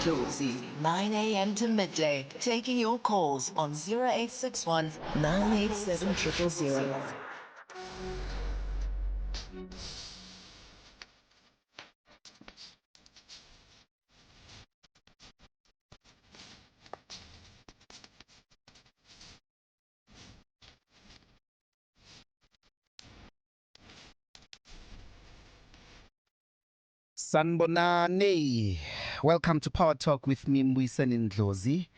Ndlozi, 9 a.m. to midday, taking your calls on 0861 987 000. Sanbonani, welcome to Power Talk with me, Mbuyiseni Ndlozi.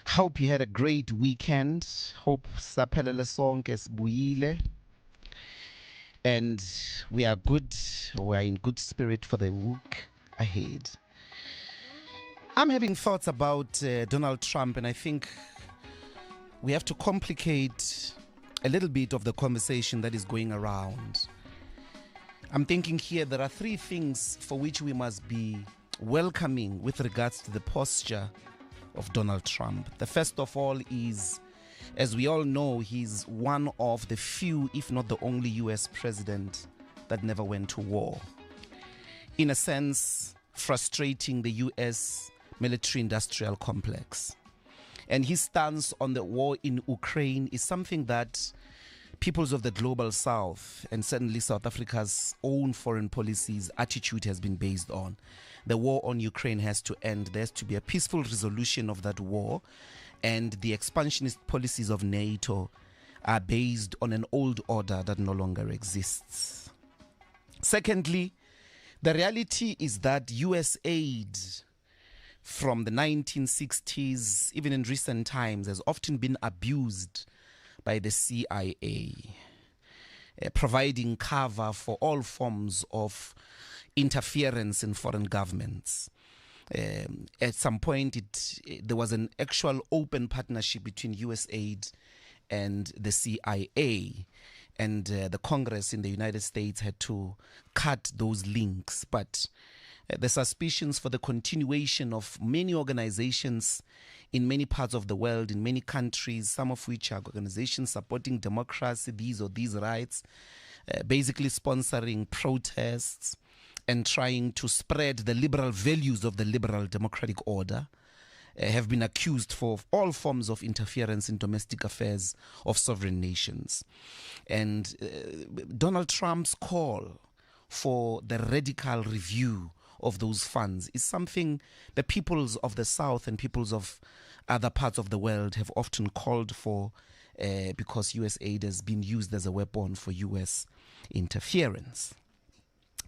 Hope you had a great weekend. Hope saphelele sonke sibuyile. And we are good. We are in good spirit for the week ahead. I'm having thoughts about Donald Trump, and I think we have to complicate a little bit of the conversation that is going around. I'm thinking here there are three things for which we must be welcoming with regards to the posture of Donald Trump. The first of all is, as we all know, he's one of the few, if not the only US president that never went to war. In a sense, frustrating the US military-industrial complex. And his stance on the war in Ukraine is something that peoples of the global south, and certainly South Africa's own foreign policies attitude has been based on. The war on Ukraine has to end. There has to be a peaceful resolution of that war, and the expansionist policies of NATO are based on an old order that no longer exists. Secondly, the reality is that US aid from the 1960s, even in recent times, has often been abused by the CIA, providing cover for all forms of interference in foreign governments. At some point, there was an actual open partnership between USAID and the CIA, and the Congress in the United States had to cut those links. But the suspicions for the continuation of many organizations in many parts of the world, in many countries, some of which are organizations supporting democracy, these rights, basically sponsoring protests and trying to spread the liberal values of the liberal democratic order, have been accused for all forms of interference in domestic affairs of sovereign nations. And Donald Trump's call for the radical review of those funds is something the peoples of the South and peoples of other parts of the world have often called for, because US aid has been used as a weapon for US interference.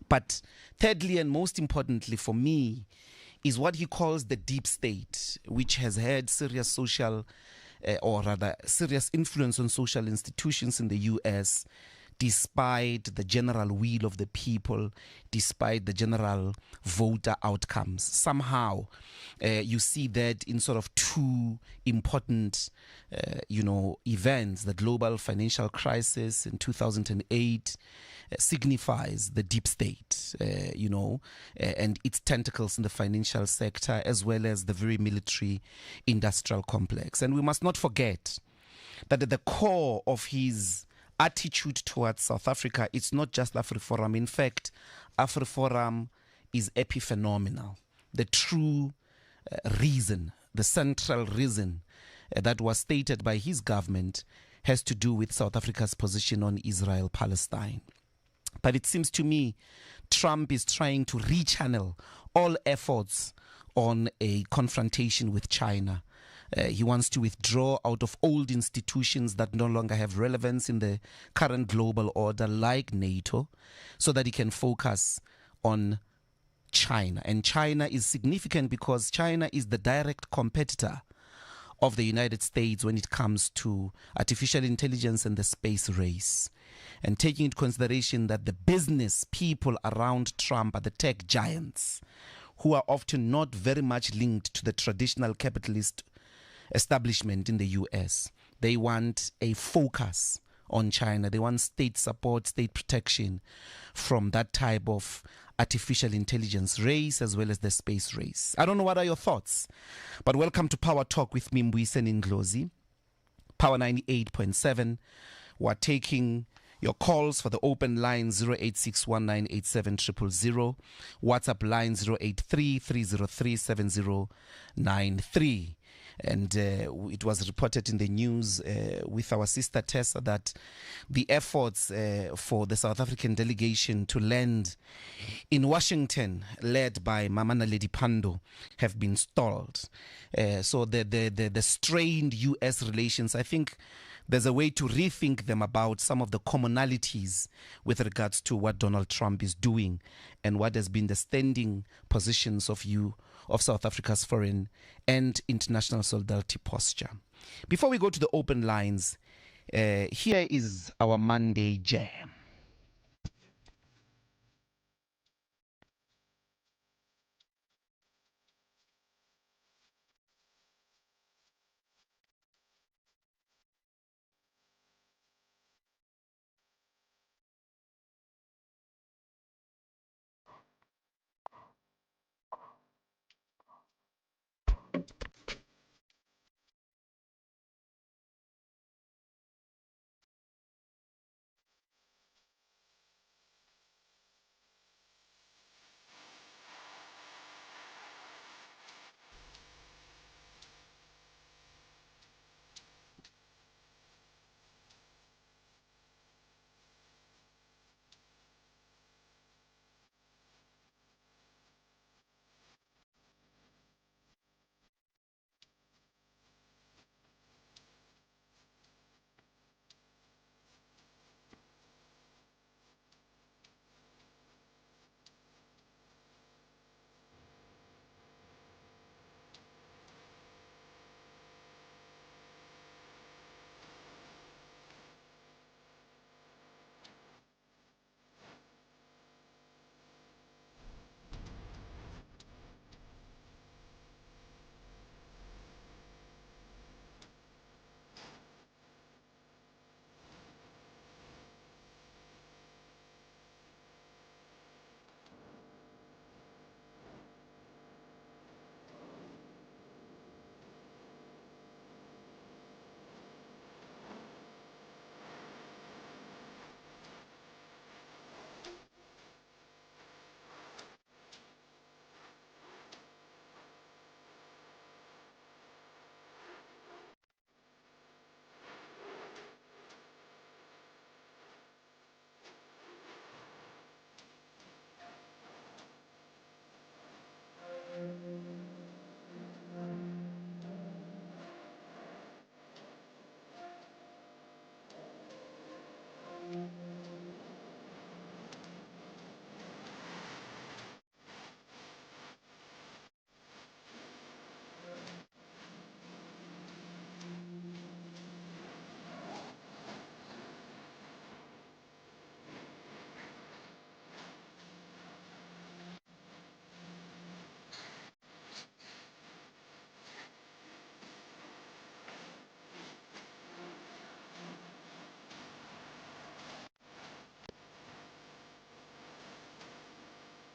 But thirdly, and most importantly for me, is what he calls the deep state, which has had serious social, or rather serious influence on social institutions in the US, despite the general will of the people, despite the general voter outcomes. Somehow, you see that in sort of two important, events. The global financial crisis in 2008 signifies the deep state, and its tentacles in the financial sector, as well as the very military-industrial complex. And we must not forget that at the core of his attitude towards South Africa, it's not just AfriForum. In fact, AfriForum is epiphenomenal. The true reason, the central reason that was stated by his government has to do with South Africa's position on Israel-Palestine. But it seems to me Trump is trying to rechannel all efforts on a confrontation with China. He wants to withdraw out of old institutions that no longer have relevance in the current global order, like NATO, so that he can focus on China. And China is significant because China is the direct competitor of the United States when it comes to artificial intelligence and the space race. And taking into consideration that the business people around Trump are the tech giants, who are often not very much linked to the traditional capitalist establishment in the US. They want a focus on China. They want state support, state protection from that type of artificial intelligence race as well as the space race. I don't know what are your thoughts, but welcome to Power Talk with me, Mbuyiseni Ndlozi. Power 98.7. We're taking Your calls for the open line 0861987000, WhatsApp line 0833037093. And it was reported in the news with our sister Tessa that the efforts for the South African delegation to land in Washington, led by Mama Naledi Pandor, have been stalled. So the strained U.S. relations, I think there's a way to rethink them about some of the commonalities with regards to what Donald Trump is doing and what has been the standing positions of South Africa's foreign and international solidarity posture. Before we go to the open lines, here is our Monday Jam.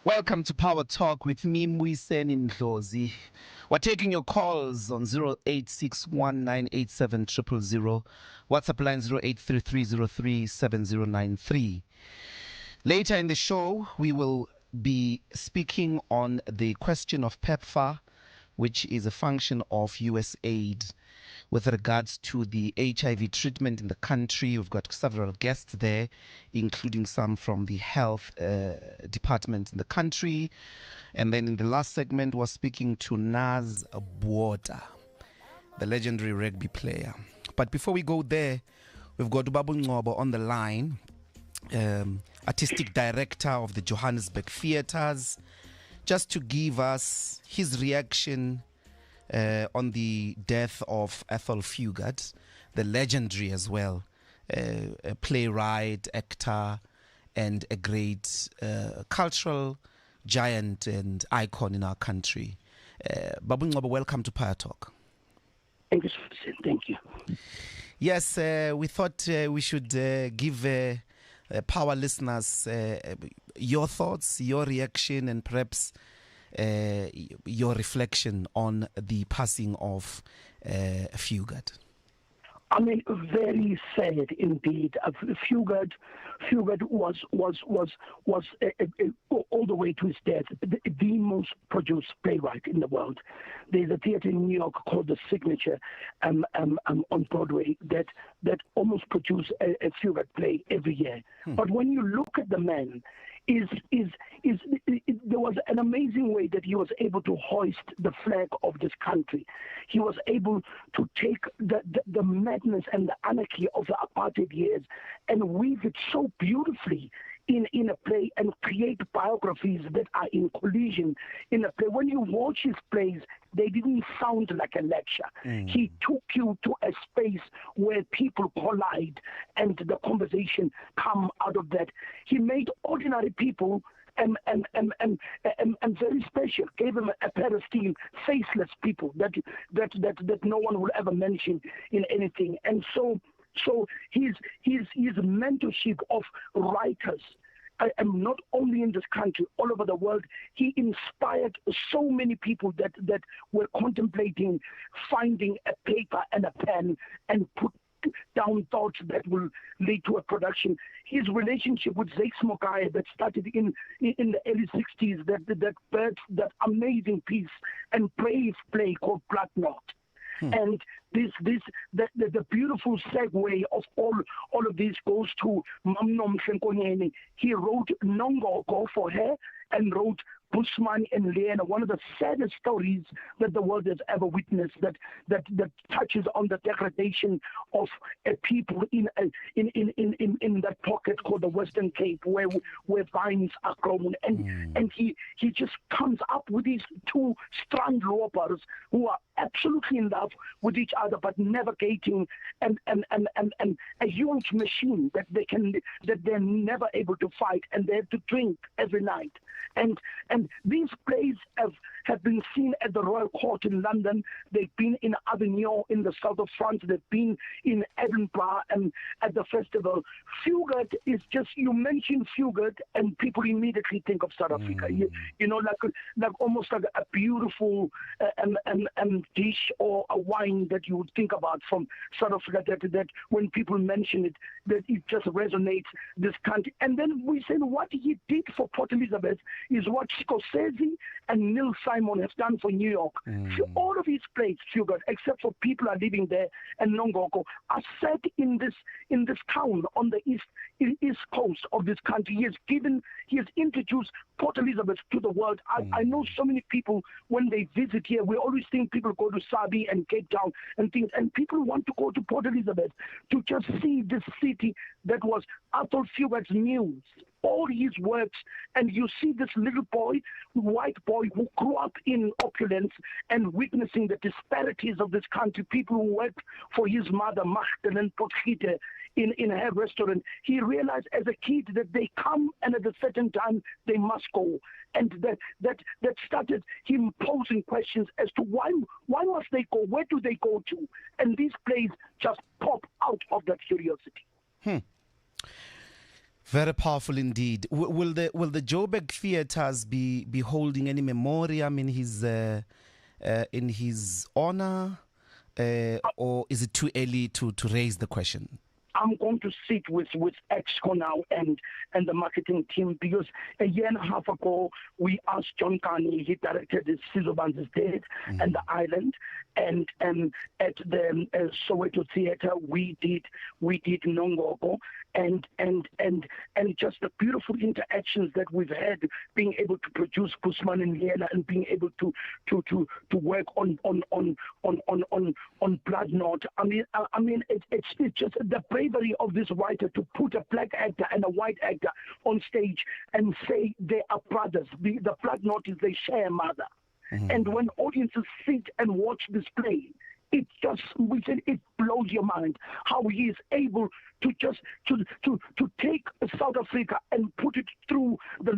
Welcome to Power Talk with me, Mbuyiseni Ndlozi. We're taking your calls on 0861987000, WhatsApp line 0833037093. Later in the show, we will be speaking on the question of PEPFAR, which is a function of US aid with regards to the HIV treatment in the country. We've got several guests there, including some from the health department in the country. And then in the last segment, we're speaking to Naz Bwota, the legendary rugby player. But before we go there, we've got Babu Ngobo on the line, artistic director of the Johannesburg Theatres, just to give us his reaction on the death of Ethel Fugard, the legendary as well, a playwright, actor, and a great cultural giant and icon in our country. Babu Ngobo, welcome to Power Talk. Thank you, sir. Thank you. Yes, we thought we should give Power listeners your thoughts, your reaction, and perhaps your reflection on the passing of Fugard. I mean, very sad indeed. Fugard was all the way to his death the most produced playwright in the world. There's a theater in New York called The Signature on Broadway that almost produces a Fugard play every year. But when you look at the man, there was an amazing way that he was able to hoist the flag of this country. He was able to take the madness and the anarchy of the apartheid years and weave it so beautifully in a play and create biographies that are in collision in a play. When you watch his plays, they didn't sound like a lecture. He took you to a space where people collide and the conversation come out of that. He made ordinary people and very special, gave them a pedestal, faceless people that no one will ever mention in anything. And so his mentorship of writers, and not only in this country, all over the world, he inspired so many people that were contemplating finding a paper and a pen and put down thoughts that will lead to a production. His relationship with Zakes Mogai that started in the early 60s, that birthed that amazing piece and brave play called Blood Knot. And the beautiful segue of all of this goes to Mamnom Shenkonyeni. He wrote Nongoko for her and wrote Bushman and Leena, one of the saddest stories that the world has ever witnessed, that touches on the degradation of a people in that pocket called the Western Cape, where vines are grown, and he just comes up with these two strand robbers who are absolutely in love with each other, but navigating and a huge machine that they're never able to fight, and they have to drink every night. And these plays have been seen at the Royal Court in London. They've been in Avignon in the south of France. They've been in Edinburgh and at the festival. Fugard is just, you mention Fugard and people immediately think of South Africa. You know, like almost like a beautiful dish or a wine that you would think about from South Africa, that when people mention it, that it just resonates this country. And then we say what he did for Port Elizabeth is what Scorsese and Neil Simon have done for New York. So all of his plays, Fugard, except for People Are Living There and Nongoko, are set in this town on the east coast of this country. He has introduced Port Elizabeth to the world. I know so many people, when they visit here, we always think people go to Sabi and Cape Town and things, and people want to go to Port Elizabeth to just see this city that was Arthur Fugard's muse, all his works, and you see this little boy, white boy, who grew up in opulence and witnessing the disparities of this country, people who worked for his mother, Magdalene Potgieter, in her restaurant. He realized as a kid that they come and at a certain time they must go. And that started him posing questions as to why must they go? Where do they go to? And these plays just pop out of that curiosity. Very powerful indeed. Will the Joburg theaters be holding any memoriam in his honor, or is it too early to raise the question? I'm going to sit with Exco now and the marketing team, because a year and a half ago we asked John Carney, he directed the Sizoban's Dead and The Island, and at the Soweto Theatre we did Nongoko, and just the beautiful interactions that we've had, being able to produce Bushman and Liela and being able to work on Blood Knot. I mean it's just the bravery of this writer to put a black actor and a white actor on stage and say they are brothers. The Blood Knot is they share a mother. And when audiences sit and watch this play, it blows your mind how he is able to just to take South Africa and put it through the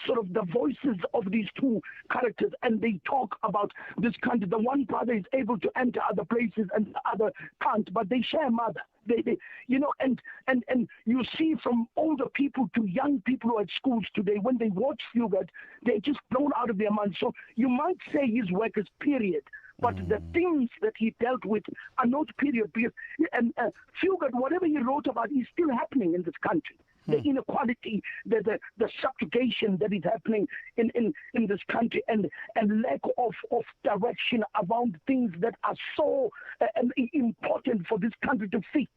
sort of the voices of these two characters, and they talk about this country. The one brother is able to enter other places and the other can't, but they share a mother. They and you see from older people to young people who are at schools today, when they watch Fugard, they're just blown out of their minds. So you might say his work is period, but the things that he dealt with are not period. And Fugard, whatever he wrote about is still happening in this country. The inequality, the subjugation that is happening in this country, and lack of direction around things that are so important for this country to fix.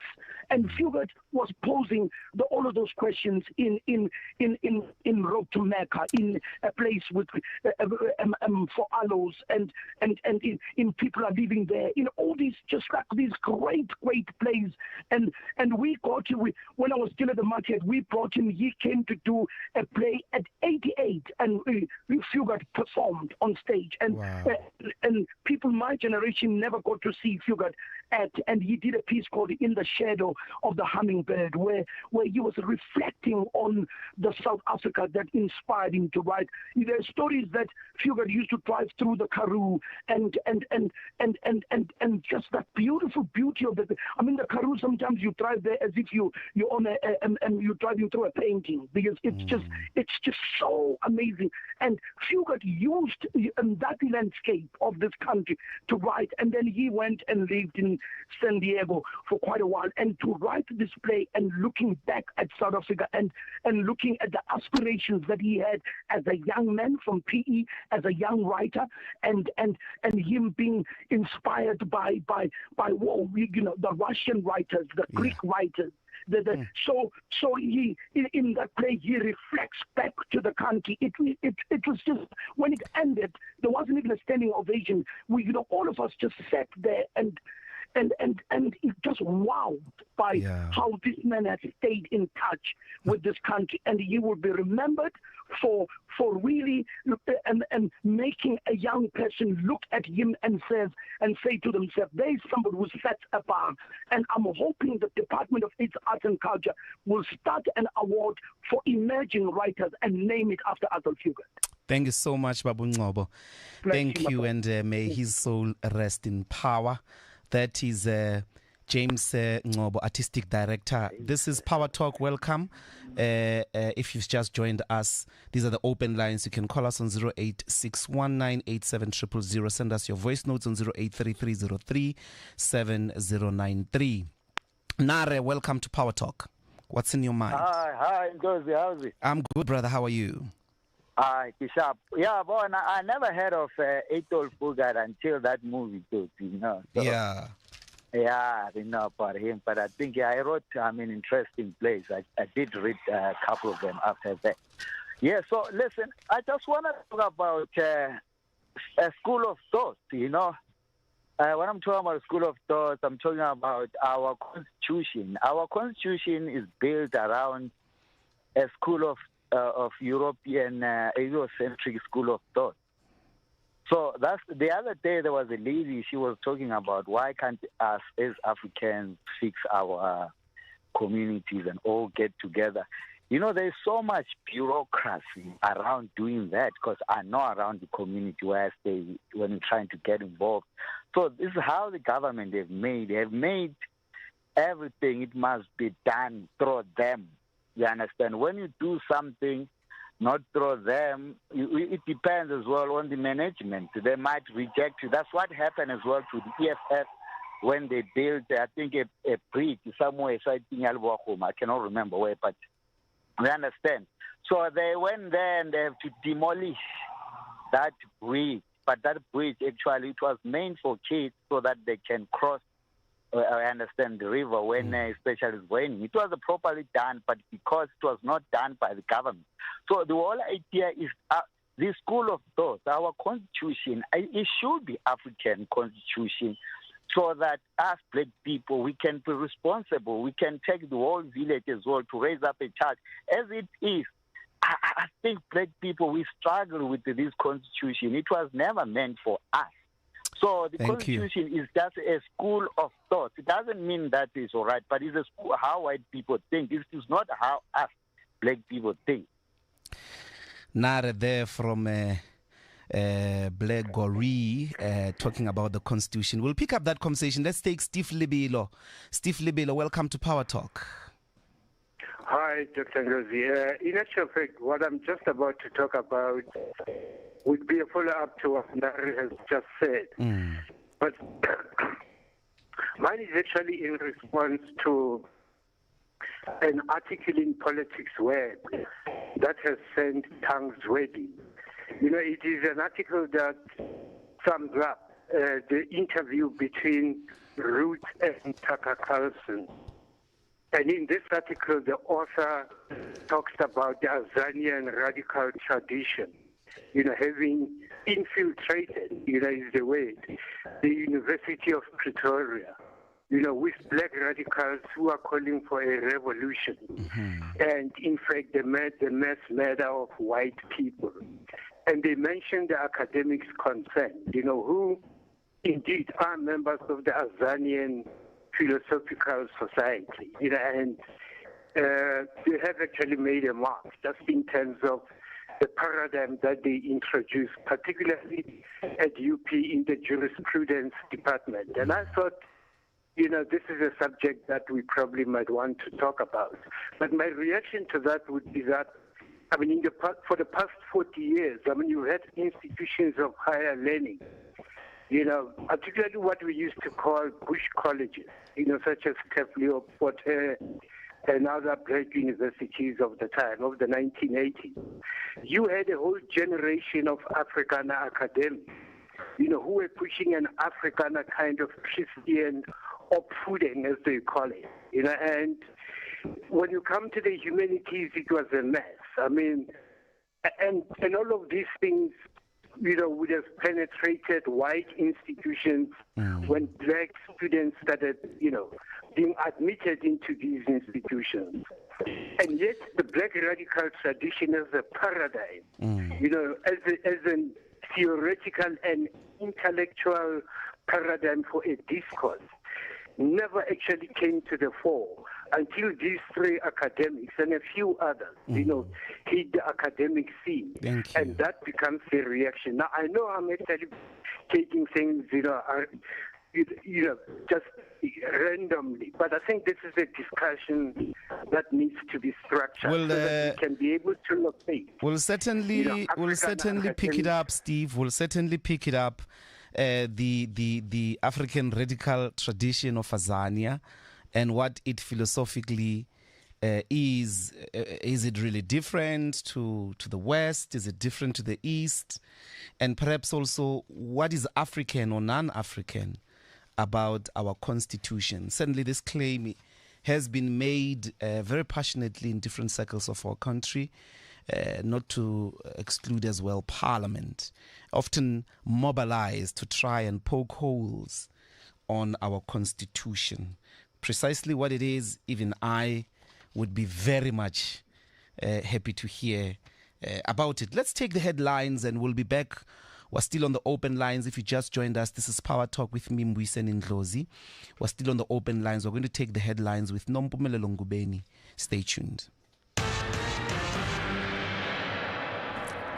And Fugard was posing all of those questions in Road to Mecca, in a place with for aloes, and in people are living there, in all these, just like these great plays. And we got to, when I was still at the market, we brought him. He came to do a play at 88, and Fugard performed on stage. And wow. And people my generation never got to see Fugard and he did a piece called "In the Shadow of the Hummingbird," where he was reflecting on the South Africa that inspired him to write. There are stories that Fugard used to drive through the Karoo and just that beautiful beauty of it. I mean, the Karoo, sometimes you drive there as if you're on and you're driving through a painting, because it's just so amazing. And Fugard used that landscape of this country to write, and then he went and lived in San Diego for quite a while, and to write this play and looking back at South Africa and looking at the aspirations that he had as a young man from PE, as a young writer, and him being inspired by the Russian writers, the Greek writers. So he, in that play, he reflects back to the country. It was just, when it ended, there wasn't even a standing ovation. All of us just sat there and it just wowed by how this man has stayed in touch with this country, and he will be remembered for really and making a young person look at him and say to themselves, there is somebody who sets a bar. And I'm hoping the Department of Arts and Culture will start an award for emerging writers and name it after Adolf Fugard. Thank you so much, Babu Ngcobo. Thank you, and may his soul rest in power. That is James Ngcobo, Artistic Director. This is Power Talk. Welcome. If you've just joined us, these are the open lines. You can call us on 0861987000. Send us your voice notes on 0833037093. Nare, welcome to Power Talk. What's in your mind? Hi, Ndlozi, how's it? I'm good, brother. How are you? Hi, Kishap. Yeah, boy, I never heard of Adolf Fugard until that movie, too, So, yeah. Yeah, I didn't know about him, but I think I wrote interesting plays. I did read a couple of them after that. Yeah, so listen, I just want to talk about a school of thought, When I'm talking about a school of thought, I'm talking about our constitution. Our constitution is built around a school of European Eurocentric school of thought. So that's the other day there was a lady, she was talking about why can't us as Africans fix our communities and all get together. There's so much bureaucracy around doing that, because I know around the community where I stay when you're trying to get involved. So this is how the government have made. They have made everything, it must be done through them. You understand? When you do something, not through them, it depends as well on the management. They might reject you. That's what happened as well to the EFF when they built, I think, a bridge somewhere, I cannot remember where, but we understand. So they went there and they have to demolish that bridge. But that bridge, actually, it was meant for kids so that they can cross, I understand, the river when especially it's raining. It was properly done, but because it was not done by the government. So the whole idea is the school of thought, our constitution, it should be African constitution, so that us black people, we can be responsible. We can take the whole village as well to raise up a child. As it is, I think black people, we struggle with this constitution. It was never meant for us. So the constitution is just a school of thought. It doesn't mean that it's all right, but it's a school how white people think. This is not how us black people think. Nare there from Black Gori talking about the constitution. We'll pick up that conversation. Let's take Steve Libilo. Steve Libilo, welcome to Power Talk. Hi, Dr. Ndlozi. In actual fact, what I'm just about to talk about would be a follow-up to what Nari has just said. But mine is actually in response to an article in Politics Web that has sent tongues waving. It is an article that sums up the interview between Ruth and Tucker Carlson. And in this article, the author talks about the Azanian radical tradition, having infiltrated, is the word, the University of Pretoria, with black radicals who are calling for a revolution. And in fact, the mass murder of white people. And they mentioned the academics concerned, who indeed are members of the Azanian Philosophical Society, and they have actually made a mark just in terms of the paradigm that they introduced, particularly at UP in the jurisprudence department. And I thought, this is a subject that we probably might want to talk about. But my reaction to that would be that, for the past 40 years, you had institutions of higher learning, particularly what we used to call bush colleges, such as Kefli, Fort Hare, and other black universities of the time, of the 1980s. You had a whole generation of Afrikaner academics, who were pushing an Afrikaner kind of Christian opvoeding, as they call it, and when you come to the humanities, it was a mess. And all of these things, would have penetrated white institutions when black students started, being admitted into these institutions. And yet the black radical tradition as a paradigm, as a theoretical and intellectual paradigm for a discourse, never actually came to the fore until these three academics and a few others, hit the academic scene. And that becomes the reaction. Now, I know I'm actually taking things, just randomly, but I think this is a discussion that needs to be structured so that we can be able to locate. We'll certainly pick it up, Steve. We'll certainly pick it up. The African radical tradition of Azania and what it philosophically is. Is it really different to the West? Is it different to the East? And perhaps also, what is African or non-African about our constitution? Certainly this claim has been made very passionately in different circles of our country. Not to exclude as well Parliament, often mobilized to try and poke holes on our constitution. Precisely what it is, even I would be very much happy to hear about it. Let's take the headlines and we'll be back. We're still on the open lines. If you just joined us, this is Power Talk with me, Mbuyiseni Ndlozi. We're still on the open lines. We're going to take the headlines with Nompumelelo Ngubeni. Stay tuned.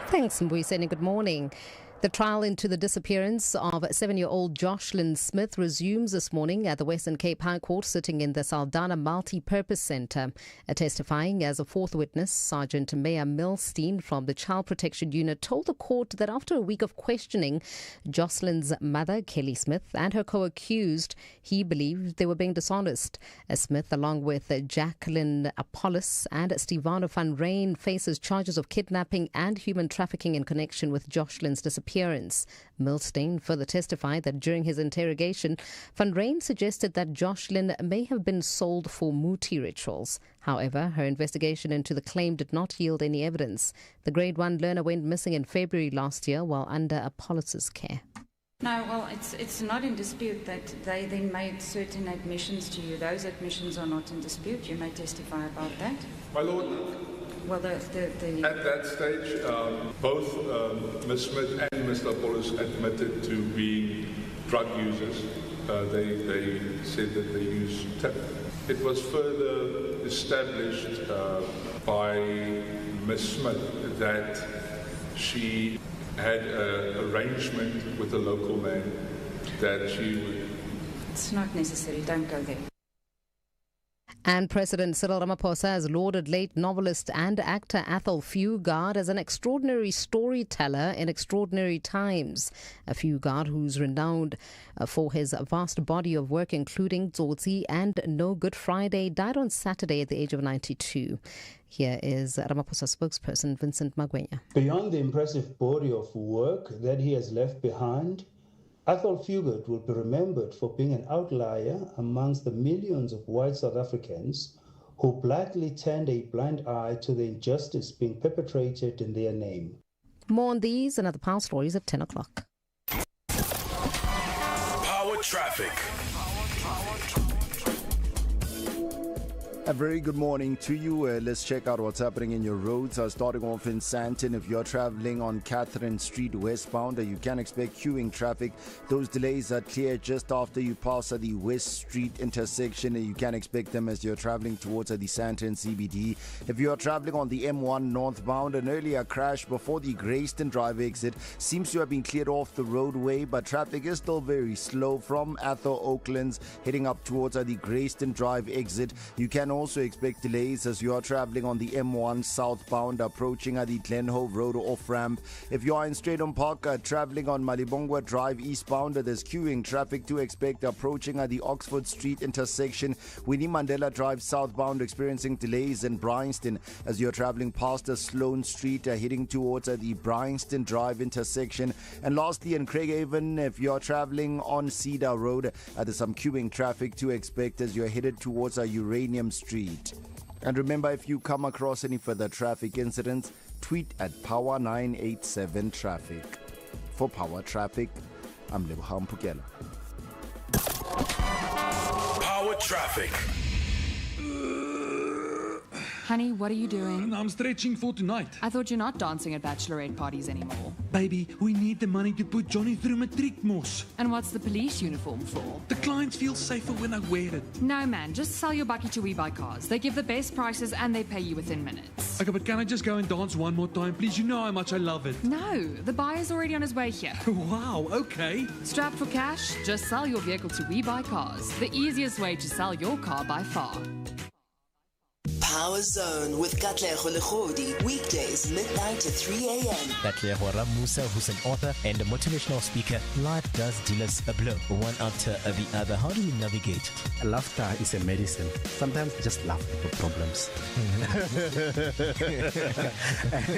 Thanks, Mbuyiseni. Good morning. The trial into the disappearance of 7-year-old Jocelyn Smith resumes this morning at the Western Cape High Court, sitting in the Saldanha Multi-Purpose Centre. Testifying as a fourth witness, Sergeant Maya Milstein from the Child Protection Unit told the court that after a week of questioning Jocelyn's mother, Kelly Smith, and her co-accused, he believed they were being dishonest. Smith, along with Jacqueline Apollos and Stefano van Rijn, faces charges of kidnapping and human trafficking in connection with Jocelyn's disappearance. Milstein further testified that during his interrogation, Van Rijn suggested that Jocelyn may have been sold for muti rituals. However, her investigation into the claim did not yield any evidence. The grade 1 learner went missing in February last year while under Apollos' care. No, well, it's not in dispute that they then made certain admissions to you. Those admissions are not in dispute. You may testify about that. My Lord, well, at that stage, both Ms. Smith and Mr. Apollos admitted to being drug users. They said that they used tip. It was further established by Ms. Smith that she had an arrangement with a local man that she would... It's not necessary. Don't go there. And President Cyril Ramaphosa has lauded late novelist and actor Athol Fugard as an extraordinary storyteller in extraordinary times. A Fugard who's renowned for his vast body of work, including Ndlozi and No Good Friday, died on Saturday at the age of 92. Here is Ramaphosa spokesperson Vincent Magwenya. Beyond the impressive body of work that he has left behind, Athol Fugard will be remembered for being an outlier amongst the millions of white South Africans who blithely turned a blind eye to the injustice being perpetrated in their name. More on these and other power stories at 10 o'clock. Power traffic. A very good morning to you. Let's check out what's happening in your roads. Starting off in Sandton, if you're traveling on Catherine Street westbound, you can expect queuing traffic. Those delays are clear just after you pass the West Street intersection. You can expect them as you're traveling towards the Sandton CBD. If you are traveling on the M1 northbound, an earlier crash before the Grayston Drive exit seems to have been cleared off the roadway, but traffic is still very slow from Atho Oaklands heading up towards the Grayston Drive exit. You can also expect delays as you are traveling on the M1 southbound approaching the Glenhove Road off-ramp. If you are in Stratham Park traveling on Malibongwe Drive eastbound, there's queuing traffic to expect approaching the Oxford Street intersection. Winnie Mandela Drive southbound experiencing delays in Bryanston as you're traveling past Sloane Street heading towards the Bryanston Drive intersection. And lastly in Craighaven, if you're traveling on Cedar Road, there's some queuing traffic to expect as you're headed towards Uranium Street. And remember, if you come across any further traffic incidents, tweet at Power987 Traffic. For Power Traffic, I'm Lebogang Phukela. Power traffic. Honey, what are you doing? I'm stretching for tonight. I thought you're not dancing at bachelorette parties anymore. Baby, we need the money to put Johnny through matric mos. And what's the police uniform for? The clients feel safer when I wear it. No, man, just sell your bucky to We Buy Cars. They give the best prices and they pay you within minutes. Okay, but can I just go and dance one more time, please? You know how much I love it. No, the buyer's already on his way here. Wow, okay. Strapped for cash? Just sell your vehicle to We Buy Cars. The easiest way to sell your car by far. Power Zone with Katlego Legodi, weekdays midnight to 3 a.m. Katlego Ramusa, who's an author and a motivational speaker. Life does deal us a blow, one after the other. How do we navigate? Laughter is a medicine. Sometimes just laugh at your problems.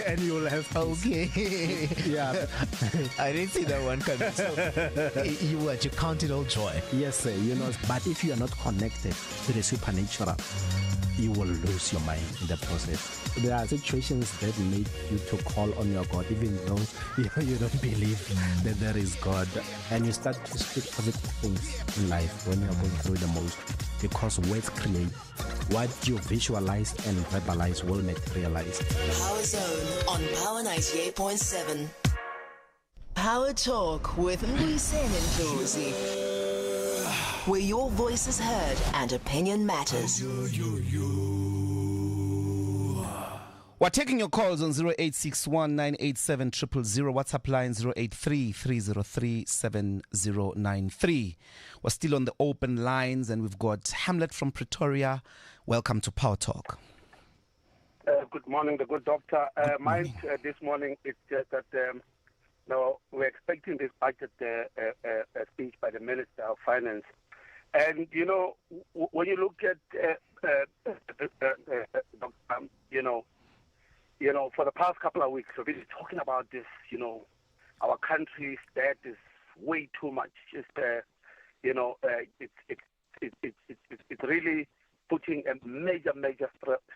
and you'll have peace. Okay. Yeah. I didn't see that one coming. So you count it all joy. Yes, sir, but if you are not connected to the supernatural, you will lose your mind in the process. There are situations that make you to call on your God, even though you don't believe that there is God. And you start to speak positive things in life when you are going through the most, because words create. What you visualize and verbalize will materialize. Power Zone on Power 98.7. Power Talk with Mbuyiseni and Ndlozi, where your voice is heard and opinion matters. We're taking your calls on 0861 987 000, WhatsApp line 083 303 7093. We're still on the open lines and we've got Hamlet from Pretoria. Welcome to Power Talk. Good morning, the good doctor. Mine this morning is that we're expecting this budget speech by the Minister of Finance. And, when you look at, for the past couple of weeks, we've been talking about this, our country's debt is way too much. It's really putting a major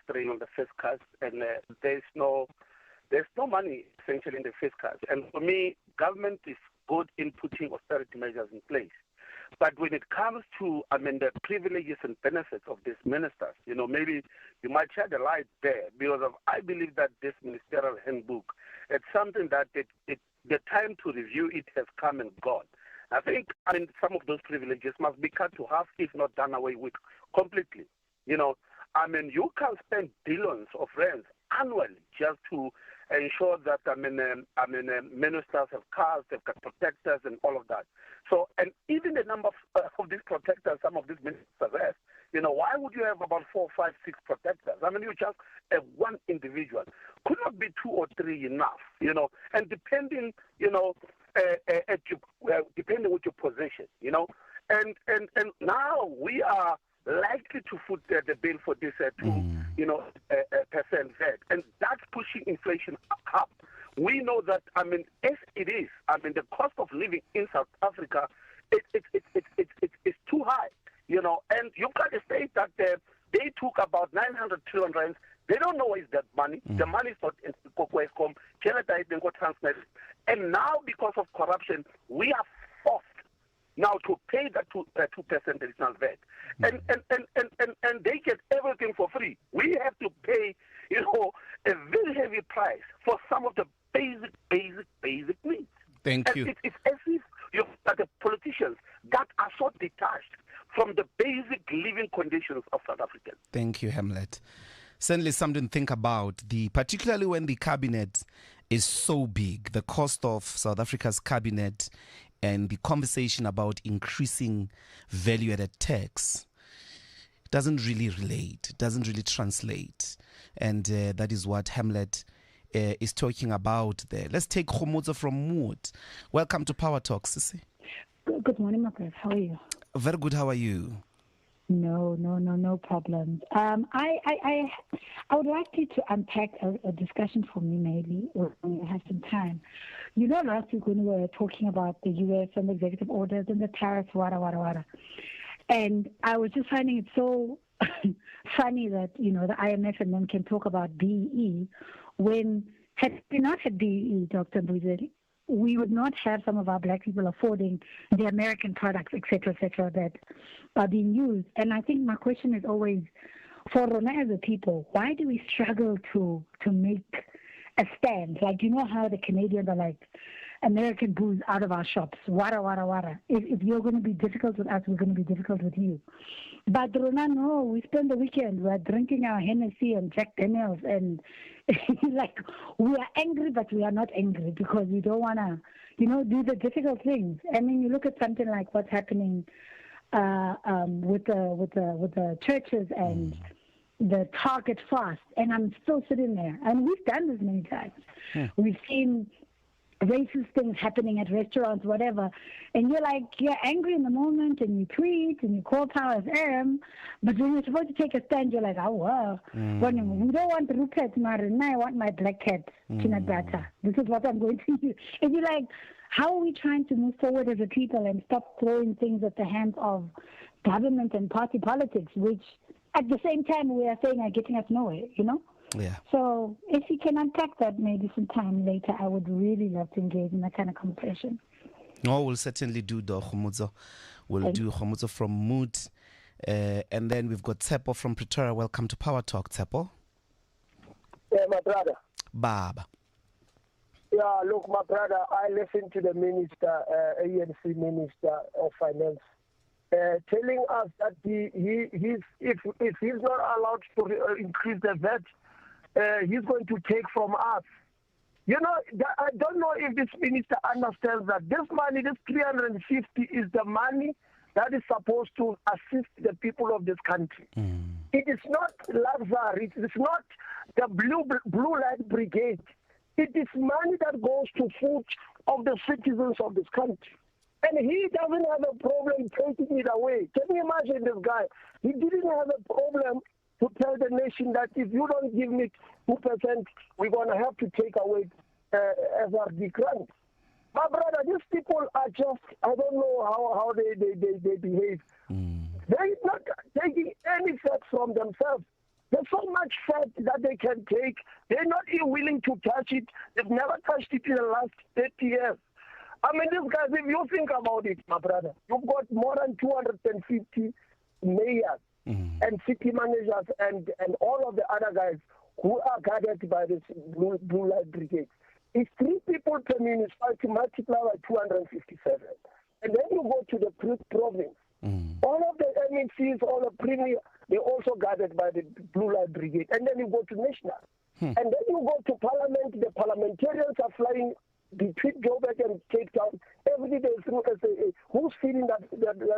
strain on the fiscus, and there's no money essentially in the fiscus. And for me, government is good in putting austerity measures in place. But when it comes to, the privileges and benefits of these ministers, maybe you might shed a light there, because I believe that this ministerial handbook, it's something that the time to review it has come and gone. I think, some of those privileges must be cut to half, if not done away with completely. You can spend billions of rands annually just to ensure that ministers have cars, they've got protectors and all of that. So, and even the number of these protectors, some of these ministers have. Why would you have about 4, 5, 6 protectors? You just have one individual. Could not be 2 or 3 enough, and depending, depending with your position, and now we are likely to foot the bill for this 2%, VAT, and that's pushing inflation up. We know that, as it is, the cost of living in South Africa, it's too high. And you've got to state that they took about 900 trillion rands. They don't know where is that money. The money is not in Kokwescom, Transnet. And now, because of corruption, we are forced now to pay that 2% additional VAT. And they get everything for free. We have to pay, a very heavy price for some of the basic needs. Thank you. It's as if you've got the politicians that are so detached from the basic living conditions of South Africans. Thank you, Hamlet. Certainly something to think about, particularly when the cabinet is so big, the cost of South Africa's cabinet and the conversation about increasing value-added tax doesn't really relate, doesn't really translate. And that is what Hamlet is talking about there. Let's take Khomotso from Mood. Welcome to Power Talk, Sisi. Good morning, Margaret. How are you? Very good. How are you? No problems. I would like you to unpack a discussion for me, maybe, when you have some time. Last week when we were talking about the U.S. and the executive orders and the tariffs, wada. And I was just finding it so funny that, the IMF and them can talk about BEE when, had we not had BEE, Dr. Mbuyiseni, we would not have some of our black people affording the American products, et cetera, that are being used. And I think my question is always, for Rona as a people, why do we struggle to make a stand? Like, how the Canadians are like, American booze out of our shops, wada. If you're going to be difficult with us, we're going to be difficult with you. But Rona, no, we spend the weekend, we're drinking our Hennessy and Jack Daniels, and like, we are angry, but we are not angry because we don't want to, do the difficult things. I mean, you look at something like what's happening with the churches and the Target fast, and I'm still sitting there. And we've done this many times. We've seen racist things happening at restaurants, whatever, and you're angry in the moment, and you tweet and you call Power FM, but when you're supposed to take a stand, you're like, we don't want Rupert Marin, I want my black cat peanut butter. This is what I'm going to use. And you're like, how are we trying to move forward as a people and stop throwing things at the hands of government and party politics, which at the same time we are saying are getting us nowhere, Yeah. So if you can unpack that maybe sometime later, I would really love to engage in that kind of conversation. No, we'll certainly do the Khomotso. We'll do Khomotso from Mood. And then we've got Tsepo from Pretoria. Welcome to Power Talk, Tsepo. Yeah, my brother. Baba. Yeah, look, my brother, I listened to the minister, ANC Minister of Finance, telling us that if he's not allowed to increase the VAT, he's going to take from us. I don't know if this minister understands that this money, this 350, is the money that is supposed to assist the people of this country. It is not luxury. It is not the blue light brigade. It is money that goes to food of the citizens of this country. And he doesn't have a problem taking it away. Can you imagine this guy? He didn't have a problem to tell the nation that if you don't give me 2%, we're going to have to take away SRD grants. My brother, these people are just, I don't know how they behave. They're not taking any fat from themselves. There's so much fat that they can take. They're not even willing to touch it. They've never touched it in the last 30 years. I mean, these guys, if you think about it, my brother, you've got more than 250 mayors and city managers and all of the other guys who are guarded by this blue light brigade. It's 3 people per municipality multiplied by 257. And then you go to the province. All of the MECs, all the premier, they're also guarded by the blue light brigade. And then you go to national. And then you go to parliament, the parliamentarians are flying between Joburg and Cape Town every day through SAA. Who's feeding that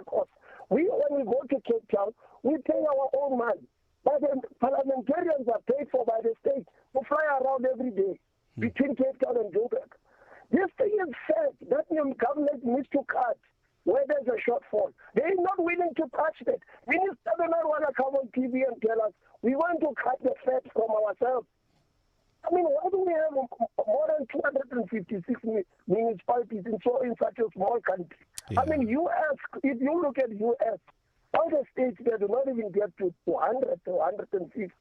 cost? When we go to Cape Town, we pay our own money. But the parliamentarians are paid for by the state to fly around every day between Cape Town and Joburg. This thing is sad. That new government needs to cut where there's a shortfall. They're not willing to touch that. Minister do not want to come on TV and tell us we want to cut the fat from ourselves. I mean, why do we have more than 256 municipalities in such a small country? Yeah. I mean, US, if you look at US, all the states, they do not even get to 200 to 150.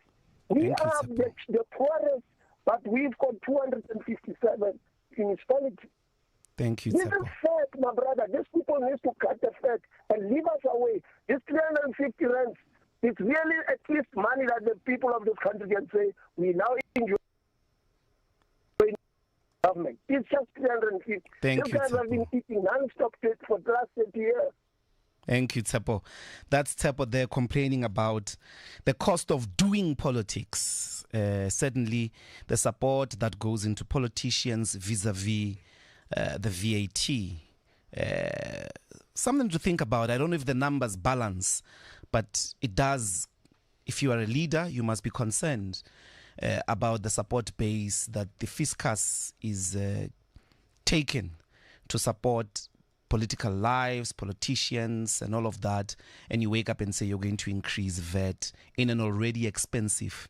We are the poorest, but we've got 257 municipalities. Thank you, This is sad, my brother. These people need to cut the fat and leave us away. This 350 rands is really at least money that the people of this country can say, we now enjoy government. It's just 350. Thank These you, guys have been eating non-stop for the last 30 years. Thank you, Tsepo. That's Tsepo there complaining about the cost of doing politics. Certainly, the support that goes into politicians vis-a-vis the VAT. Something to think about. I don't know if the numbers balance, but it does. If you are a leader, you must be concerned about the support base that the fiscus is taken to support political lives, politicians, and all of that, and you wake up and say you're going to increase VAT in an already expensive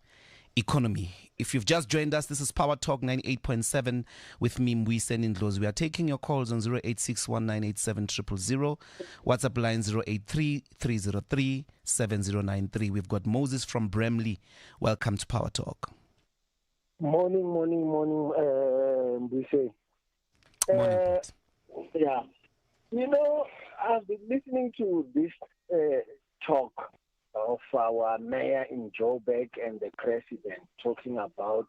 economy. If you've just joined us, this is Power Talk 98.7 with me, Mbuyiseni Ndlozi. We are taking your calls on 086198700, WhatsApp line 083-303-7093. We've got Moses from Bremley. Welcome to Power Talk. Morning, Mbuyiseni. Morning. Yeah. You know, I've been listening to this talk of our mayor in Joburg and the president talking about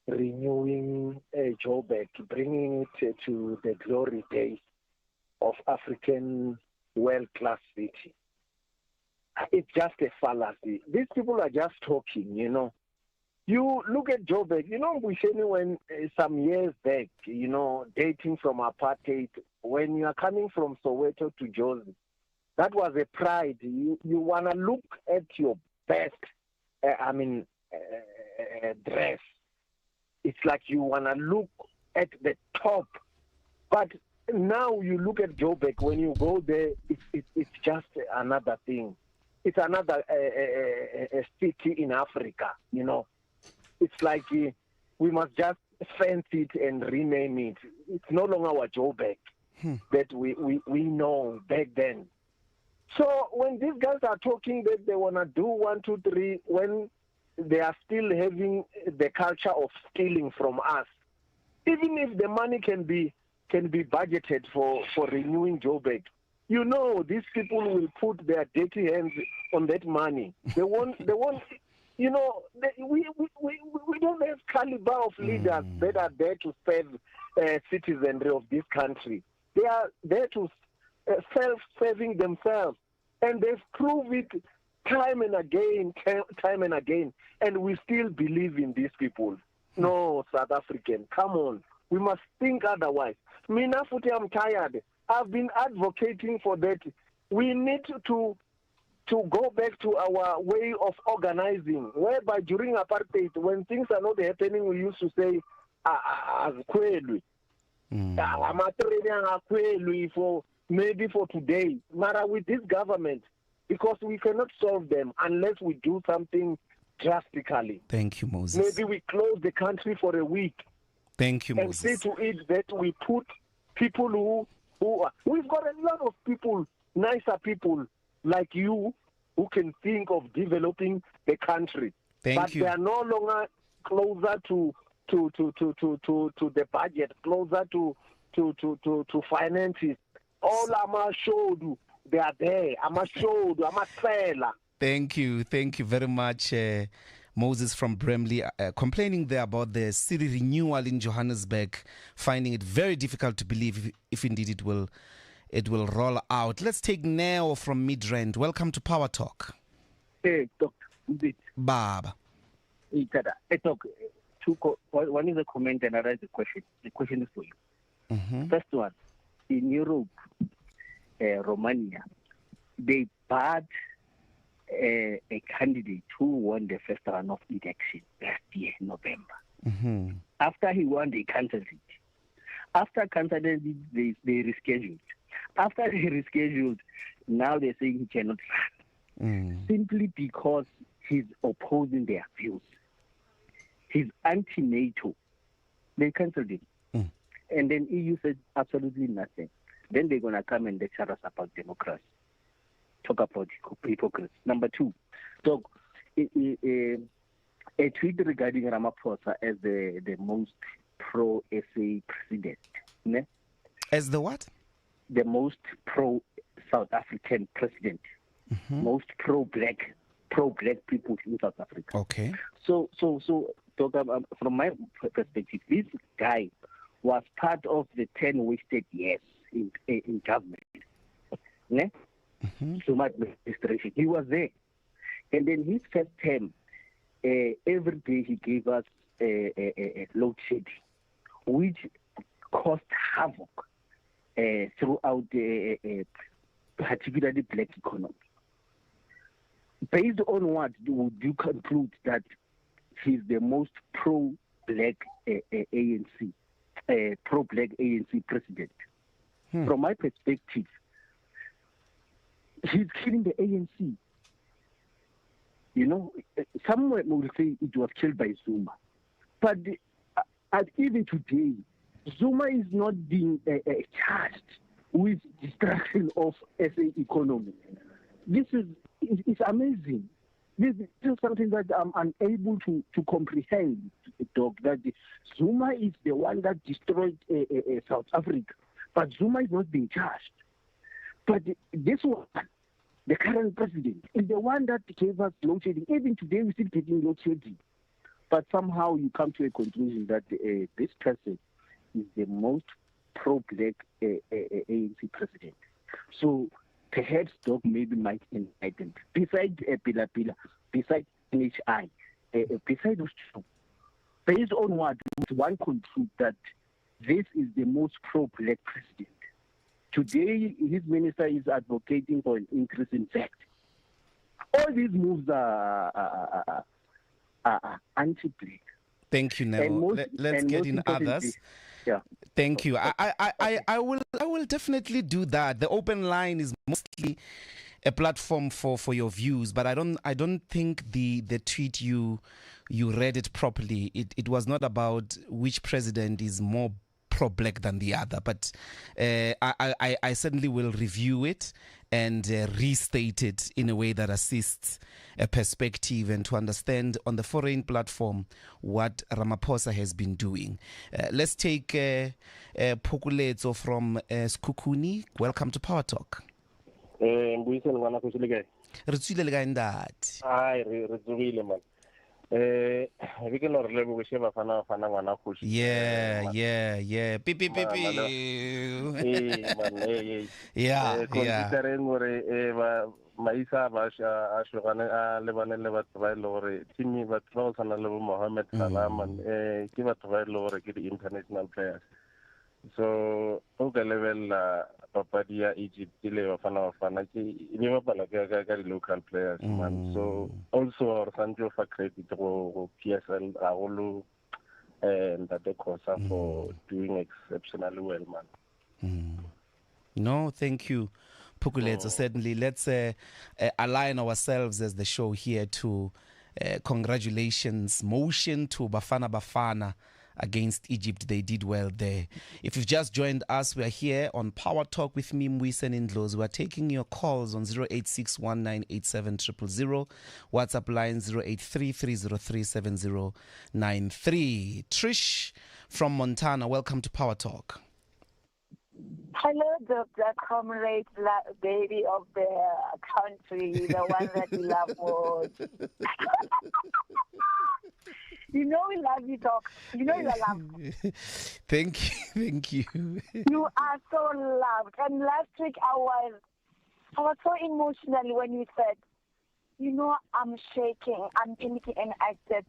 renewing Joburg, bringing it to the glory days of African world-class city. It's just a fallacy. These people are just talking, you know. You look at Joburg, you know, Mbuyiseni, when some years back, you know, dating from apartheid, when you are coming from Soweto to Jozi, that was a pride. You want to look at your best, dress. It's like you want to look at the top. But now you look at Joburg, when you go there, it's just another thing. It's another a city in Africa, you know. It's like we must just fence it and rename it. It's no longer our Joburg that we know back then. So when these guys are talking that they want to do 1, 2, 3, when they are still having the culture of stealing from us, even if the money can be budgeted for renewing Joburg, you know, these people will put their dirty hands on that money. They won't. You know, we don't have caliber of leaders that are there to serve citizenry of this country. They are there to self-serving themselves, and they've proved it time and again, and we still believe in these people. No, South African, come on. We must think otherwise. Mina Futi, I'm tired. I've been advocating for that. We need to go back to our way of organizing, whereby during apartheid, when things are not happening, we used to say, for maybe for today. Mara, with this government, because we cannot solve them unless we do something drastically. Thank you, Moses. Maybe we close the country for a week. Thank you, Moses. And see to it that we put people who are, we've got a lot of people, nicer people like you, who can think of developing the country. But they are no longer closer to the budget, closer to finances. All I'm showed, they are there. I'm showed, I'm a trailer. Thank you very much, Moses from Bremley, complaining there about the city renewal in Johannesburg, finding it very difficult to believe if indeed it will roll out. Let's take Neo from Midrand. Welcome to Power Talk. Hey, Dr. Baba. Hey, Talk. one is a comment and another is a question. The question is for you. First one, in Europe, Romania, they barred a candidate who won the first round of election last year, November. After he won, they cancelled it. After cancelling it, they rescheduled. After they rescheduled, now they're saying he cannot run. Simply because he's opposing their views. He's anti-NATO. They cancelled him. And then EU said absolutely nothing. Then they're going to come and lecture us about democracy. Talk about hypocrisy. Number two, so a tweet regarding Ramaphosa as the most pro-SA president. Ne? As the what? The most pro-South African president. Most pro-black people in South Africa. Okay. So from my perspective, this guy was part of the 10 wasted years in government. Ne? Zuma administration. He was there. And then his first term, every day he gave us a load shedding, which caused havoc throughout particularly black economy. Based on what would you conclude that he's the most pro-black ANC, pro-black ANC president? From my perspective, he's killing the ANC. You know, somewhere will say it was killed by Zuma. But even today, Zuma is not being charged with destruction of SA economy. This is amazing. This is something that I'm unable to comprehend, Doc, that Zuma is the one that destroyed South Africa, but Zuma is not being charged. But this one, the current president, is the one that gave us load shedding. Even today, we're still getting load shedding. But somehow you come to a conclusion that this person is the most pro-black ANC president. So perhaps Doc maybe might enlighten. Besides Pila, besides NHI, besides those two, based on what one conclude that this is the most pro-black president. Today, his minister is advocating for an increase in VAT. All these moves are anti-black. Thank you, Nell. Let's get in others. Yeah. Thank you. I will definitely do that. The open line is mostly a platform for your views, but I don't think the tweet you read it properly. It was not about which president is more pro-black than the other, but I certainly will review it and restate it in a way that assists a perspective and to understand on the foreign platform what Ramaphosa has been doing. Let's take Phukuletso from Skukuni. Welcome to Power Talk. Mbuyiseni ngwana go tsile kae? Re tsile le kae ntate? Ai re tsogile man. We can not level with Sheva Fana ngwana go. Yeah. Pipi. Yeah. Considering gore maisa ba a shogane a lebane le batho ba ile gore timi batho ba tsana le Mohammed Salam ke batho ba ile gore ke di international players. So o ka level papadi ya Egypt ile bafana ke ile ba pala ka di local players man. So also or sanjo fa credit go PSL agolo and that the Kosa for doing exceptionally well man. No, thank you, Phukuletso. Certainly, let's align ourselves as the show here to congratulations motion to Bafana against Egypt. They did well there. If you've just joined us, we are here on Power Talk with me, Mbuyiseni and Ndlozi. We are taking your calls on 08619870000, WhatsApp line 0833037093. Trish from Montana, welcome to Power Talk. Hello, the black comrade, baby of the country, the one that we love most. You know we love you, Doc. You know you are loved. Thank you. You are so loved. And last week I was so emotional when you said, you know, I'm shaking, I'm panicking, and I said,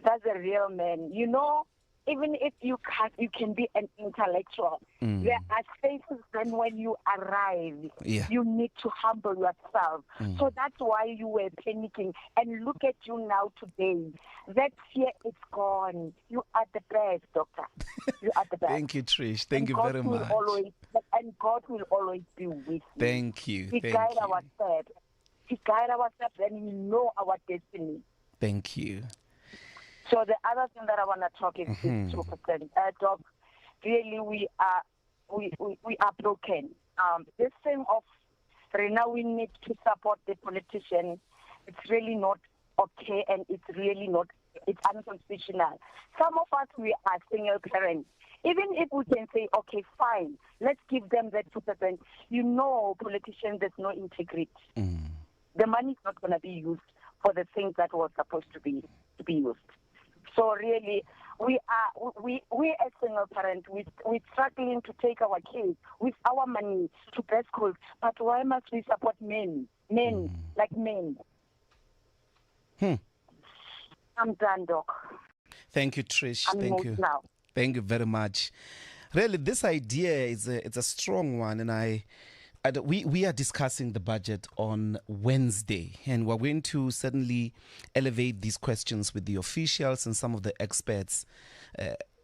That's a real man. You know, even if you can be an intellectual. There are spaces then when you arrive, you need to humble yourself. So that's why you were panicking. And look at you now today. That fear is gone. You are the best, doctor. You are the best. Thank you, Trish. Thank you God very will much. And God will always be with you. Thank you. He guide our steps. He guide our steps, and He know our destiny. Thank you. So the other thing that I want to talk is 2%. Doc, really we are broken. This thing of right now we need to support the politician. It's really not okay, and it's unconstitutional. Some of us, we are single parents. Even if we can say, okay, fine, let's give them that 2%. You know, politicians, there's no integrity. The money is not going to be used for the things that was supposed to be used. So really, we as single parents, we're struggling to take our kids with our money to best schools. But why must we support men? Like men. I'm done, Doc. Thank you, Trish. Thank you. Now. Thank you very much. Really, this idea it's a strong one, and we are discussing the budget on Wednesday, and we're going to certainly elevate these questions with the officials and some of the experts.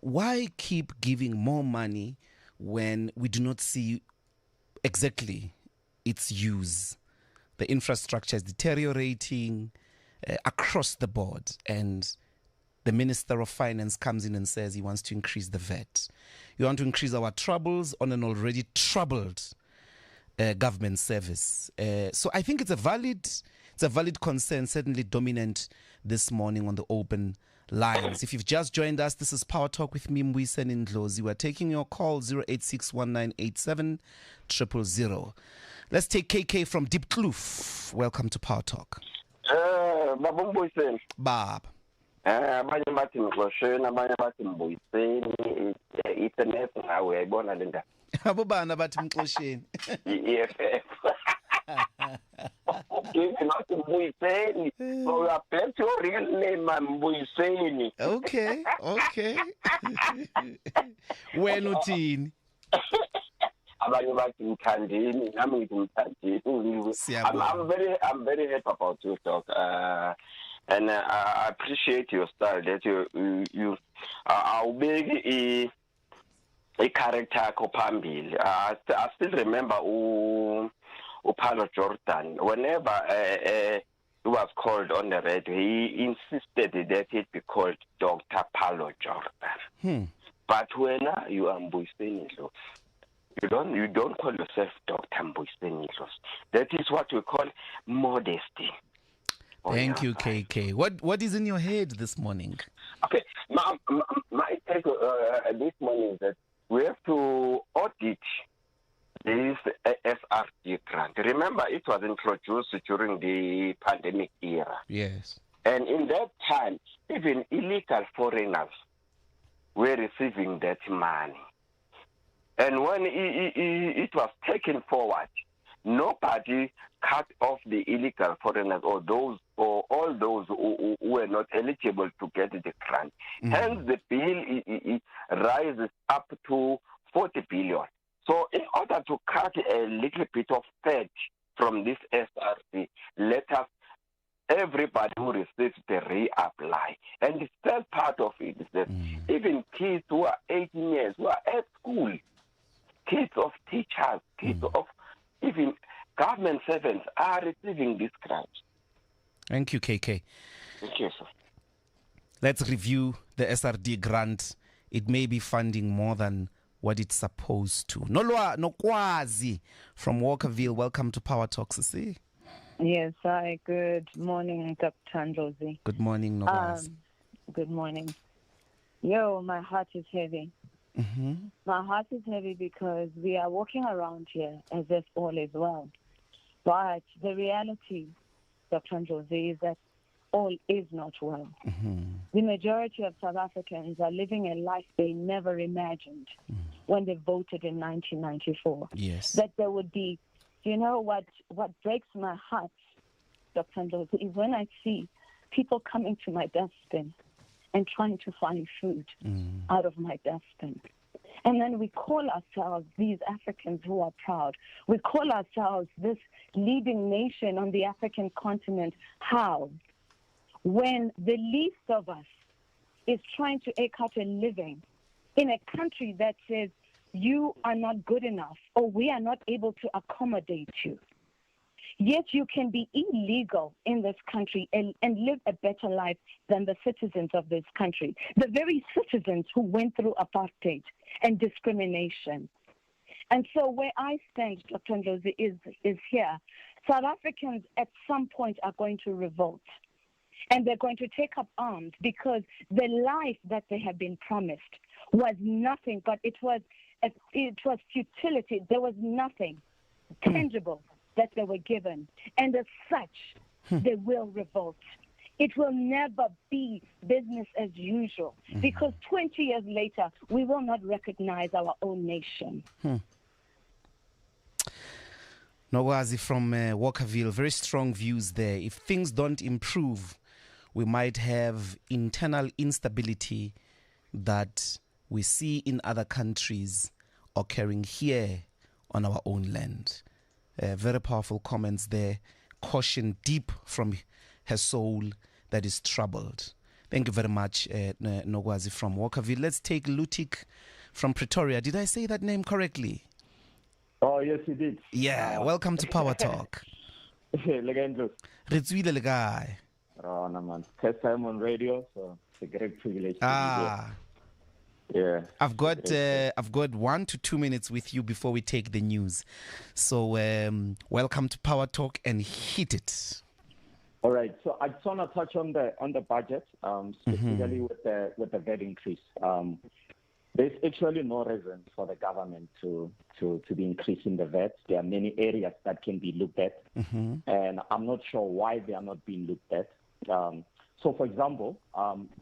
Why keep giving more money when we do not see exactly its use? The infrastructure is deteriorating across the board, and the Minister of Finance comes in and says he wants to increase the VAT. You want to increase our troubles on an already troubled government service. So I think it's a valid concern, certainly dominant this morning on the open lines. If you've just joined us, this is Power Talk with me, Mbuyiseni and Ndlozi. We're taking your call 0861987 Let's take KK from Deep Kloof. Welcome to Power Talk. Baba Mbuyiseni. Bab. Abanye bathi Mglosheni, abanye bathi Mbuyiseni. Internet nawe uyayibona le ndaba. Abobana bathi Mglosheni. EFF. Okay, not Mbuyiseni. So you are back to your real name, Mbuyiseni. Okay. When uthini? Abanye bathi Mthandeni, nami ngithi Mthandeni. I'm very happy about you, Doc. And I appreciate your style that you awubeki character yakho phambili. I still remember Paulo Jordan. Whenever he was called on the radio, he insisted that it be called Dr. Paulo Jordan. But when you are Mbuyiseni, you don't call yourself Dr. Mbuyiseni. That is what we call modesty. Thank you, KK. What is in your head this morning? Okay, my take this morning is that we have to audit this SRD grant. Remember, it was introduced during the pandemic era. Yes. And in that time, even illegal foreigners were receiving that money. And when it was taken forward, nobody cut off the illegal foreigners or all those who were not eligible to get the grant. Hence, the bill rises up to 40 billion. So, in order to cut a little bit of fat from this SRC, let us everybody who receives the reapply. And the third part of it is that even kids who are 18 years, who are at school, kids of teachers, kids of even government servants are receiving this grant. Thank you, KK. Thank you, sir. Let's review the SRD grant. It may be funding more than what it's supposed to. Nokwazi from Walkerville. Welcome to Power Talks. See? Yes, hi. Good morning, Dr. Ndlozi. Good morning, Nokwazi. Good morning. My heart is heavy. My heart is heavy because we are walking around here as if all is well. But the reality, Dr. Ndlozi, is that all is not well. The majority of South Africans are living a life they never imagined when they voted in 1994. Yes. That there would be, what breaks my heart, Dr. Ndlozi, is when I see people coming to my dustbin and trying to find food out of my dustbin. And then we call ourselves these Africans who are proud. We call ourselves this leading nation on the African continent. How? When the least of us is trying to eke out a living in a country that says you are not good enough or we are not able to accommodate you. Yet you can be illegal in this country and live a better life than the citizens of this country, the very citizens who went through apartheid and discrimination. And so where I stand, Dr. Ndlozi, is here. South Africans at some point are going to revolt. And they're going to take up arms because the life that they have been promised was nothing, but it was futility. There was nothing tangible that they were given. And as such, they will revolt. It will never be business as usual because 20 years later, we will not recognize our own nation. Ndlozi from Walkerville, very strong views there. If things don't improve, we might have internal instability that we see in other countries occurring here on our own land. Very powerful comments there. Caution deep from her soul that is troubled. Thank you very much, Ndlozi from Walkerville. Let's take Lutik from Pretoria. Did I say that name correctly? Oh, yes, you did. Yeah, welcome to Power Talk. Legendo. Ritswile le guy. Oh, no, man. First time on radio, so it's a great privilege to be here. Yeah. I've got 1 to 2 minutes with you before we take the news. So welcome to Power Talk and hit it. All right. So I just want to touch on the budget, specifically with the VAT increase. There's actually no reason for the government to be increasing the VAT. There are many areas that can be looked at, and I'm not sure why they are not being looked at. So, for example,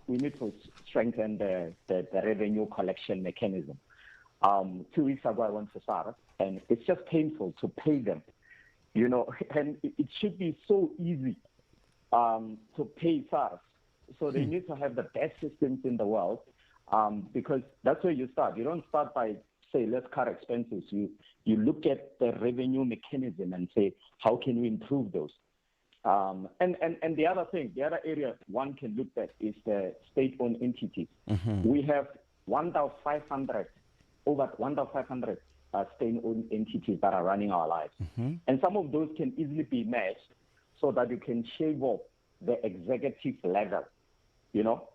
we need to strengthen the revenue collection mechanism. 2 weeks ago, I went to SARS, and it's just painful to pay them, you know, and it should be so easy to pay SARS. So they need to have the best systems in the world, because that's where you start. You don't start by, say, let's cut expenses. You look at the revenue mechanism and say, how can we improve those? And the other thing, the other area one can look at is the state-owned entities. We have over 1,500 state-owned entities that are running our lives. And some of those can easily be matched so that you can shave off the executive level, you know?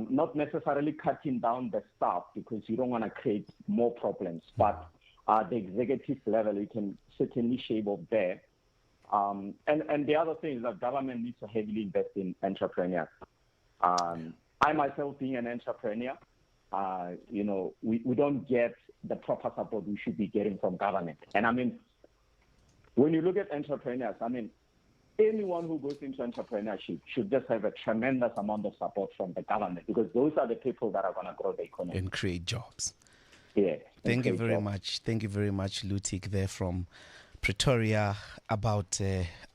Not necessarily cutting down the staff because you don't want to create more problems, but the executive level, you can certainly shave off there. And the other thing is that government needs to heavily invest in entrepreneurs. I myself being an entrepreneur, you know, we don't get the proper support we should be getting from government. And I mean, when you look at entrepreneurs, I mean, anyone who goes into entrepreneurship should just have a tremendous amount of support from the government because those are the people that are going to grow the economy. And create jobs. Yeah. Thank you very much. Thank you very much, Lutik, there from Pretoria, about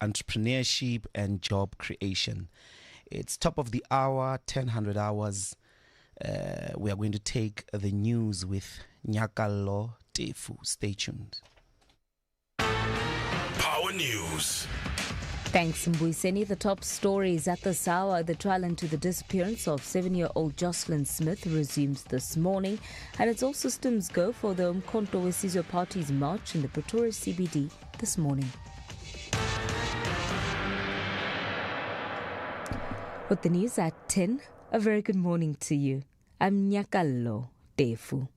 entrepreneurship and job creation. It's top of the hour, 10:00 hours. We are going to take the news with Nyakalo Tefu. Stay tuned. Power News. Thanks, Mbuyiseni. The top stories at this hour. The trial into the disappearance of 7-year-old Jocelyn Smith resumes this morning. And it's all systems go for the Umkhonto weSizwe Party's march in the Pretoria CBD this morning. With the news at 10, a very good morning to you. I'm Nyakalo Tefu.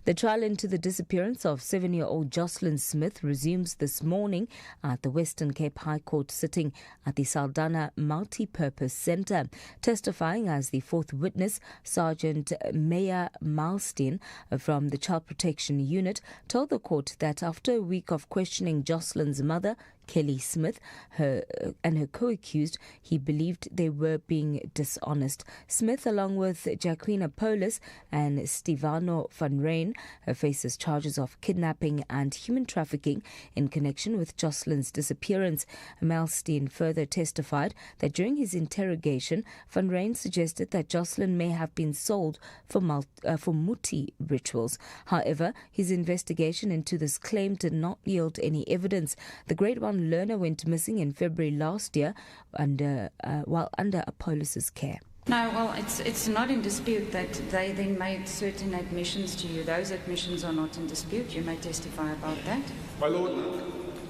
The trial into the disappearance of 7-year-old Jocelyn Smith resumes this morning at the Western Cape High Court sitting at the Saldanha Multi-Purpose Centre. Testifying as the fourth witness, Sergeant Meya Milstein from the Child Protection Unit told the court that after a week of questioning Jocelyn's mother, Kelly Smith, and her co-accused, he believed they were being dishonest. Smith, along with Jacqueline Polis and Stefan Dano van Rijn faces charges of kidnapping and human trafficking in connection with Jocelyn's disappearance. Melstein further testified that during his interrogation, van Rijn suggested that Jocelyn may have been sold for muti rituals. However, his investigation into this claim did not yield any evidence. The Grade 1 learner went missing in February last year while under Apollo's care. No, well, it's not in dispute that they then made certain admissions to you. Those admissions are not in dispute. You may testify about that. My Lord,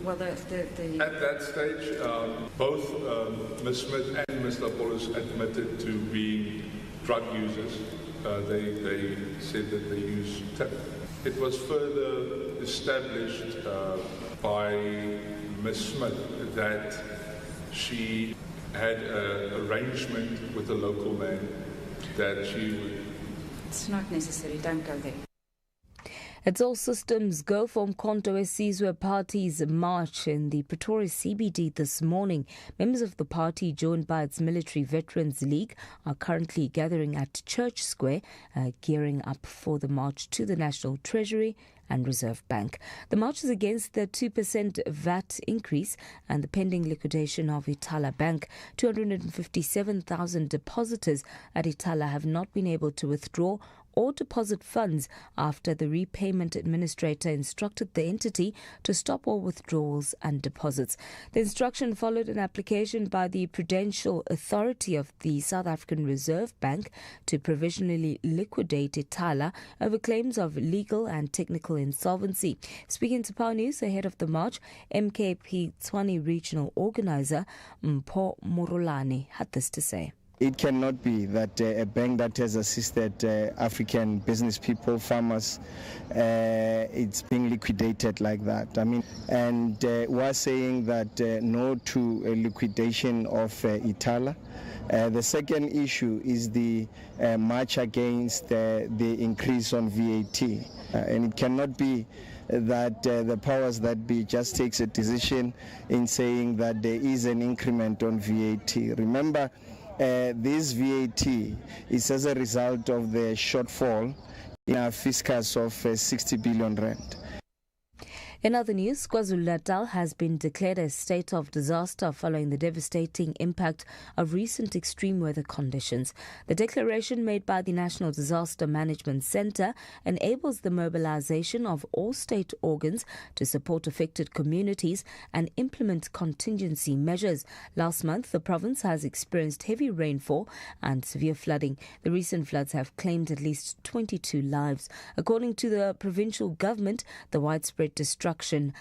well, at that stage, both Ms. Smith and Mr. Apollos admitted to being drug users. They said that they used tip. It was further established by Ms. Smith that she had an arrangement with a local man that she would... It's not necessary, don't go there. It's all systems go for Umkhonto weSizwe Party's march in the Pretoria CBD this morning. Members of the party, joined by its Military Veterans League, are currently gathering at Church Square, gearing up for the march to the National Treasury and Reserve Bank. The march is against the 2% VAT increase and the pending liquidation of Itala Bank. 257,000 depositors at Itala have not been able to withdraw or deposit funds after the repayment administrator instructed the entity to stop all withdrawals and deposits. The instruction followed an application by the Prudential Authority of the South African Reserve Bank to provisionally liquidate Itala over claims of legal and technical insolvency. Speaking to Power News ahead of the march, MKP Tshwane regional organizer Mpho Morolane had this to say. It cannot be that a bank that has assisted African business people, farmers, it's being liquidated like that. I mean, and we're saying that no to a liquidation of Itala. The second issue is the march against the increase on VAT. And it cannot be that the powers that be just takes a decision in saying that there is an increment on VAT. Remember, this VAT is as a result of the shortfall in our fiscus of 60 billion rand. In other news, KwaZulu-Natal has been declared a state of disaster following the devastating impact of recent extreme weather conditions. The declaration made by the National Disaster Management Centre enables the mobilization of all state organs to support affected communities and implement contingency measures. Last month, the province has experienced heavy rainfall and severe flooding. The recent floods have claimed at least 22 lives. According to the provincial government, the widespread destruction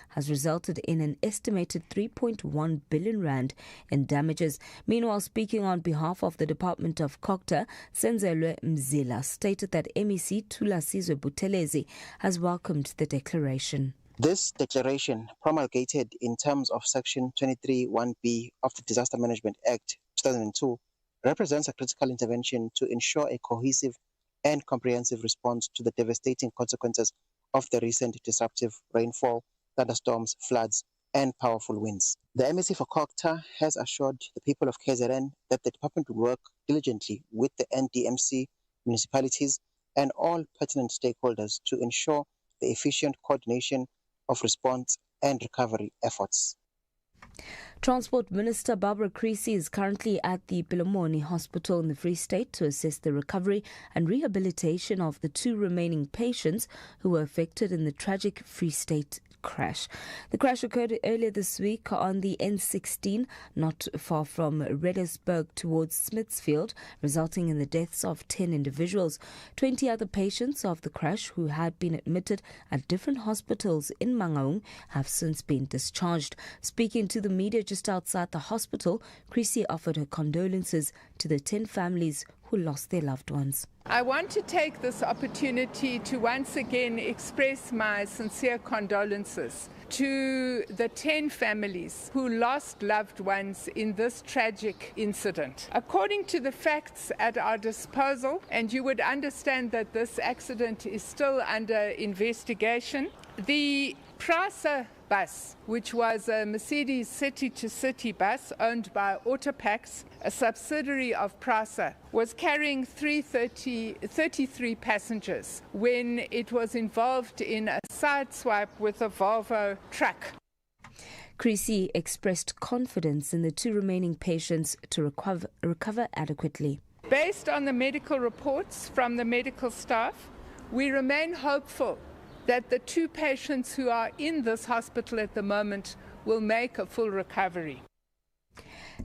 has resulted in an estimated 3.1 billion rand in damages. Meanwhile, speaking on behalf of the Department of COGTA, Senzelwe Mzila stated that MEC Thulasizwe Buthelezi has welcomed the declaration. This declaration, promulgated in terms of Section 23(1)(b) of the Disaster Management Act 2002, represents a critical intervention to ensure a cohesive and comprehensive response to the devastating consequences of the recent disruptive rainfall, thunderstorms, floods, and powerful winds. The MEC for COGTA has assured the people of KZN that the department will work diligently with the NDMC, municipalities, and all pertinent stakeholders to ensure the efficient coordination of response and recovery efforts. Transport Minister Barbara Creasy is currently at the Pilomoni Hospital in the Free State to assess the recovery and rehabilitation of the 2 remaining patients who were affected in the tragic Free State crash. The crash occurred earlier this week on the N16, not far from Reddersburg towards Smithsfield, resulting in the deaths of 10 individuals. 20 other patients of the crash who had been admitted at different hospitals in Mangaung have since been discharged. Speaking to the media just outside the hospital, Creasy offered her condolences to the 10 families who lost their loved ones. I want to take this opportunity to once again express my sincere condolences to the 10 families who lost loved ones in this tragic incident. According to the facts at our disposal, and you would understand that this accident is still under investigation, the PRASA bus, which was a Mercedes city-to-city bus owned by Autopax, a subsidiary of Prasa, was carrying 33 passengers when it was involved in a sideswipe with a Volvo truck. Creasy expressed confidence in the 2 remaining patients to recover adequately. Based on the medical reports from the medical staff, we remain hopeful that the 2 patients who are in this hospital at the moment will make a full recovery.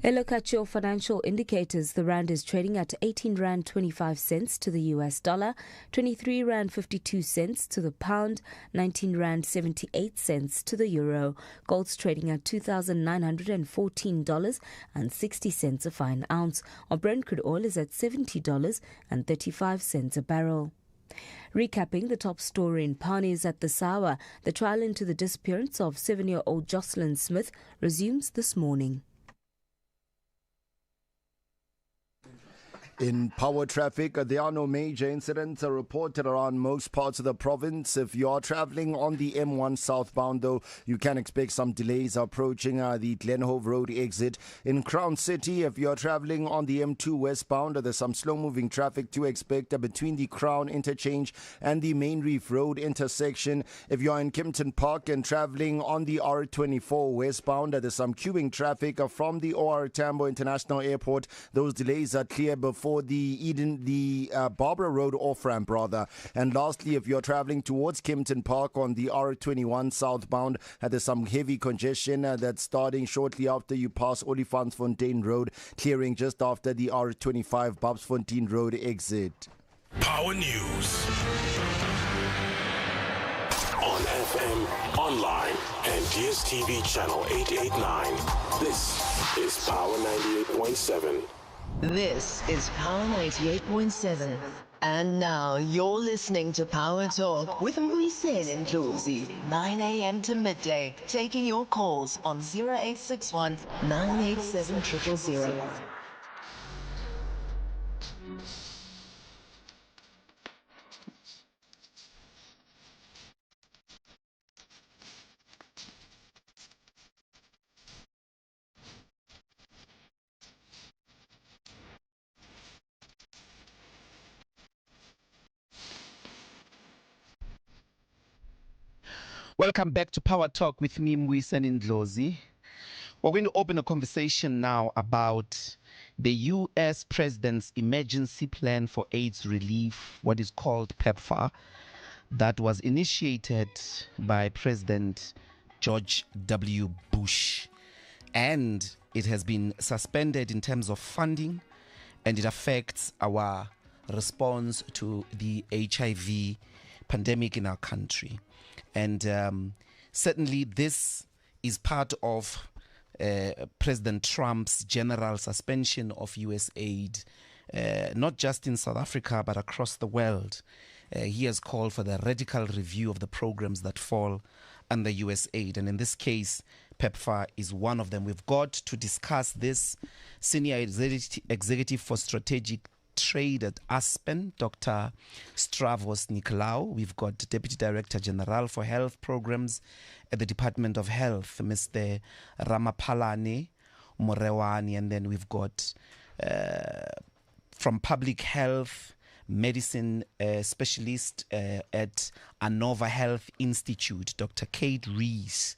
A look at your financial indicators. The rand is trading at 18 rand 25 cents to the US dollar, 23 rand 52 cents to the pound, 19 rand 78 cents to the euro. Gold's trading at $2,914.60 a fine ounce. Our Brent crude oil is at $70.35 a barrel. Recapping the top story in Power News at this hour, the trial into the disappearance of 7-year-old Jocelyn Smith resumes this morning. In power traffic, there are no major incidents reported around most parts of the province. If you are traveling on the M1 southbound, though, you can expect some delays approaching the Glenhove Road exit. In Crown City, if you are traveling on the M2 westbound, there's some slow-moving traffic to expect between the Crown interchange and the Main Reef Road intersection. If you are in Kempton Park and traveling on the R24 westbound, there's some queuing traffic from the OR Tambo International Airport. Those delays are clear before the Barbara Road off-ramp, rather. And lastly, if you're traveling towards Kempton Park on the R21 southbound, there's some heavy congestion that's starting shortly after you pass Olifantsfontein Road, clearing just after the R25 Babsfontein Road exit. Power News. On FM, online, and DSTV channel 889. This is Power 98.7. This is Power 98.7. And now you're listening to Power Talk with Mbuyiseni and Ndlozi, 9 a.m. to midday, taking your calls on 0861 987 000. Welcome back to Power Talk with me, Mbuyiseni and Ndlozi. We're going to open a conversation now about the U.S. President's emergency plan for AIDS relief, what is called PEPFAR, that was initiated by President George W. Bush. And it has been suspended in terms of funding, and it affects our response to the HIV pandemic in our country. And certainly this is part of President Trump's general suspension of U.S. aid, not just in South Africa, but across the world. He has called for the radical review of the programs that fall under U.S. aid. And in this case, PEPFAR is one of them. We've got to discuss this. Senior Executive for Strategic Trade at Aspen, Dr. Stravos Nicolaou. We've got Deputy Director General for Health Programs at the Department of Health, Mr. Ramapalani Morewani. And then we've got from Public Health Medicine Specialist at Anova Health Institute, Dr. Kate Rees.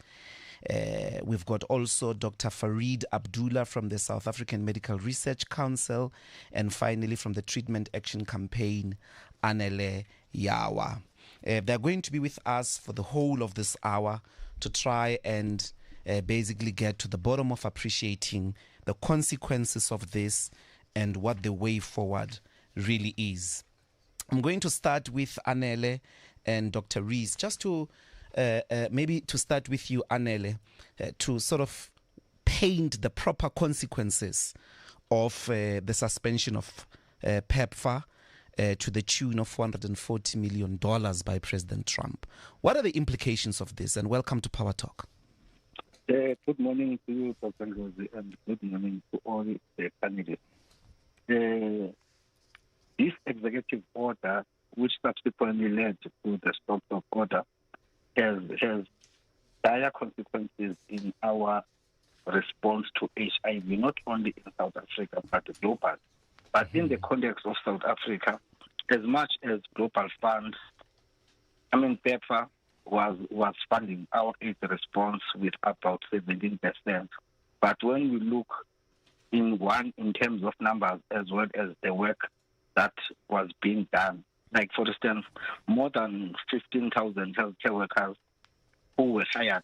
We've got also Dr. Farid Abdullah from the South African Medical Research Council, and finally from the Treatment Action Campaign, Anele Yawa. They're going to be with us for the whole of this hour to try and basically get to the bottom of appreciating the consequences of this and what the way forward really is. I'm going to start with Anele and Dr. Rees, just to maybe to start with you, Anele, to sort of paint the proper consequences of the suspension of PEPFAR to the tune of $440 million by President Trump. What are the implications of this? And welcome to Power Talk. Good morning to you, Dr. Ndlozi, and good morning to all the panelists. This executive order, which subsequently led to the stop of order, has dire consequences in our response to HIV, not only in South Africa, but global. But in the context of South Africa, as much as global funds, PEPFAR was funding our AIDS response with about 17%. But when we look in terms of numbers as well as the work that was being done, like for instance, more than 15,000 healthcare workers who were hired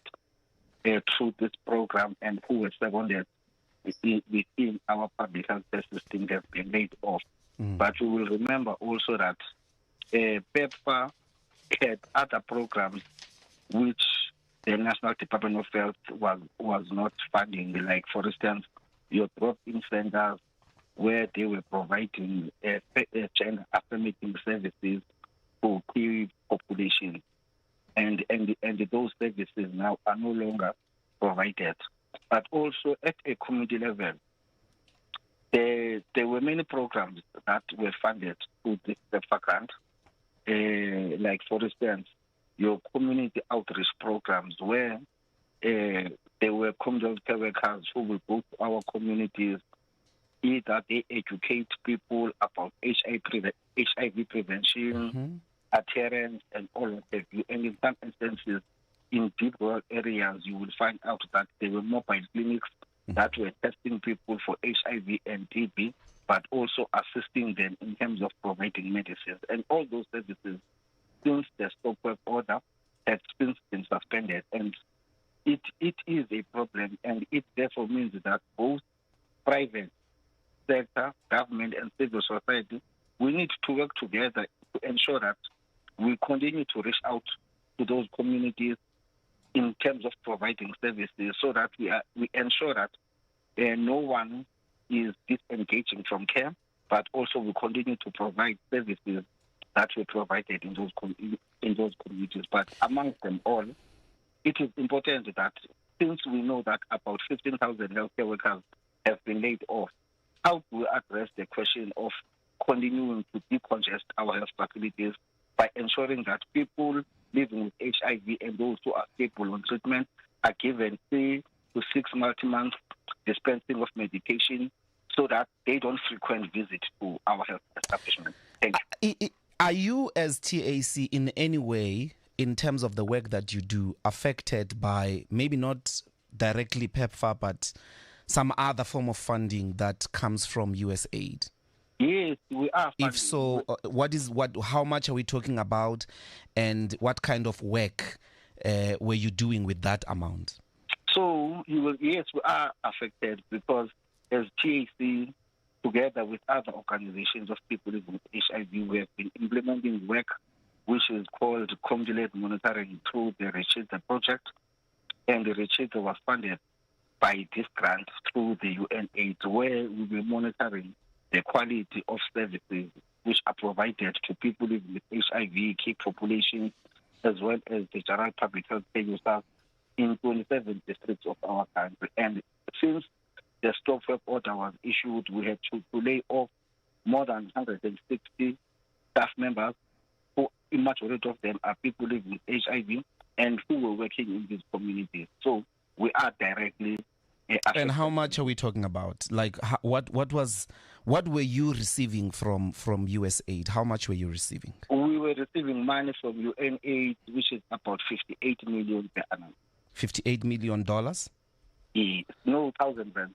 through this program and who were seconded within our public health system have been laid off. But we will remember also that PEPFAR had other programs which the National Department of Health was not funding, like for instance, your drop-in centers where they were providing gender affirming services for queer population, and those services now are no longer provided. But also at a community level, there were many programs that were funded through the PEPFAR grant, like for instance, your community outreach programs where there were community care workers who will go to our communities, either they educate people about HIV prevention, adherence, and all of that. And in some instances, in deep rural areas, you will find out that there were mobile clinics that were testing people for HIV and TB, but also assisting them in terms of providing medicines. And all those services, since the stop work order, have since been suspended. And it is a problem, and it therefore means that both private sector, government, and civil society, we need to work together to ensure that we continue to reach out to those communities in terms of providing services, so that we ensure that no one is disengaging from care, but also we continue to provide services that were provided in those communities. But amongst them all, it is important that since we know that about 15,000 healthcare workers have been laid off, how do we address the question of continuing to decongest our health facilities by ensuring that people living with HIV and those who are stable on treatment are given 3 to 6 multi-month dispensing of medication so that they don't frequent visit to our health establishment. Thank you. Are you as TAC in any way, in terms of the work that you do, affected by maybe not directly PEPFAR, but some other form of funding that comes from USAID? Yes, we are. If so, how much are we talking about, and what kind of work were you doing with that amount? So, yes, we are affected because as TAC, together with other organizations of people living with HIV, we have been implementing work which is called community monitoring through the Register project, and the Register was funded by this grant through the UNAIDS, where we were monitoring the quality of services which are provided to people living with HIV, key population, as well as the general public health users in 27 districts of our country. And since the stop work order was issued, we had to lay off more than 160 staff members, who the majority of them are people living with HIV and who were working in these communities. So we are directly affected. And how much are we talking about? Like, what were you receiving from USAID? How much were you receiving? We were receiving money from UNAID, which is about 58 million per annum. $58 million? Yes. No, 1,000 rand.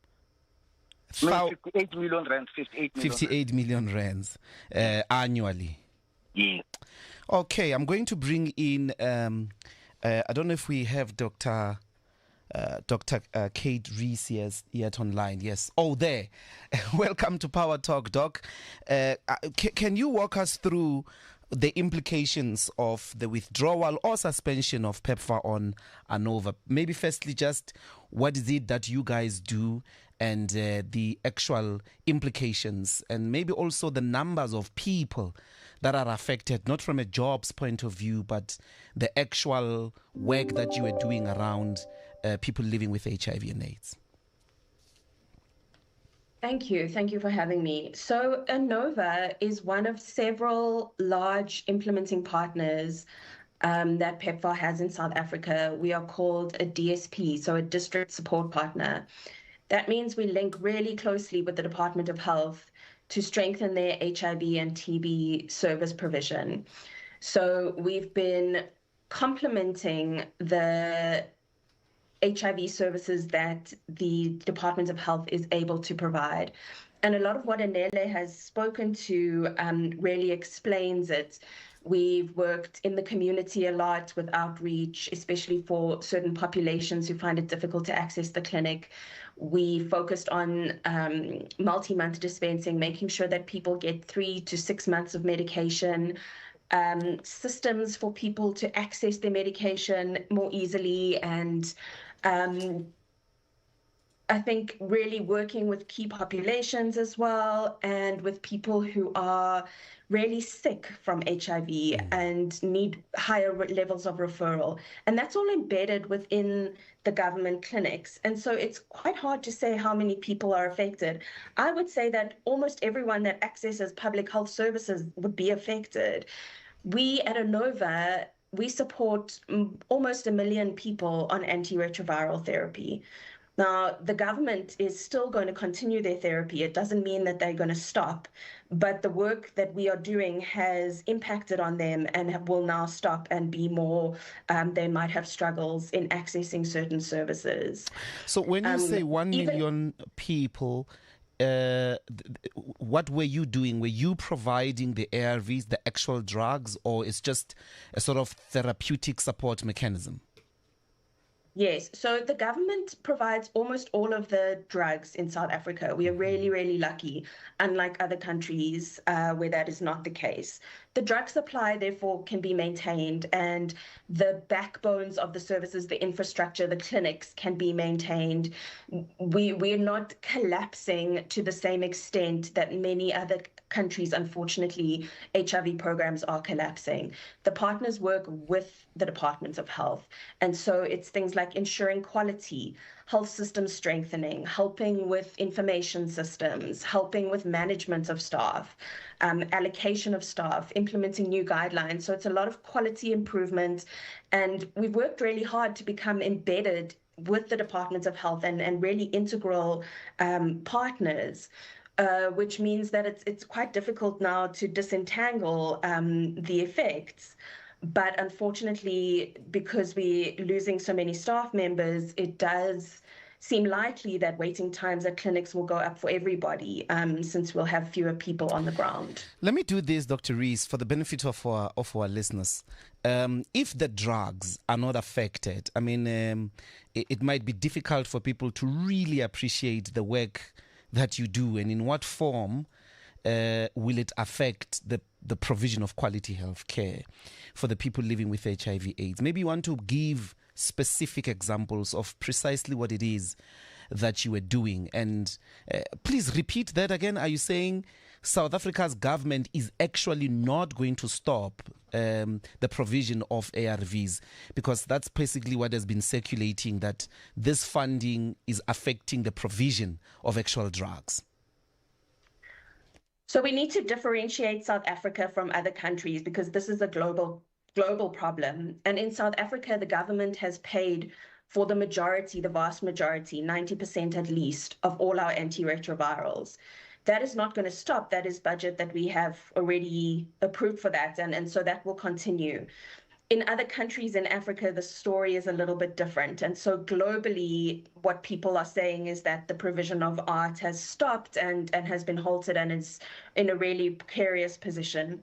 58 million rand. 58 million rands annually. Yes. Okay, I'm going to bring in. I don't know if we have Dr. Kate Reese yet online. Yes. Oh, there. Welcome to Power Talk, Doc. Can you walk us through the implications of the withdrawal or suspension of PEPFAR on ANOVA? Maybe firstly, just what is it that you guys do, and the actual implications, and maybe also the numbers of people that are affected, not from a jobs point of view, but the actual work that you are doing around people living with HIV and AIDS. Thank you. Thank you for having me. So ANOVA is one of several large implementing partners that PEPFAR has in South Africa. We are called a DSP, so a district support partner. That means we link really closely with the Department of Health to strengthen their HIV and TB service provision. So we've been complementing the HIV services that the Department of Health is able to provide. And a lot of what Anele has spoken to really explains it. We've worked in the community a lot with outreach, especially for certain populations who find it difficult to access the clinic. We focused on multi-month dispensing, making sure that people get 3 to 6 months of medication, systems for people to access their medication more easily, and I think really working with key populations as well, and with people who are really sick from HIV and need higher levels of referral. And that's all embedded within the government clinics. And so it's quite hard to say how many people are affected. I would say that almost everyone that accesses public health services would be affected. We at ANOVA, we support almost 1 million people on antiretroviral therapy. Now, the government is still going to continue their therapy. It doesn't mean that they're going to stop, but the work that we are doing has impacted on them and will now stop and be more, they might have struggles in accessing certain services. So when you say 1 million people, what were you doing? Were you providing the ARVs, the actual drugs, or it's just a sort of therapeutic support mechanism? Yes, so the government provides almost all of the drugs in South Africa. We are really, really lucky, unlike other countries where that is not the case. The drug supply, therefore, can be maintained, and the backbones of the services, the infrastructure, the clinics can be maintained. We're not collapsing to the same extent that many other countries, unfortunately, HIV programs are collapsing. The partners work with the Departments of Health. And so it's things like ensuring quality, health system strengthening, helping with information systems, helping with management of staff, allocation of staff, implementing new guidelines. So it's a lot of quality improvement. And we've worked really hard to become embedded with the Departments of Health and really integral partners. Which means that it's quite difficult now to disentangle the effects. But unfortunately, because we're losing so many staff members, it does seem likely that waiting times at clinics will go up for everybody, since we'll have fewer people on the ground. Let me do this, Dr. Rees, for the benefit of our listeners. If the drugs are not affected, I mean, it might be difficult for people to really appreciate the work that you do, and in what form will it affect the provision of quality health care for the people living with HIV/AIDS? Maybe you want to give specific examples of precisely what it is that you were doing. And please repeat that again. Are you saying South Africa's government is actually not going to stop the provision of ARVs? Because that's basically what has been circulating, that this funding is affecting the provision of actual drugs. So we need to differentiate South Africa from other countries, because this is a global problem. And in South Africa, the government has paid for the majority, the vast majority, 90% at least, of all our antiretrovirals. That is not going to stop. That is budget that we have already approved for that. And so that will continue. In other countries in Africa, the story is a little bit different. And so globally, what people are saying is that the provision of ART has stopped and has been halted and is in a really precarious position.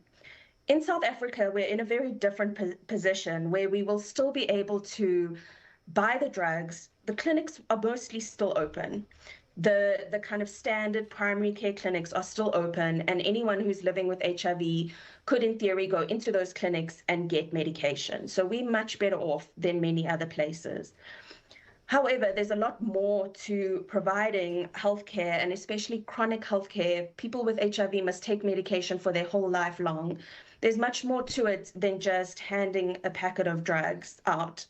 In South Africa, we're in a very different position where we will still be able to buy the drugs. The clinics are mostly still open. The kind of standard primary care clinics are still open, and anyone who's living with HIV could, in theory, go into those clinics and get medication. So we're much better off than many other places. However, there's a lot more to providing healthcare, and especially chronic healthcare. People with HIV must take medication for their whole life long. There's much more to it than just handing a packet of drugs out.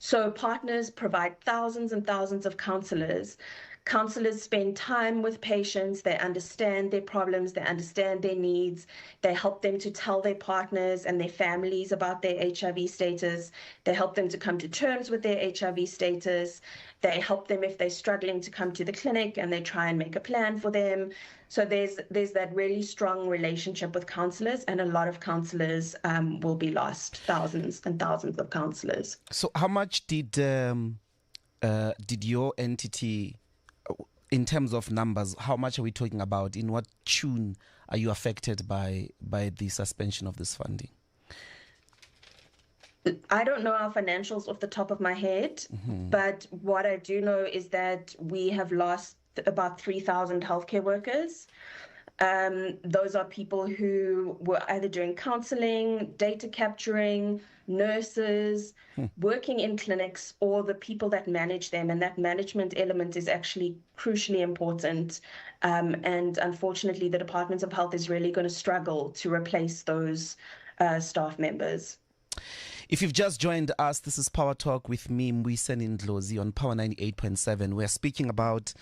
So partners provide thousands and thousands of counselors. Counselors spend time with patients, they understand their problems, they understand their needs, they help them to tell their partners and their families about their HIV status, they help them to come to terms with their HIV status, they help them if they're struggling to come to the clinic and they try and make a plan for them. So there's that really strong relationship with counselors, and a lot of counselors will be lost, thousands and thousands of counselors. So how much did your entity, in terms of numbers, how much are we talking about? In what tune are you affected by the suspension of this funding? I don't know our financials off the top of my head, but what I do know is that we have lost about 3,000 healthcare workers. Those are people who were either doing counseling, data capturing, nurses, working in clinics, or the people that manage them. And that management element is actually crucially important. And unfortunately, the Department of Health is really going to struggle to replace those staff members. If you've just joined us, this is Power Talk with me, Mbuyiseni Ndlozi, on Power 98.7. We're speaking about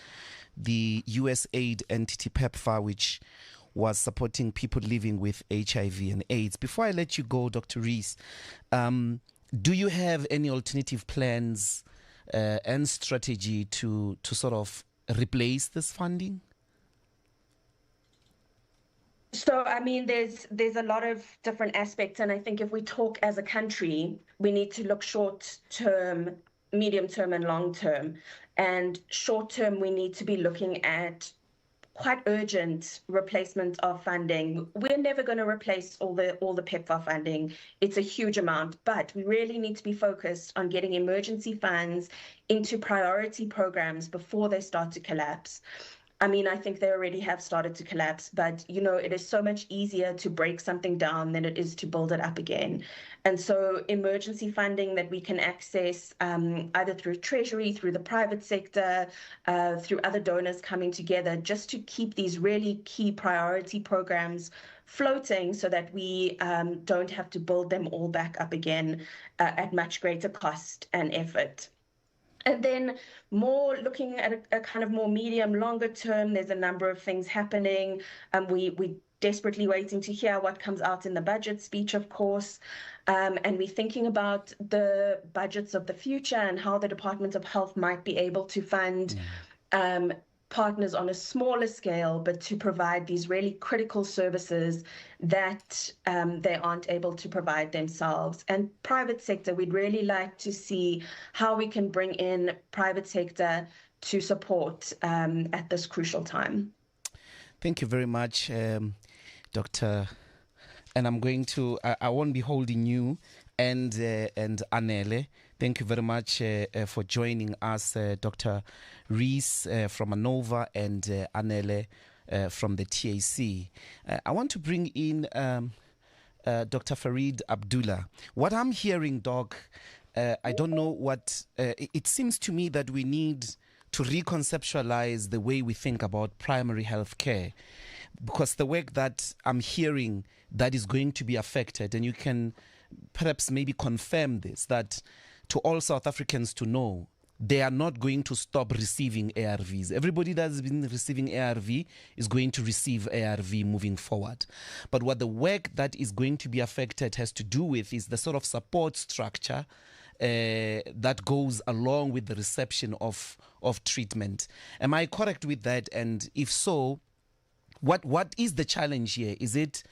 the USAID entity PEPFAR, which was supporting people living with HIV and AIDS. Before I let you go, Dr. Rees, do you have any alternative plans and strategy to sort of replace this funding? So, I mean, there's a lot of different aspects. And I think if we talk as a country, we need to look short term, medium term, and long term. And short term, we need to be looking at quite urgent replacement of funding. We're never going to replace all the PEPFAR funding. It's a huge amount, but we really need to be focused on getting emergency funds into priority programs before they start to collapse. I mean, I think they already have started to collapse, but, you know, it is so much easier to break something down than it is to build it up again. And so emergency funding that we can access either through Treasury, through the private sector, through other donors coming together, just to keep these really key priority programs floating so that we don't have to build them all back up again at much greater cost and effort. And then more looking at a kind of more medium, longer term, there's a number of things happening. We desperately waiting to hear what comes out in the budget speech, of course. And we're thinking about the budgets of the future and how the Department of Health might be able to fund partners on a smaller scale, but to provide these really critical services that they aren't able to provide themselves. And private sector, we'd really like to see how we can bring in private sector to support at this crucial time. Thank you very much, Dr. And I'm going to, I won't be holding you and Anele. Thank you very much for joining us, Dr. Rees from ANOVA and Anele from the TAC. I want to bring in Dr. Farid Abdullah. What I'm hearing, Doc, I don't know what, it seems to me that we need to reconceptualize the way we think about primary health care, because the work that I'm hearing that is going to be affected, and you can perhaps maybe confirm this, that to all South Africans to know, they are not going to stop receiving ARVs. Everybody that has been receiving ARV is going to receive ARV moving forward. But what the work that is going to be affected has to do with is the sort of support structure that goes along with the reception of treatment. Am I correct with that? And if so, what is the challenge here? Is it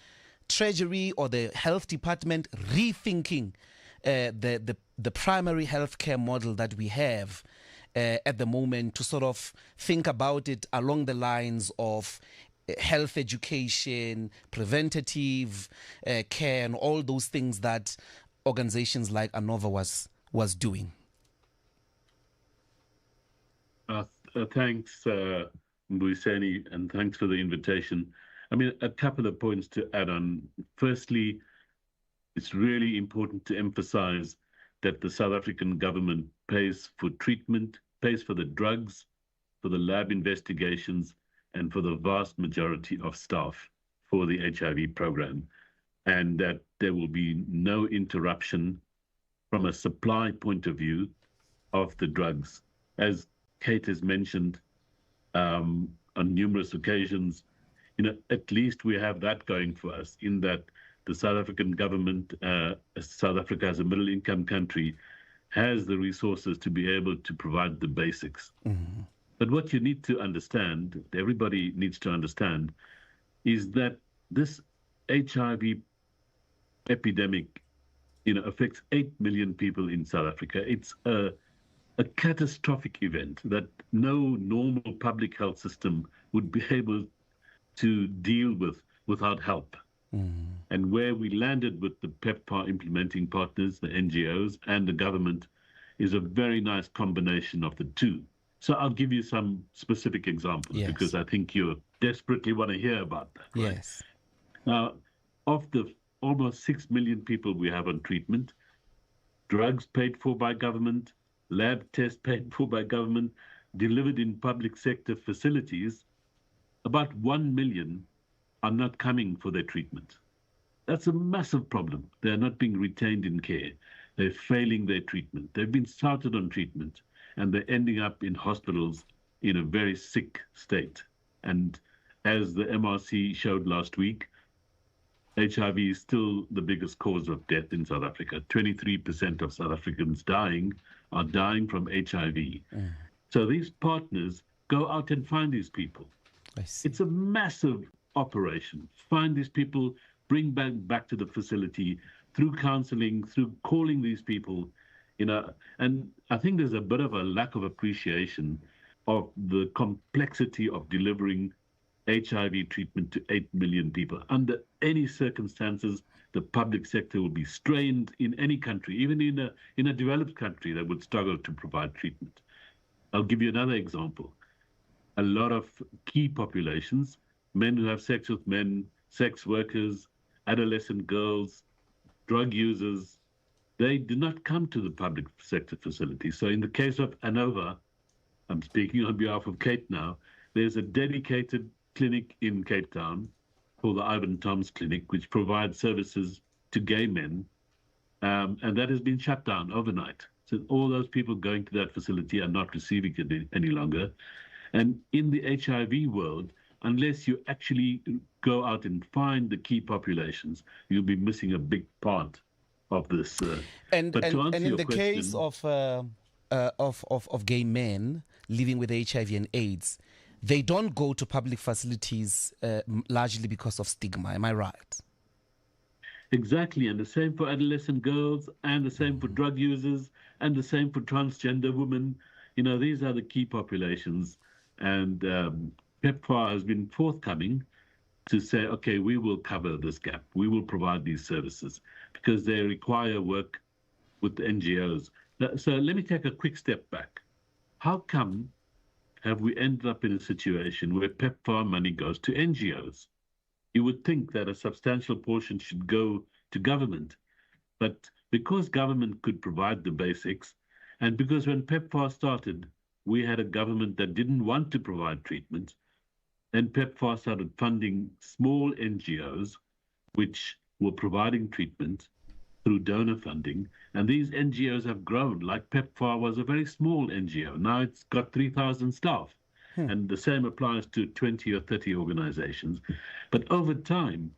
Treasury or the Health Department rethinking the primary healthcare model that we have at the moment, to sort of think about it along the lines of health education, preventative care, and all those things that organizations like ANOVA was doing? Thanks, Mbuyiseni, and thanks for the invitation. I mean, a couple of points to add on. Firstly, it's really important to emphasize that the South African government pays for treatment, pays for the drugs, for the lab investigations, and for the vast majority of staff for the HIV program, and that there will be no interruption from a supply point of view of the drugs. As Kate has mentioned on numerous occasions, at least we have that going for us, in that the South African government, South Africa as a middle-income country, has the resources to be able to provide the basics. Mm-hmm. But what you need to understand, everybody needs to understand, is that this HIV epidemic, affects 8 million people in South Africa. It's a catastrophic event that no normal public health system would be able to deal with without help. Mm-hmm. And where we landed with the PEPFAR implementing partners, the NGOs, and the government, is a very nice combination of the two. So I'll give you some specific examples, because I think you desperately want to hear about that. Right? Yes. Now, of the almost 6 million people we have on treatment, drugs paid for by government, lab tests paid for by government, delivered in public sector facilities, about 1 million are not coming for their treatment. That's a massive problem. They're not being retained in care. They're failing their treatment. They've been started on treatment, and they're ending up in hospitals in a very sick state. And as the MRC showed last week, HIV is still the biggest cause of death in South Africa. 23% of South Africans are dying from HIV. Mm. So these partners go out and find these people. It's a massive operation. Find these people, bring back to the facility through counseling, through calling these people, and I think there's a bit of a lack of appreciation of the complexity of delivering HIV treatment to 8 million people. Under any circumstances, the public sector will be strained in any country, even in a developed country that would struggle to provide treatment. I'll give you another example. A lot of key populations, men who have sex with men, sex workers, adolescent girls, drug users, they do not come to the public sector facilities. So in the case of ANOVA, I'm speaking on behalf of Kate now, there's a dedicated clinic in Cape Town called the Ivan Toms Clinic, which provides services to gay men, and that has been shut down overnight. So all those people going to that facility are not receiving it any longer. And in the HIV world, unless you actually go out and find the key populations, you'll be missing a big part of this. And in the question, case of gay men living with HIV and AIDS, they don't go to public facilities largely because of stigma. Am I right? Exactly, and the same for adolescent girls, and the same for drug users, and the same for transgender women. These are the key populations, and PEPFAR has been forthcoming to say, okay, we will cover this gap. We will provide these services because they require work with the NGOs. So let me take a quick step back. How come have we ended up in a situation where PEPFAR money goes to NGOs? You would think that a substantial portion should go to government. But because government could provide the basics, and because when PEPFAR started, we had a government that didn't want to provide treatment, and PEPFAR started funding small NGOs, which were providing treatment through donor funding. And these NGOs have grown. Like PEPFAR was a very small NGO. Now it's got 3,000 staff. And the same applies to 20 or 30 organizations. But over time,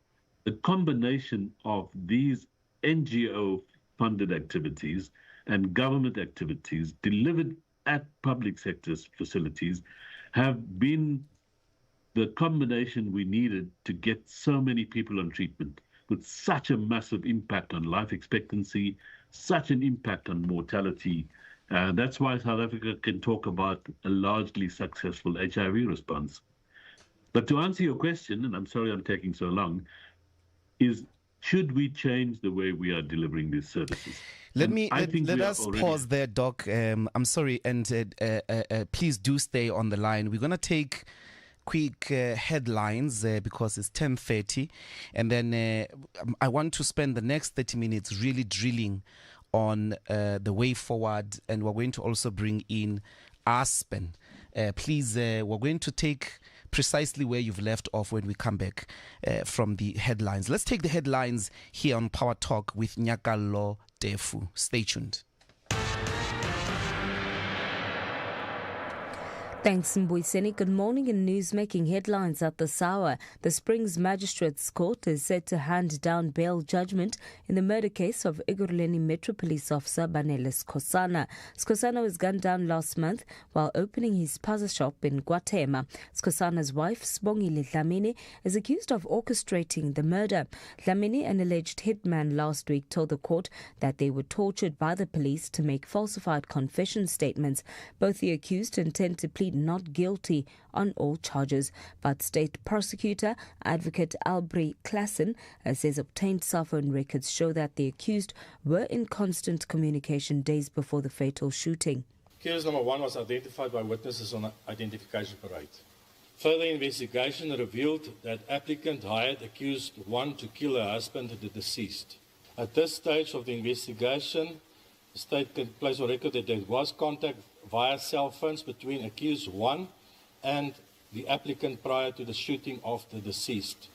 the combination of these NGO-funded activities and government activities delivered at public sector facilities have been the combination we needed to get so many people on treatment with such a massive impact on life expectancy, such an impact on mortality. That's why South Africa can talk about a largely successful HIV response. But to answer your question, and I'm sorry I'm taking so long, is should we change the way we are delivering these services? Let us pause there, Doc. I'm sorry, and please do stay on the line. We're going to take quick headlines because it's 10:30, and then I want to spend the next 30 minutes really drilling on the way forward, and we're going to also bring in Aspen. Please, we're going to take precisely where you've left off when we come back from the headlines. Let's take the headlines here on Power Talk with Nyakalo Defu. Stay tuned. Thanks, Mbuyiseni. Good morning. In news making headlines at this hour, the Springs Magistrates Court is set to hand down bail judgment in the murder case of Ekurhuleni Metro Police Officer Banele Skhosana. Skhosana was gunned down last month while opening his puzzle shop in Guatema. Skhosana's wife, Sbongile Dlamini, is accused of orchestrating the murder. Dlamini, an alleged hitman, last week told the court that they were tortured by the police to make falsified confession statements. Both the accused intend to plead not guilty on all charges, but State Prosecutor Advocate Albrecht Klassen says obtained cell phone records show that the accused were in constant communication days before the fatal shooting. Accused number 1 was identified by witnesses on identification parade. Further investigation revealed that applicant hired accused 1 to kill her husband, the deceased. At this stage of the investigation, the state can place on record that there was contact via cell phones between accused 1 and the applicant prior to the shooting of the deceased.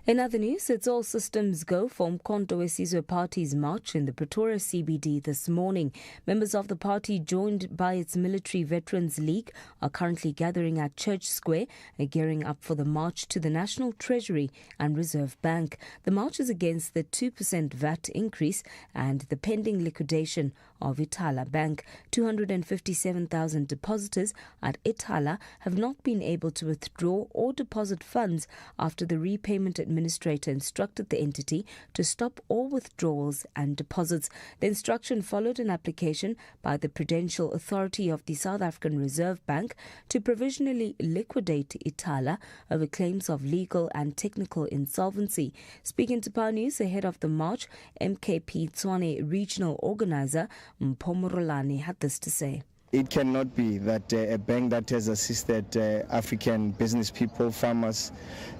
In other news, it's all systems go for Umkhonto weSizwe Party's march in the Pretoria CBD this morning. Members of the party, joined by its Military Veterans League, are currently gathering at Church Square, gearing up for the march to the National Treasury and Reserve Bank. The march is against the 2% VAT increase and the pending liquidation of Ithala Bank. 257,000 depositors at Ithala have not been able to withdraw or deposit funds after the repayment administrator instructed the entity to stop all withdrawals and deposits. The instruction followed an application by the Prudential Authority of the South African Reserve Bank to provisionally liquidate Ithala over claims of legal and technical insolvency. Speaking to Power News ahead of the march, MKP Tshwane regional organizer Mpomorolane had this to say. It cannot be that a bank that has assisted African business people, farmers,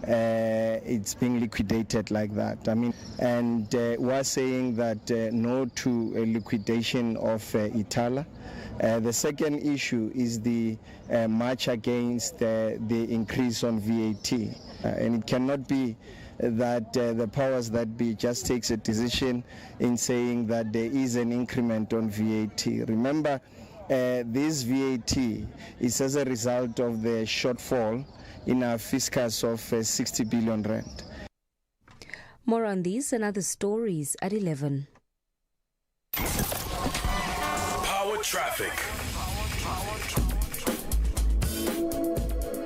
it's being liquidated like that. I mean, and we're saying that no to a liquidation of Ithala. The second issue is the march against the increase on VAT. And it cannot be that the powers that be just takes a decision in saying that there is an increment on VAT. Remember, this VAT is as a result of the shortfall in our fiscus of 60 billion rand. More on these and other stories at 11. Power traffic.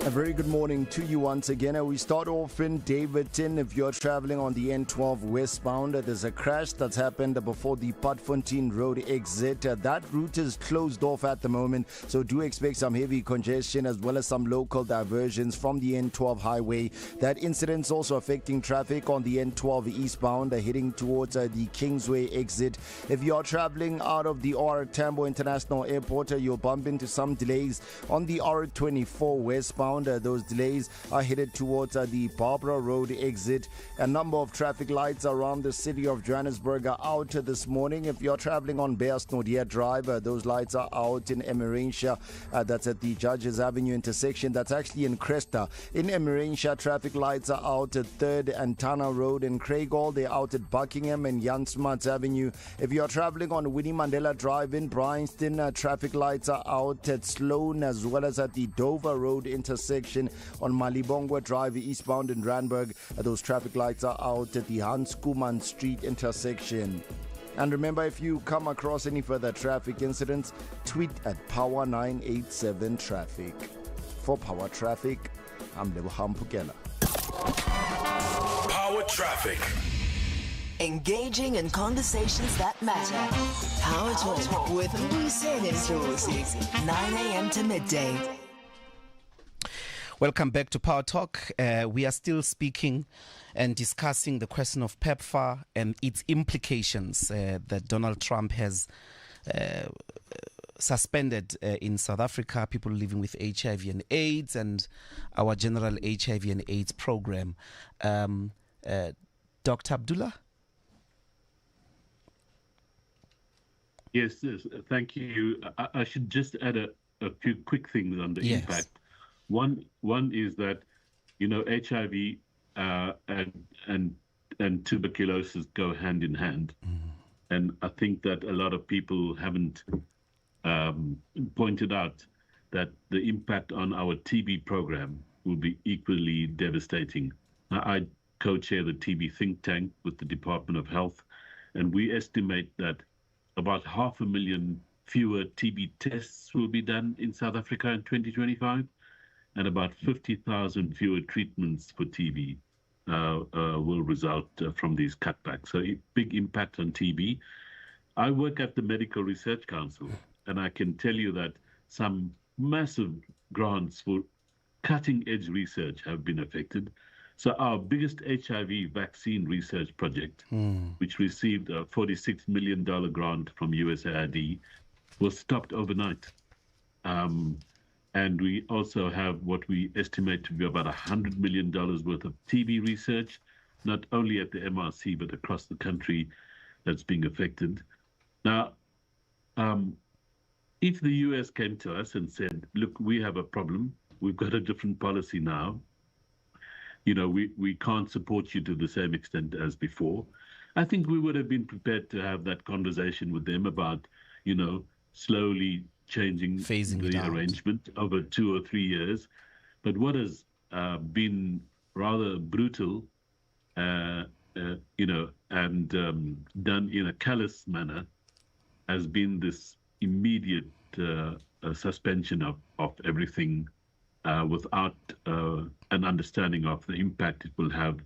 A very good morning to you once again. We start off in Davidton. If you're traveling on the N12 westbound, there's a crash that's happened before the Padfontein Road exit. That route is closed off at the moment, so do expect some heavy congestion as well as some local diversions from the N12 highway. That incident's also affecting traffic on the N12 eastbound, heading towards the Kingsway exit. If you're traveling out of the OR Tambo International Airport, you'll bump into some delays on the R24 westbound. Those delays are headed towards the Barbara Road exit. A number of traffic lights around the city of Johannesburg are out this morning. If you're traveling on Bearsnodia Drive, those lights are out in Emiransha. That's at the Judges Avenue intersection. That's actually in Cresta. In Emiransha, traffic lights are out at 3rd and Tana Road. In Craigall, they're out at Buckingham and Jan Smuts Avenue. If you're traveling on Winnie Mandela Drive in Bryanston, traffic lights are out at Sloane as well as at the Dover Road intersection on Malibongwe Drive eastbound in Randburg. Those traffic lights are out at the Hans Kuman Street intersection. And remember, if you come across any further traffic incidents, tweet at Power987 Traffic. For Power Traffic, I'm Lebohang Pukela. Power traffic. Engaging in conversations that matter. Power Talk with Mbuyiseni and Ndlozi, 9 a.m. to midday. Welcome back to Power Talk. We are still speaking and discussing the question of PEPFAR and its implications that Donald Trump has suspended in South Africa, people living with HIV and AIDS, and our general HIV and AIDS program. Dr. Abdullah? Yes, thank you. I should just add a few quick things on the impact. One is that, you know, HIV and tuberculosis go hand in hand. And I think that a lot of people haven't pointed out that the impact on our TB program will be equally devastating. Now, I co-chair the TB think tank with the Department of Health, and we estimate that about 500,000 fewer TB tests will be done in South Africa in 2025, and about 50,000 fewer treatments for TB will result from these cutbacks. So a big impact on TB. I work at the Medical Research Council, and I can tell you that some massive grants for cutting-edge research have been affected. So our biggest HIV vaccine research project, which received a $46 million grant from USAID, was stopped overnight. And we also have what we estimate to be about $100 million worth of TB research, not only at the MRC, but across the country that's being affected. Now, if the US came to us and said, look, we have a problem, we've got a different policy now, you know, we can't support you to the same extent as before, I think we would have been prepared to have that conversation with them about, you know, slowly phasing the arrangement over 2 or 3 years. But what has been rather brutal, you know, and done in a callous manner has been this immediate suspension of everything without an understanding of the impact it will have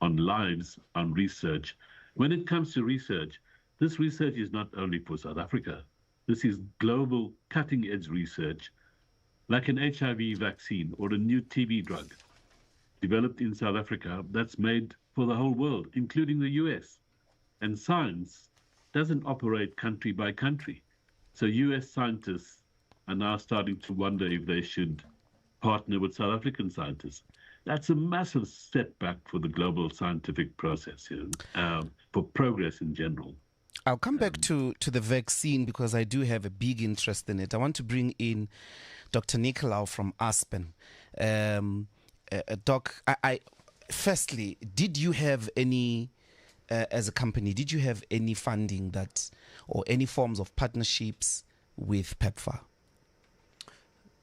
on lives, on research. When it comes to research, this research is not only for South Africa. This is global cutting-edge research, like an HIV vaccine or a new TB drug developed in South Africa that's made for the whole world, including the US. And science doesn't operate country by country. So US scientists are now starting to wonder if they should partner with South African scientists. That's a massive setback for the global scientific process, you know, for progress in general. I'll come back to the vaccine because I do have a big interest in it. I want to bring in Dr. Nicolau from Aspen. Doc, firstly, did you have any, as a company, did you have any funding that, or any forms of partnerships with PEPFAR?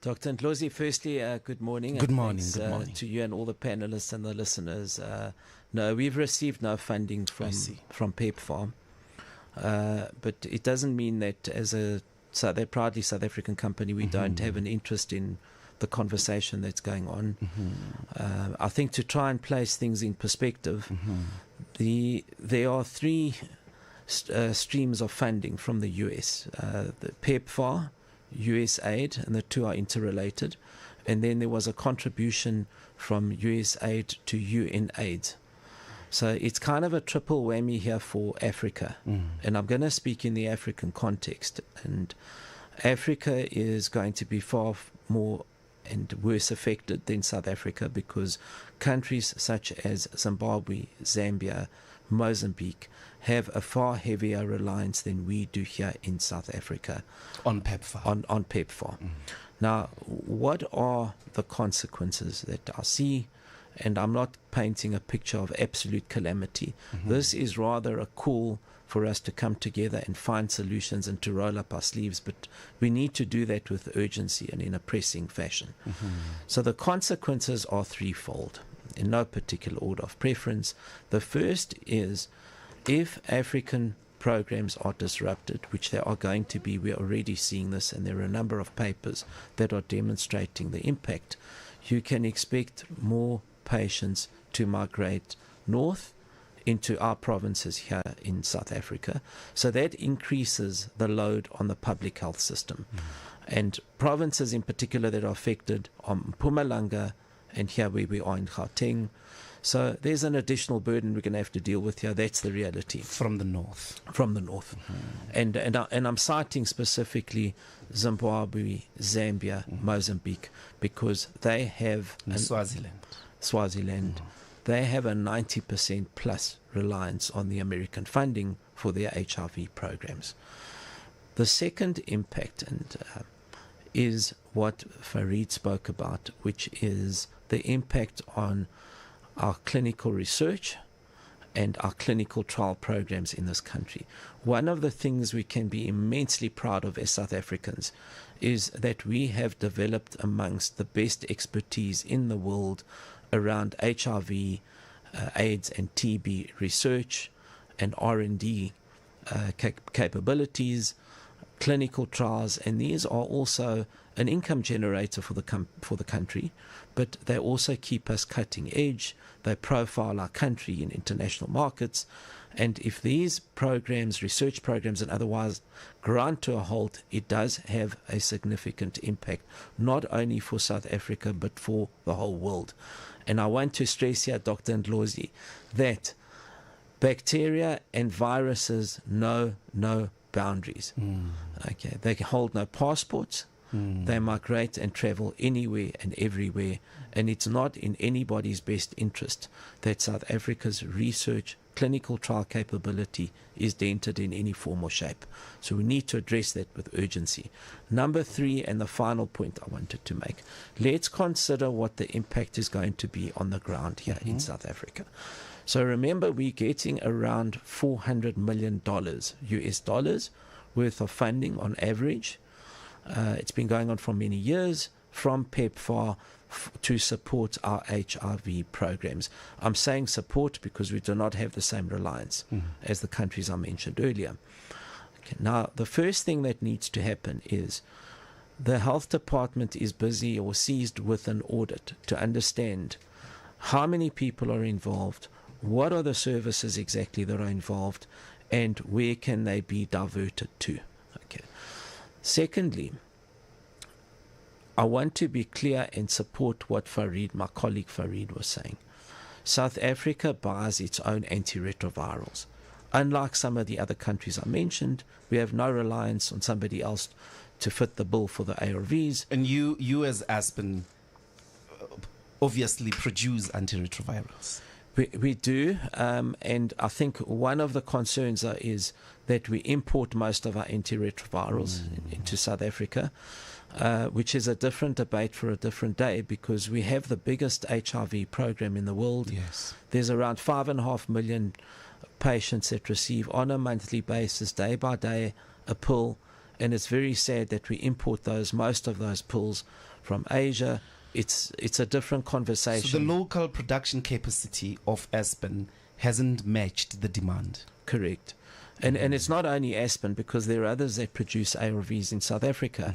Dr. Ndlozi, firstly, good morning. Good morning. Thanks, good morning to you and all the panelists and the listeners. No, we've received no funding from PEPFAR. But it doesn't mean that as a proudly South African company, we don't have an interest in the conversation that's going on. I think to try and place things in perspective, there are 3 streams of funding from the US. The PEPFAR, USAID, and the 2 are interrelated. And then there was a contribution from USAID to UNAIDS. So it's kind of a triple whammy here for Africa. And I'm going to speak in the African context. And Africa is going to be far more and worse affected than South Africa because countries such as Zimbabwe, Zambia, Mozambique have a far heavier reliance than we do here in South Africa. On PEPFAR. On PEPFAR. Now, what are the consequences that I see? And I'm not painting a picture of absolute calamity. This is rather a call for us to come together and find solutions and to roll up our sleeves. But we need to do that with urgency and in a pressing fashion. So the consequences are threefold, in no particular order of preference. The first is if African programs are disrupted, which they are going to be, we're already seeing this, and there are a number of papers that are demonstrating the impact, you can expect more patients to migrate north into our provinces here in South Africa. So that increases the load on the public health system. And provinces in particular that are affected are Mpumalanga and here where we are in Gauteng. So there's an additional burden we're going to have to deal with here. That's the reality. From the north. From the north. And I'm citing specifically Zimbabwe, Zambia, Mozambique, because they have... Swaziland. They have a 90% plus reliance on the American funding for their HIV programs. The second impact is what Farid spoke about, which is the impact on our clinical research and our clinical trial programs in this country. One of the things we can be immensely proud of as South Africans is that we have developed amongst the best expertise in the world around HIV, AIDS and TB research and R&D capabilities, clinical trials, and these are also an income generator for the country, but they also keep us cutting edge. They profile our country in international markets, and if these programs, research programs and otherwise, grind to a halt, it does have a significant impact, not only for South Africa but for the whole world. And I want to stress here, Dr. Ndlozi, that bacteria and viruses know no boundaries. Okay, they hold no passports. They migrate and travel anywhere and everywhere, and it's not in anybody's best interest that South Africa's research clinical trial capability is dented in any form or shape. So we need to address that with urgency. Number 3, and the final point I wanted to make, let's consider what the impact is going to be on the ground here in South Africa. So remember, we're getting around $400 million US dollars worth of funding on average. It's been going on for many years from PEPFAR to support our HIV programs. I'm saying support because we do not have the same reliance as the countries I mentioned earlier. Okay, now, the first thing that needs to happen is the health department is busy or seized with an audit to understand how many people are involved, what are the services exactly that are involved, and where can they be diverted to. Okay. Secondly, I want to be clear and support what Farid, my colleague Farid, was saying. South Africa buys its own antiretrovirals. Unlike some of the other countries I mentioned, we have no reliance on somebody else to fit the bill for the ARVs. And you as Aspen obviously produce antiretrovirals. We do, and I think one of the concerns is that we import most of our antiretrovirals into South Africa, which is a different debate for a different day, because we have the biggest HIV program in the world. Yes. There's around 5.5 million patients that receive on a monthly basis, day by day, a pill, and it's very sad that we import most of those pills from Asia. It's a different conversation. So the local production capacity of Aspen hasn't matched the demand. Correct. And it's not only Aspen, because there are others that produce ARVs in South Africa.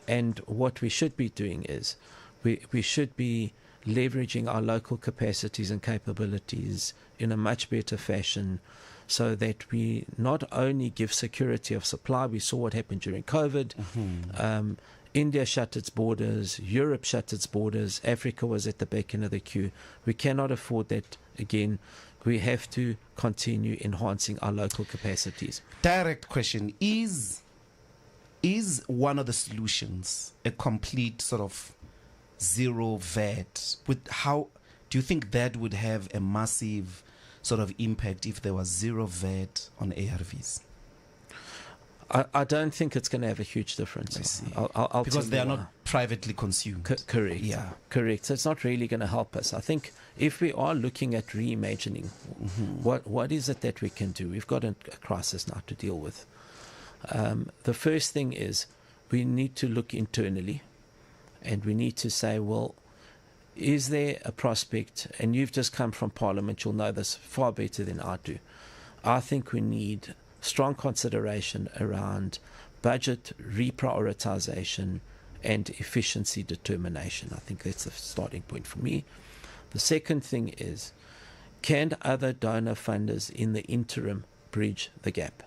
And what we should be doing is we should be leveraging our local capacities and capabilities in a much better fashion, so that we not only give security of supply. We saw what happened during COVID. India shut its borders, Europe shut its borders, Africa was at the back end of the queue. We cannot afford that again. We have to continue enhancing our local capacities. Direct question, is one of the solutions a complete sort of zero VAT? How do you think that would have a massive sort of impact if there was zero VAT on ARVs? I don't think it's going to have a huge difference. I see. I'll because they are not privately consumed. Correct. Yeah. Correct. So it's not really going to help us. I think if we are looking at reimagining, what is it that we can do? We've got a crisis now to deal with. The first thing is we need to look internally, and we need to say, well, is there a prospect? And you've just come from Parliament, you'll know this far better than I do. I think we need strong consideration around budget reprioritization and efficiency determination. I think that's the starting point for me. The second thing is, can other donor funders in the interim bridge the gap?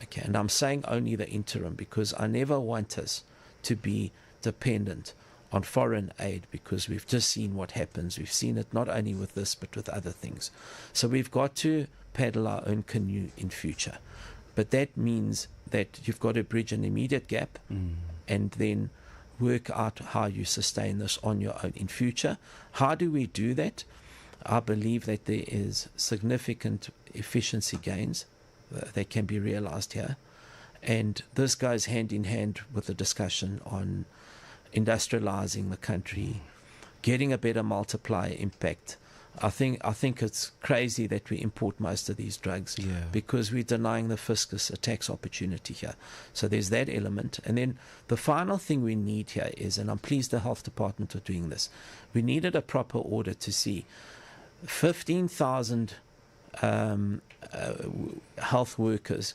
Okay, and I'm saying only the interim, because I never want us to be dependent on foreign aid, because we've just seen what happens. We've seen it not only with this but with other things. So we've got to paddle our own canoe in future. But that means that you've got to bridge an immediate gap and then work out how you sustain this on your own in future. How do we do that? I believe that there is significant efficiency gains that can be realized here. And this goes hand in hand with the discussion on industrializing the country, getting a better multiplier impact I think it's crazy that we import most of these drugs because we're denying the fiscus a tax opportunity here. So there's that element. And then the final thing we need here is, and I'm pleased the health department are doing this, we needed a proper order to see 15,000 health workers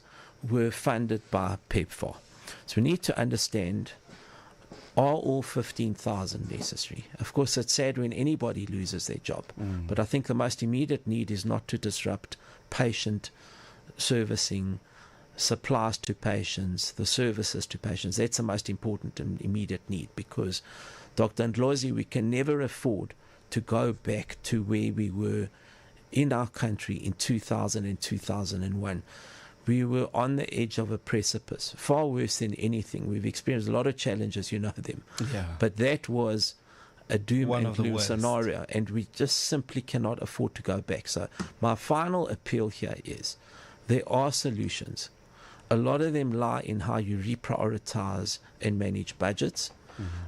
were funded by PEPFAR. So we need to understand, are all 15,000 necessary? Of course, it's sad when anybody loses their job, but I think the most immediate need is not to disrupt patient servicing, supplies to patients, the services to patients. That's the most important and immediate need, because, Dr. Ndlozi, we can never afford to go back to where we were in our country in 2000 and 2001. We were on the edge of a precipice, far worse than anything. We've experienced a lot of challenges, you know them. Yeah. But that was a doom One and of the gloom worst scenario, and we just simply cannot afford to go back. So my final appeal here is, there are solutions. A lot of them lie in how you reprioritize and manage budgets,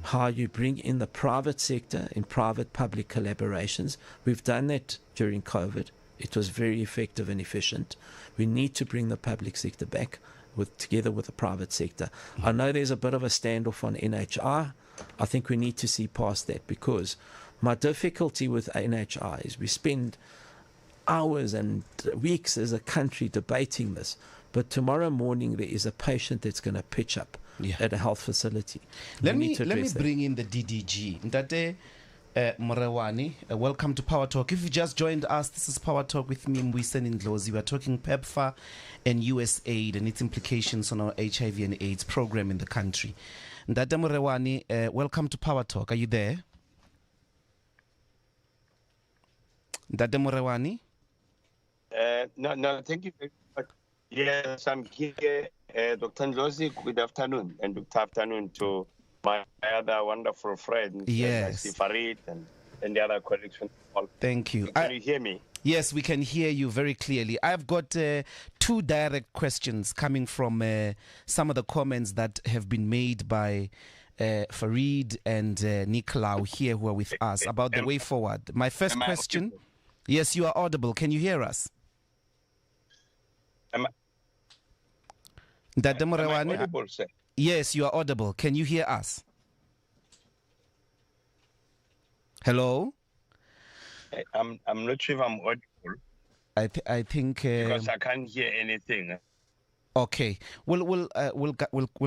how you bring in the private sector in private-public collaborations. We've done that during COVID. It was very effective and efficient. We need to bring the public sector back together with the private sector. I know there's a bit of a standoff on NHI. I think we need to see past that, because my difficulty with NHI is we spend hours and weeks as a country debating this, but tomorrow morning there is a patient that's going to pitch up at a health facility. Let me bring in the DDG. Ndate Murewani, welcome to Power Talk. If you just joined us, this is Power Talk with me, Mbuyiseni Ndlozi. We are talking PEPFAR and USAID and its implications on our HIV and AIDS program in the country. Ndate Murewani, welcome to Power Talk. Are you there? Ndate Murewani? No, thank you very much. Yes, I'm here. Dr. Ndlozi, good afternoon, and good afternoon to my other wonderful friends. Yes. Farid and the other colleagues from all. Thank you. Can you hear me? Yes, we can hear you very clearly. I've got two direct questions coming from some of the comments that have been made by Farid and Nicolau here, who are with us, about the way forward. My first question, yes, you are audible. Can you hear us? Am I audible, sir? Yes, you are audible. Can you hear us? Hello? I'm not sure if I'm audible. I think because I can't hear anything. Okay, we'll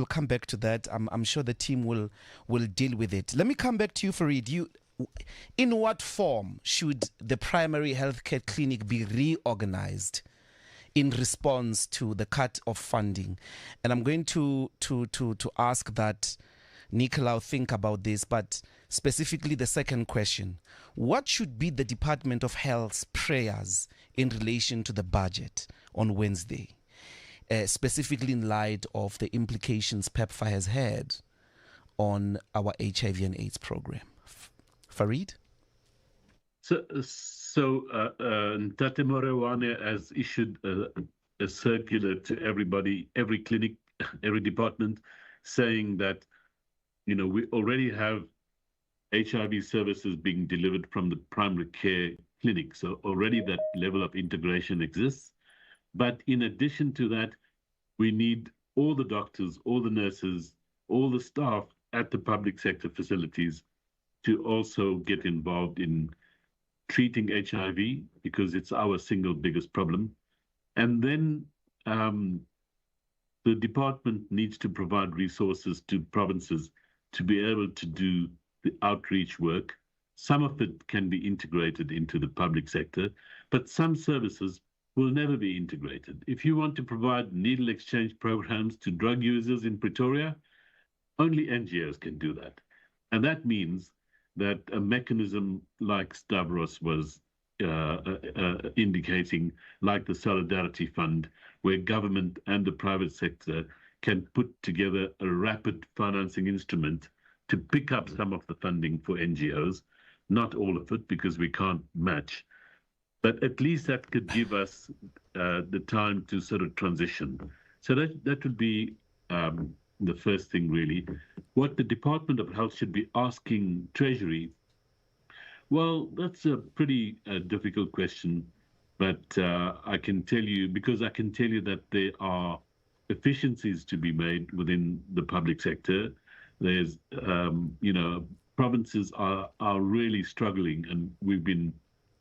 come back to that. I'm sure the team will deal with it. Let me come back to you, Farid. In what form should the primary healthcare clinic be reorganized in response to the cut of funding? And I'm going to ask that Nicolau think about this, but specifically the second question: what should be the Department of Health's prayers in relation to the budget on Wednesday, specifically in light of the implications PEPFAR has had on our HIV and AIDS program? Farid? So Ntate Morewane has issued a circular to everybody, every clinic, every department, saying that, we already have HIV services being delivered from the primary care clinic. So already that level of integration exists. But in addition to that, we need all the doctors, all the nurses, all the staff at the public sector facilities to also get involved in treating HIV, because it's our single biggest problem. And then the department needs to provide resources to provinces to be able to do the outreach work. Some of it can be integrated into the public sector, but some services will never be integrated. If you want to provide needle exchange programs to drug users in Pretoria, only NGOs can do that. And that means that a mechanism like Stavros was indicating, like the Solidarity Fund, where government and the private sector can put together a rapid financing instrument to pick up some of the funding for NGOs, not all of it, because we can't match. But at least that could give us the time to sort of transition. So that would be the first thing, really. What the Department of Health should be asking Treasury, Well, that's a pretty difficult question, but I can tell you that there are efficiencies to be made within the public sector. There's, provinces are really struggling, and we've been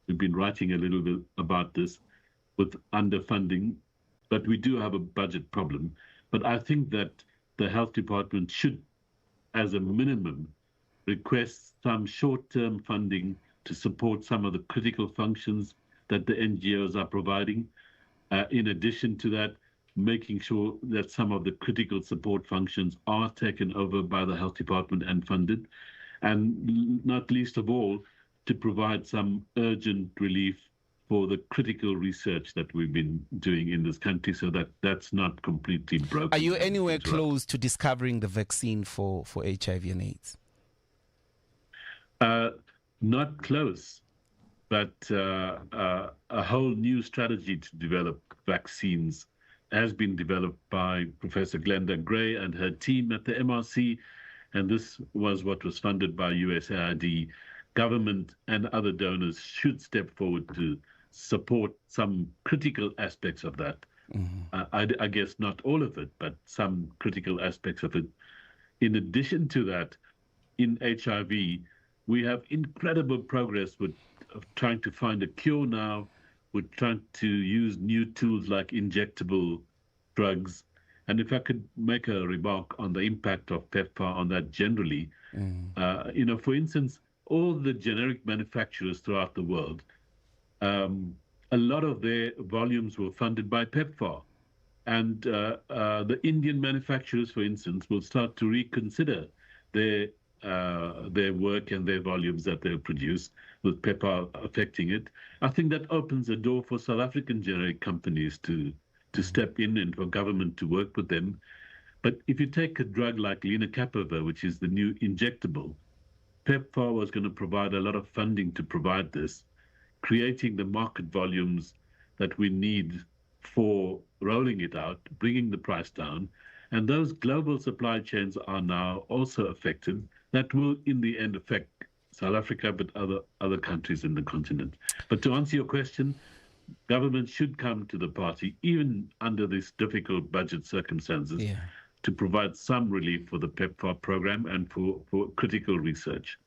writing a little bit about this with underfunding, but we do have a budget problem. But I think that the health department should, as a minimum, request some short-term funding to support some of the critical functions that the NGOs are providing. In addition to that, making sure that some of the critical support functions are taken over by the health department and funded. And not least of all, to provide some urgent relief for the critical research that we've been doing in this country, so that that's not completely broken. Are you anywhere close to discovering the vaccine for HIV and AIDS? Not close, but a whole new strategy to develop vaccines has been developed by Professor Glenda Gray and her team at the MRC, and this was what was funded by USAID. Government and other donors should step forward to support some critical aspects of that. I guess not all of it, but some critical aspects of it. In addition to that, in HIV, we have incredible progress with trying to find a cure now. We're trying to use new tools like injectable drugs. And if I could make a remark on the impact of PEPFAR on that generally, for instance, all the generic manufacturers throughout the world, a lot of their volumes were funded by PEPFAR. And the Indian manufacturers, for instance, will start to reconsider their work and their volumes that they produce, with PEPFAR affecting it. I think that opens a door for South African generic companies to step in and for government to work with them. But if you take a drug like lenacapavir, which is the new injectable, PEPFAR was going to provide a lot of funding to provide this, creating the market volumes that we need for rolling it out, bringing the price down. And those global supply chains are now also affected. That will, in the end, affect South Africa, but other countries in the continent. But to answer your question, government should come to the party, even under these difficult budget circumstances, to provide some relief for the PEPFAR program and for critical research.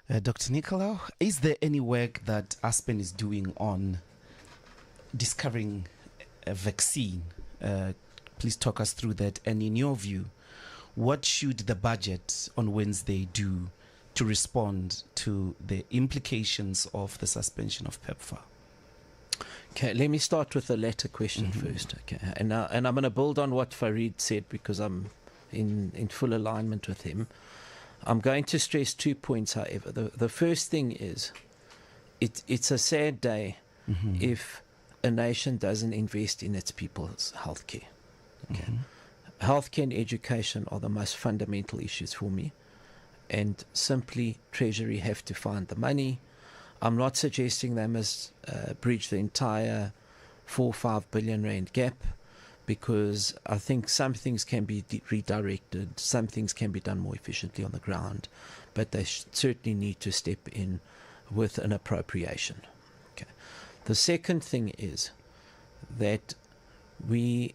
Dr. Nicolau, is there any work that Aspen is doing on discovering a vaccine? Please talk us through that. And in your view, what should the budget on Wednesday do to respond to the implications of the suspension of PEPFAR? Okay, let me start with the latter question first. Okay, and I'm going to build on what Farid said, because I'm in full alignment with him. I'm going to stress 2 points, however. The first thing is, it's a sad day if a nation doesn't invest in its people's healthcare. Okay, healthcare and education are the most fundamental issues for me, and simply Treasury have to find the money. I'm not suggesting they must bridge the entire 4-5 billion rand gap, because I think some things can be redirected, some things can be done more efficiently on the ground, but they certainly need to step in with an appropriation. Okay. The second thing is that we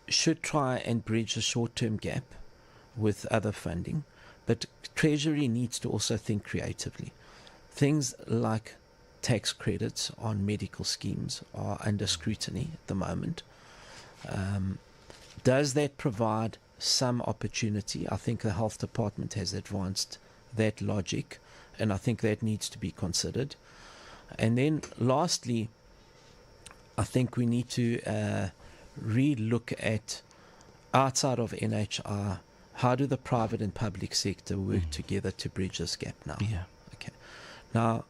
should try and bridge the short-term gap with other funding, but Treasury needs to also think creatively. Things like tax credits on medical schemes are under scrutiny at the moment. Does that provide some opportunity? I think the health department has advanced that logic, and I think that needs to be considered. And then lastly, I think we need to re-look at, outside of NHR, how do the private and public sector work together to bridge this gap now? Okay. Now,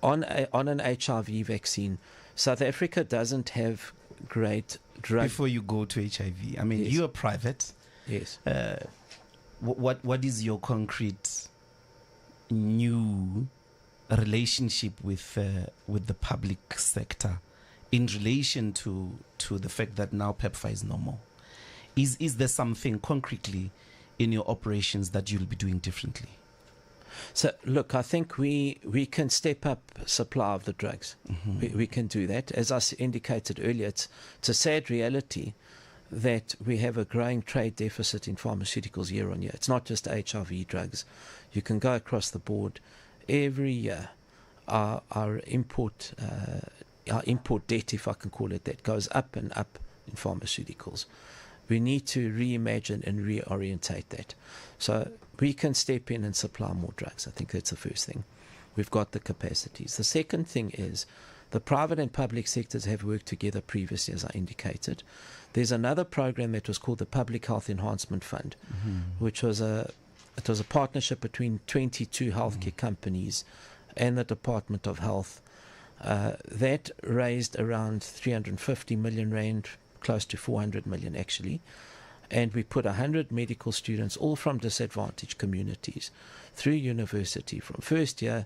on an HIV vaccine, South Africa doesn't have great drug. Before you go to HIV, I mean, you're private. Yes. What is your concrete new relationship with the public sector in relation to the fact that now PEPFAR is no more? Is there something concretely in your operations that you'll be doing differently? So, look, I think we can step up supply of the drugs. We can do that. As I indicated earlier, it's a sad reality that we have a growing trade deficit in pharmaceuticals year on year. It's not just HIV drugs. You can go across the board. Every year, our import debt, if I can call it that, goes up and up in pharmaceuticals. We need to reimagine and reorientate that. So we can step in and supply more drugs. I think that's the first thing. We've got the capacities. The second thing is the private and public sectors have worked together previously, as I indicated. There's another program that was called the Public Health Enhancement Fund, which was a partnership between 22 healthcare companies and the Department of Health. That raised around 350 million rand, close to 400 million actually, and we put 100 medical students, all from disadvantaged communities, through university from first year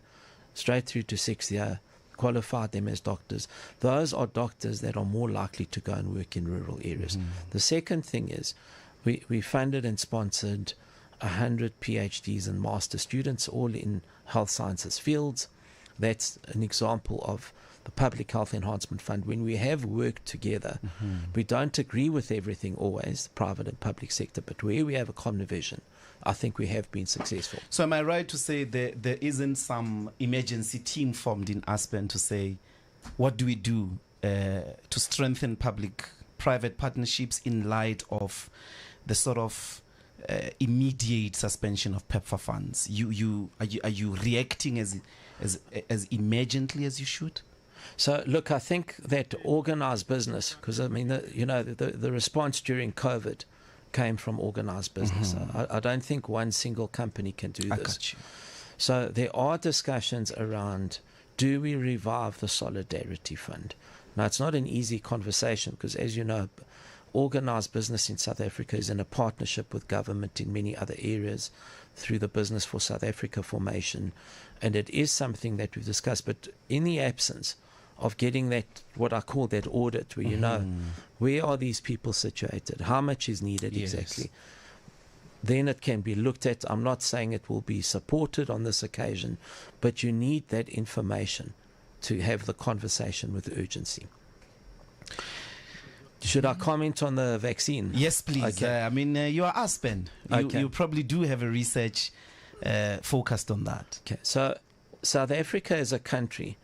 straight through to sixth year, qualified them as doctors. Those are doctors that are more likely to go and work in rural areas. The second thing is we funded and sponsored 100 PhDs and master students, all in health sciences fields. That's an example of the Public Health Enhancement Fund. When we have worked together, we don't agree with everything always, private and public sector, but where we have a common vision, I think we have been successful. So am I right to say that there isn't some emergency team formed in Aspen to say, what do we do to strengthen public-private partnerships in light of the sort of immediate suspension of PEPFAR funds? Are you reacting as emergently as you should? So, look, I think that organised business, because, I mean, the response during COVID came from organised business. I don't think one single company can do this. Got you. So there are discussions around, do we revive the Solidarity Fund? Now, it's not an easy conversation because, as you know, organised business in South Africa is in a partnership with government in many other areas through the Business for South Africa formation, and it is something that we've discussed. But in the absence of getting that, what I call that audit, where you know, where are these people situated, how much is needed exactly, then it can be looked at. I'm not saying it will be supported on this occasion, but you need that information to have the conversation with urgency. Should I comment on the vaccine? Yes, please. Okay. I mean, you are Aspen. You probably do have a research focused on that. Okay. So South Africa as a country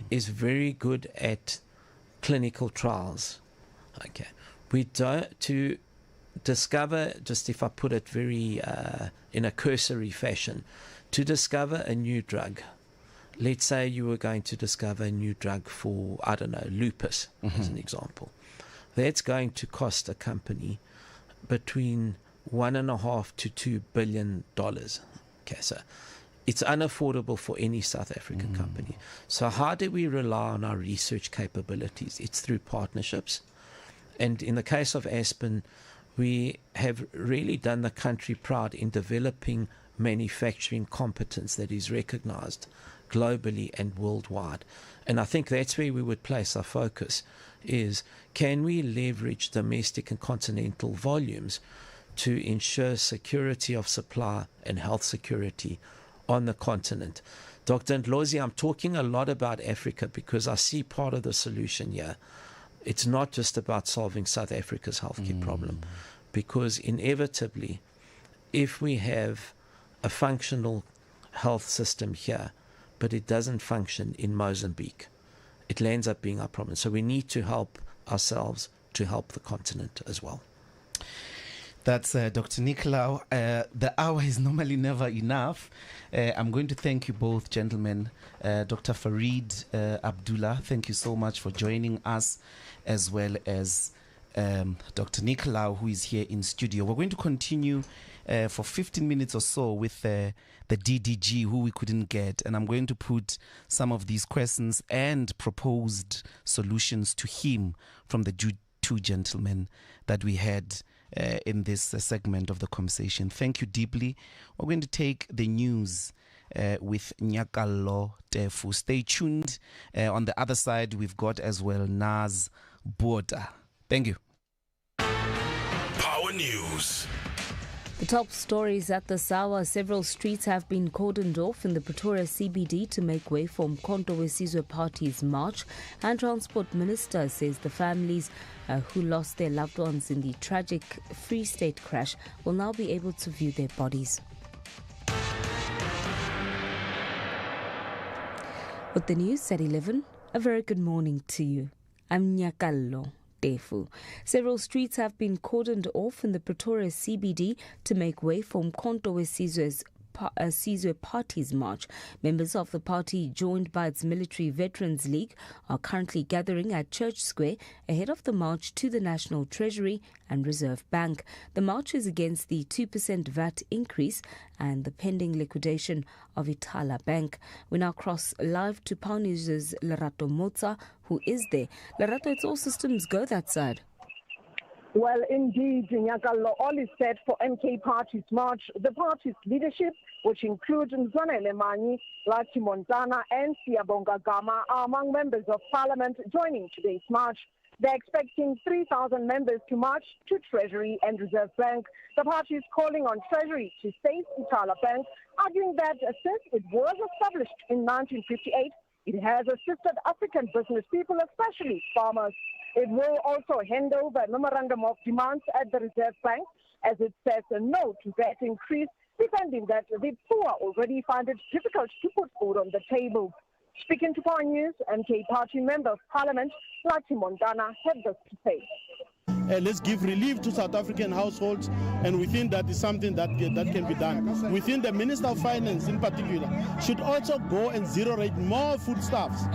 is very good at clinical trials. Okay. We don't, to discover, just if I put it very in a cursory fashion, to discover a new drug. Let's say you were going to discover a new drug for, I don't know, lupus, as an example. That's going to cost a company between $1.5 to $2 billion. Okay, so it's unaffordable for any South African company. So how do we rely on our research capabilities? It's through partnerships. And in the case of Aspen, we have really done the country proud in developing manufacturing competence that is recognized globally and worldwide. And I think that's where we would place our focus, is can we leverage domestic and continental volumes to ensure security of supply and health security on the continent. Dr. Ndlozi, I'm talking a lot about Africa because I see part of the solution here. It's not just about solving South Africa's healthcare problem, because inevitably, if we have a functional health system here, but it doesn't function in Mozambique, it lands up being our problem. So we need to help ourselves to help the continent as well. That's Dr. Nicolau. The hour is normally never enough. I'm going to thank you both, gentlemen. Dr. Farid Abdullah, thank you so much for joining us, as well as Dr. Nicolau, who is here in studio. We're going to continue for 15 minutes or so with the DDG, who we couldn't get, and I'm going to put some of these questions and proposed solutions to him from the two gentlemen that we had in this segment of the conversation. Thank you deeply. We're going to take the news with Nyakalo Tefu. Stay tuned. On the other side, we've got as well Naz Borda. Thank you. Power News. The top stories at the Sawa. Several streets have been cordoned off in the Pretoria CBD to make way for Mkhonto weSizwe Party's march. And Transport Minister says the families who lost their loved ones in the tragic Free State crash will now be able to view their bodies. With the news at 11, a very good morning to you. I'm Nyakallo Tefu. Several streets have been cordoned off in the Pretoria CBD to make way for Mkhonto weSizwe Party's march. Members of the party, joined by its Military Veterans League, are currently gathering at Church Square ahead of the march to the National Treasury and Reserve Bank. The march is against the 2% VAT increase and the pending liquidation of Itala Bank. We now cross live to Power News' Lerato Motsa, who is there. Lerato, it's all systems go that side. Well, indeed, Nyakalo, all is set for MK Party's march. The party's leadership, which includes Mzwanele Manyi, Lati Montana, and Siyabonga Gama, are among members of parliament joining today's march. They're expecting 3,000 members to march to Treasury and Reserve Bank. The party is calling on Treasury to save Itala Bank, arguing that since it was established in 1958, it has assisted African business people, especially farmers. It will also hand over a memorandum of demands at the Reserve Bank as it says no to VAT increase, defending that the poor already find it difficult to put food on the table. Speaking to Power News, MK Party Member of Parliament, Lati Montana, had this to say. Let's give relief to South African households, and within that is something that can be done. Within the Minister of Finance in particular should also go and zero-rate more foodstuffs.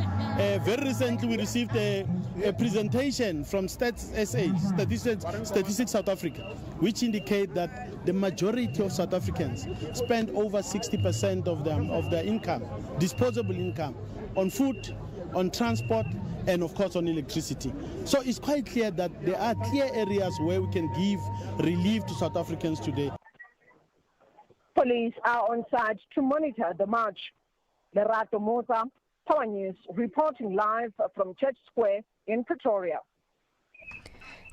Very recently we received a presentation from Stats SA, Statistics South Africa, which indicate that the majority of South Africans spend over 60% of their income, disposable income, on food, on transport, and of course on electricity. So it's quite clear that there are clear areas where we can give relief to South Africans today. Police are on site to monitor the march. Lerato Mosa, Power News, reporting live from Church Square in Pretoria.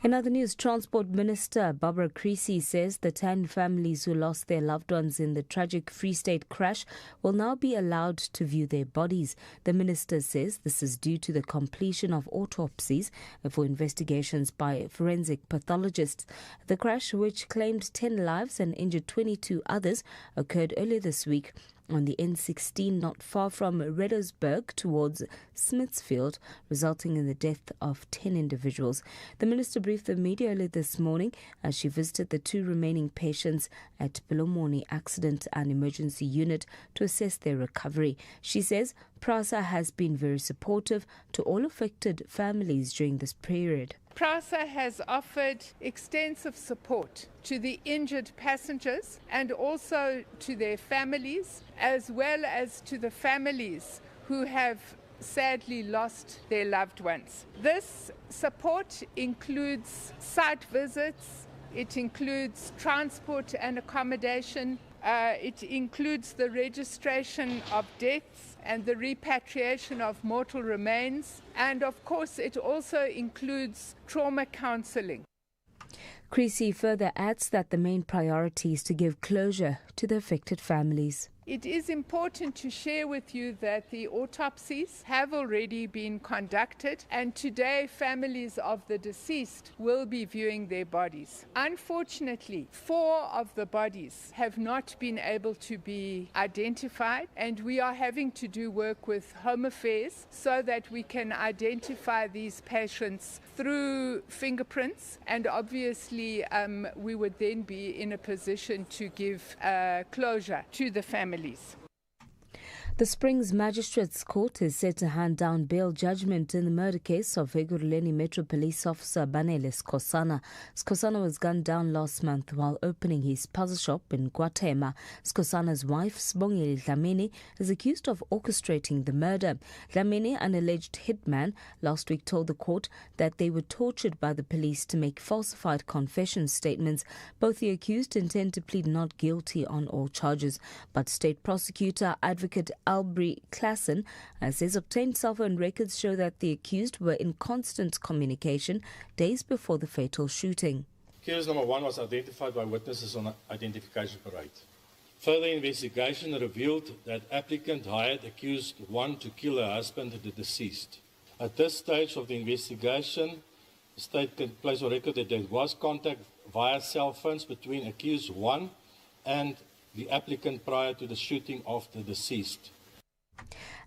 In other news, Transport Minister Barbara Creecy says the 10 families who lost their loved ones in the tragic Free State crash will now be allowed to view their bodies. The minister says this is due to the completion of autopsies for investigations by forensic pathologists. The crash, which claimed 10 lives and injured 22 others, occurred earlier this week on the N16 not far from Reddersburg towards Smithsfield, resulting in the death of 10 individuals. The minister briefed the media earlier this morning as she visited the 2 remaining patients at Philomoni Accident and Emergency Unit to assess their recovery. She says PRASA has been very supportive to all affected families during this period. PRASA has offered extensive support to the injured passengers and also to their families, as well as to the families who have sadly lost their loved ones. This support includes site visits, it includes transport and accommodation, it includes the registration of deaths and the repatriation of mortal remains, and of course it also includes trauma counselling. Creecy further adds that the main priority is to give closure to the affected families. It is important to share with you that the autopsies have already been conducted, and today families of the deceased will be viewing their bodies. Unfortunately, 4 of the bodies have not been able to be identified, and we are having to do work with Home Affairs so that we can identify these patients through fingerprints, and obviously we would then be in a position to give closure to the families. The Springs Magistrates Court is set to hand down bail judgment in the murder case of Ekurhuleni Metro Police Officer Banele Skosana. Skosana was gunned down last month while opening his puzzle shop in Guatema. Skosana's wife, Sibongile Dlamini, is accused of orchestrating the murder. Dlamini, an alleged hitman, last week told the court that they were tortured by the police to make falsified confession statements. Both the accused intend to plead not guilty on all charges, but State Prosecutor Advocate Albry Klassen says obtained cell phone records show that the accused were in constant communication days before the fatal shooting. Accused number 1 was identified by witnesses on identification parade. Further investigation revealed that applicant hired accused 1 to kill her husband, the deceased. At this stage of the investigation, the state can place on record that there was contact via cell phones between accused 1 and the applicant prior to the shooting of the deceased.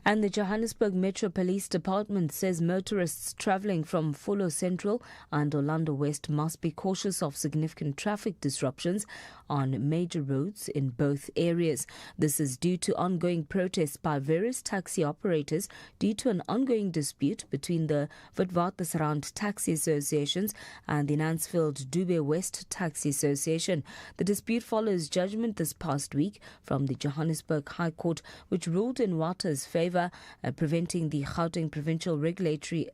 And the Johannesburg Metro Police Department says motorists travelling from Fulo Central and Orlando West must be cautious of significant traffic disruptions on major roads in both areas. This is due to ongoing protests by various taxi operators due to an ongoing dispute between the Witwatersrand Taxi Associations and the Mansfield Dube West Taxi Association. The dispute follows judgment this past week from the Johannesburg High Court, which ruled in Water's favour, preventing the Gauteng Provincial Regulatory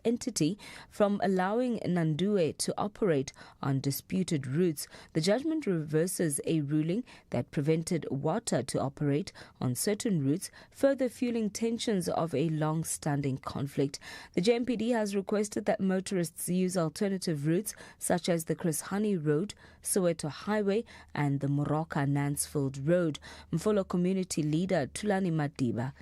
Entity from allowing Nandue to operate on disputed routes. The judgment reverses a ruling that prevented Water to operate on certain routes, further fueling tensions of a long-standing conflict. The JMPD has requested that motorists use alternative routes such as the Chris Hani Road, Soweto Highway and the Moroka Nansfield Road. Mfolo community leader Tulani Madiba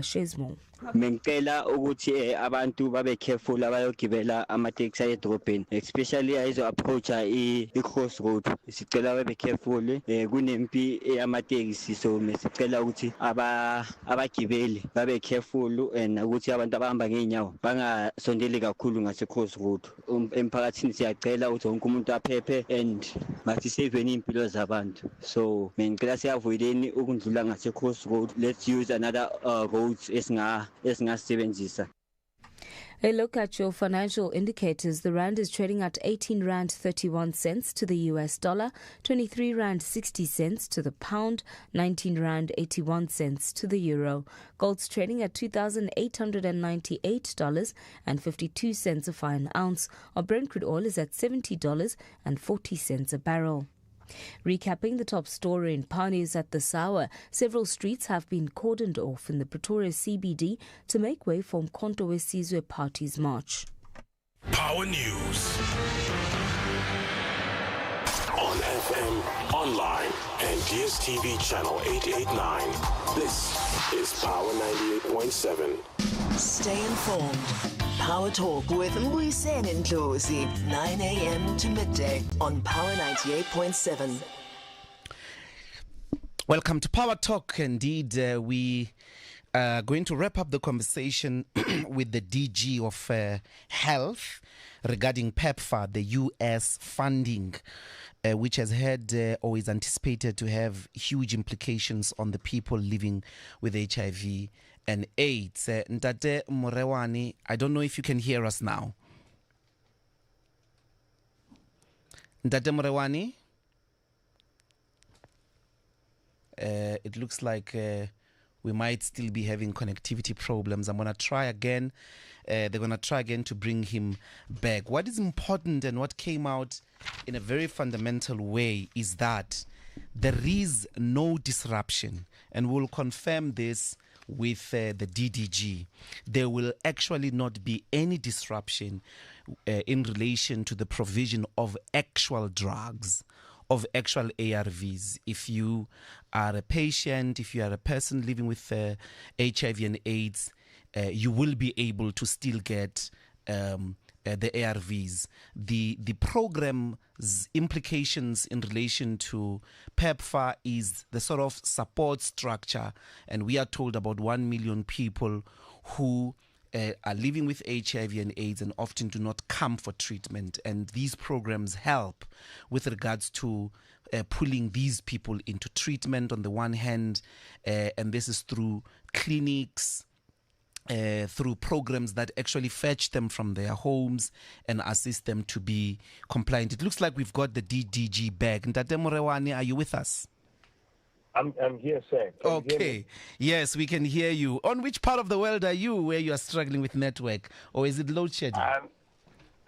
shares more. Mengicela ukuthi abantu babe careful abayogibela ama-taxi edrobheni, especially ayizo approach i-cross road. Sicela babe careful, kunempi eyama-taxi, so mesicela ukuthi abagibeli babe careful and ukuthi abantu abahamba ngeenyawo bangasondeli kakhulu ngase-cross road. Emphakathini siyacela ukuthi wonke umuntu aphephe and masisaveni impilo zabantu. So mengicela siavoideni ukundlula ngase-cross road. Let's use another roads esingasebenzisa. A look at your financial indicators. The rand is trading at 18 rand 31 cents to the US dollar, 23 rand 60 cents to the pound, 19 rand 81 cents to the euro. Gold's trading at $2,898.52 a fine ounce. Our Brent crude oil is at $70.40 a barrel. Recapping the top story in Power News at this hour, several streets have been cordoned off in the Pretoria CBD to make way for Mkhonto weSizwe Party's march. Power News. On FM, online, and DSTV channel 889. This is Power 98.7. Stay informed. Power Talk with Mbuyiseni and Ndlozi, 9 a.m. to midday on Power 98.7. Welcome to Power Talk. Indeed, we are going to wrap up the conversation with the DG of Health regarding PEPFAR, the U.S. funding, which has had or is anticipated to have huge implications on the people living with HIV and AIDS. Ntate Morewani, I don't know if you can hear us now. Ntate Morewani? It looks like we might still be having connectivity problems. I'm going to try again. They're going to try again to bring him back. What is important and what came out in a very fundamental way is that there is no disruption, and we'll confirm this with the DDG. There will actually not be any disruption in relation to the provision of actual drugs, of actual ARVs. If you are a patient, if you are a person living with HIV and AIDS, you will be able to still get the ARVs. The program's implications in relation to PEPFAR is the sort of support structure, and we are told about 1 million people who are living with HIV and AIDS and often do not come for treatment, and these programs help with regards to pulling these people into treatment on the one hand, and this is through clinics, through programs that actually fetch them from their homes and assist them to be compliant. It looks like we've got the DDG back. Ntate Morewani, are you with us? I'm here, sir. Okay. Yes, we can hear you. On which part of the world are you where you are struggling with network? Or is it load shedding?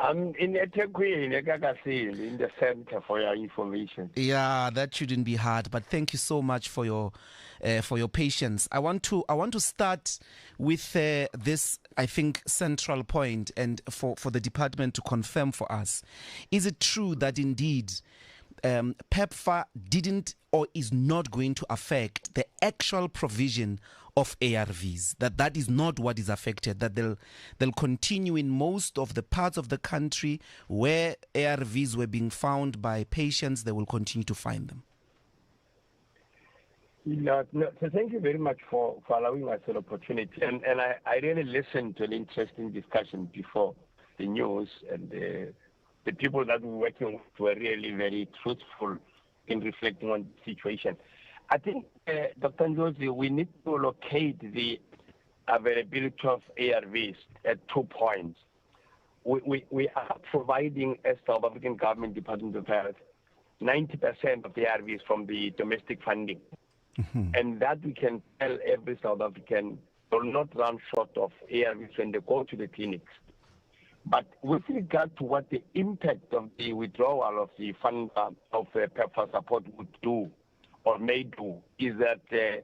I'm in eThekwini, in the center for your information. Yeah, that shouldn't be hard, but thank you so much for your patience. I want to start with this, I think, central point, and for the department to confirm for us. Is it true that indeed PEPFAR didn't or is not going to affect the actual provision of ARVs, that is not what is affected, that they'll continue in most of the parts of the country where ARVs were being found by patients, they will continue to find them? No, so thank you very much for allowing us an opportunity. And I really listened to an interesting discussion before the news, and the people that we're working with were really very truthful in reflecting on the situation. I think, Dr. Ndlozi, we need to locate the availability of ARVs at 2 points. We are providing, as South African Government Department of Health, 90% of the ARVs from the domestic funding. Mm-hmm. And that we can tell every South African will not run short of ARVs when they go to the clinics. But with regard to what the impact of the withdrawal of the fund of PEPFAR support would do or may do is that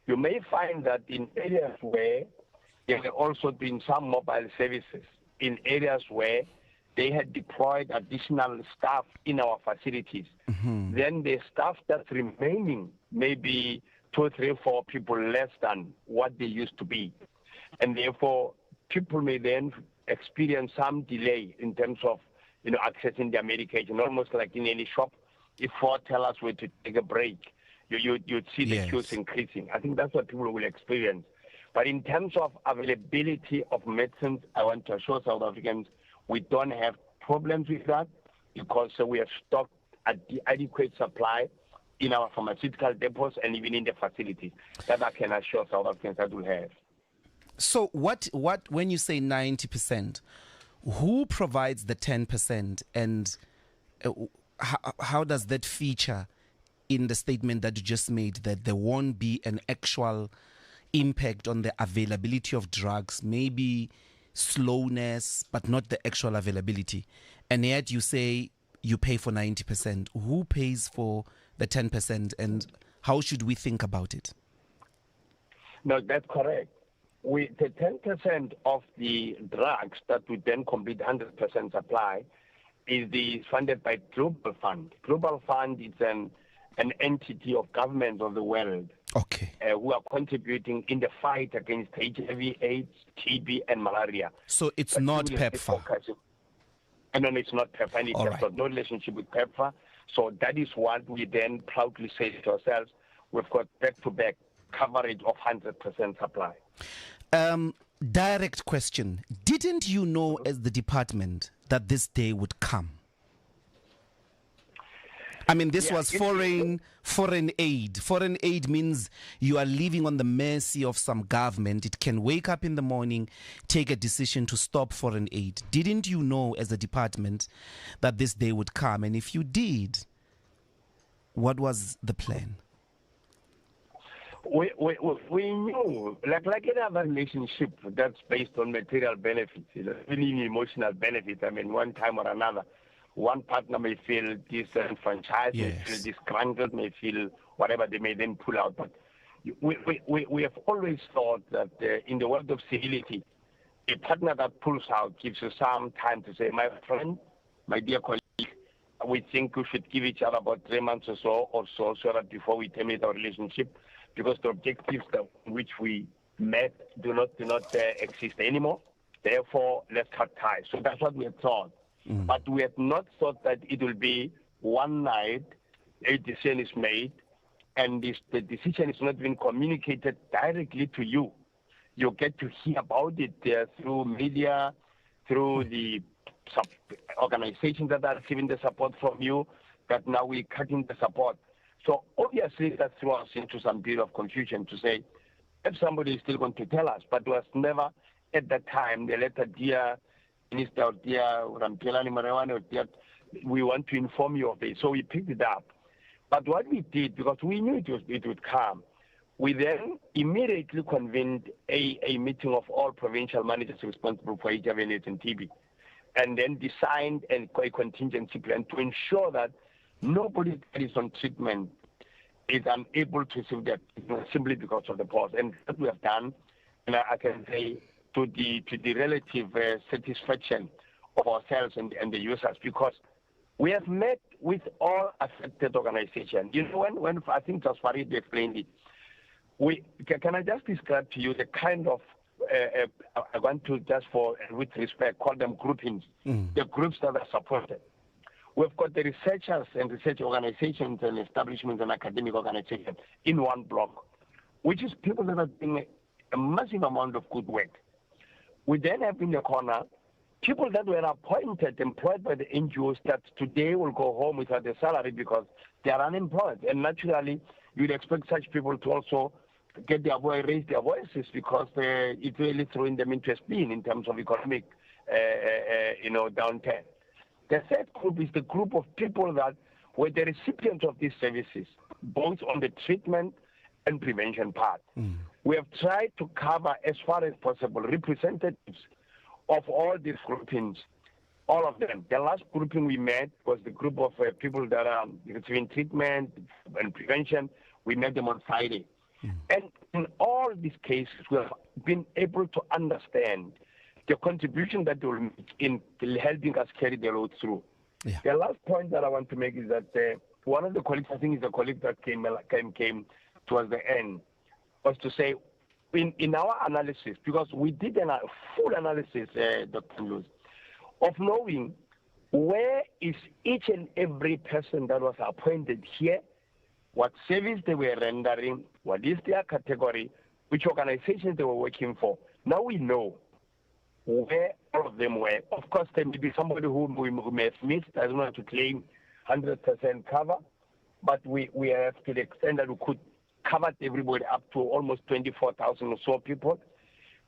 you may find that in areas where there have also been some mobile services, in areas where they had deployed additional staff in our facilities, mm-hmm. then the staff that's remaining may be 2, 3, 4 people less than what they used to be. And therefore, people may then experience some delay in terms of, accessing their medication, almost like in any shop. If 4 tellers were to take a break, you'd see the queues increasing. I think that's what people will experience. But in terms of availability of medicines, I want to assure South Africans we don't have problems with that because we have stocked the adequate supply in our pharmaceutical depots and even in the facilities. That I can assure South Africans that we have. So what when you say 90%, who provides the 10%, and how does that feature in the statement that you just made, that there won't be an actual impact on the availability of drugs, maybe slowness, but not the actual availability? And yet you say you pay for 90%. Who pays for the 10%, and how should we think about it? No, that's correct. The 10% of the drugs that we then complete 100% supply is funded by Global Fund. Global Fund is an entity of government of the world, okay, who are contributing in the fight against HIV, AIDS, TB, and malaria. So it's not PEPFAR? No, it's not PEPFAR, and it has got no relationship with PEPFAR. So that is what we then proudly say to ourselves, we've got back-to-back coverage of 100% supply. Direct question. Didn't you know as the department that this day would come? I mean, this was foreign aid. Foreign aid means you are living on the mercy of some government. It can wake up in the morning, take a decision to stop foreign aid. Didn't you know as a department that this day would come? And if you did, what was the plan? We knew, like any other relationship that's based on material benefits, really emotional benefits. I mean, one time or another, one partner may feel disenfranchised, may feel disgruntled, may feel whatever, they may then pull out. But we have always thought that in the world of civility, a partner that pulls out gives you some time to say, my friend, my dear colleague, we think we should give each other about 3 months or so that before we terminate our relationship, because the objectives that which we met do not exist anymore. Therefore, let's cut ties. So that's what we had thought. Mm. But we had not thought that it will be one night a decision is made, and the decision is not even communicated directly to you. You get to hear about it through media, through the organizations that are receiving the support from you, that now we're cutting the support. So obviously that threw us into some period of confusion to say, if somebody is still going to tell us, but was never at that time the letter, dear Minister, or dear Ramphela Marewane, or dear, we want to inform you of this. So we picked it up. But what we did, because we knew it would come, we then immediately convened a meeting of all provincial managers responsible for HIV and AIDS and TB. and then designed a contingency plan to ensure that nobody that is on treatment is unable to receive their treatment simply because of the pause. And that we have done, and I can say to the relative satisfaction of ourselves and the users, because we have met with all affected organizations. You know, when I think just Farid explained it, can I just describe to you the kind of, I want to just with respect, call them groupings, the groups that are supported. We've got the researchers and research organizations and establishments and academic organizations in one block, which is people that are doing a massive amount of good work. We then have in the corner people that were appointed, employed by the NGOs that today will go home without a salary because they are unemployed. And naturally, you'd expect such people to also raise their voices because it's really throwing them into a spin in terms of economic, downturn. The third group is the group of people that were the recipients of these services, both on the treatment and prevention part. We have tried to cover as far as possible representatives of all these groupings, all of them. The last grouping we met was the group of people that are receiving treatment and prevention. We met them on Friday. And in all these cases, we have been able to understand the contribution that they will make in helping us carry the load through. Yeah. The last point that I want to make is that one of the colleagues, I think is a colleague that came towards the end, was to say, in our analysis, because we did a full analysis, Dr. Ndlozi, of knowing where is each and every person that was appointed here, what service they were rendering, what is their category, which organizations they were working for. Now we know where all of them were. Of course, there may be somebody who may have missed. I don't want to claim 100% cover, but we have to the extent that we could cover everybody up to almost 24,000 or so people.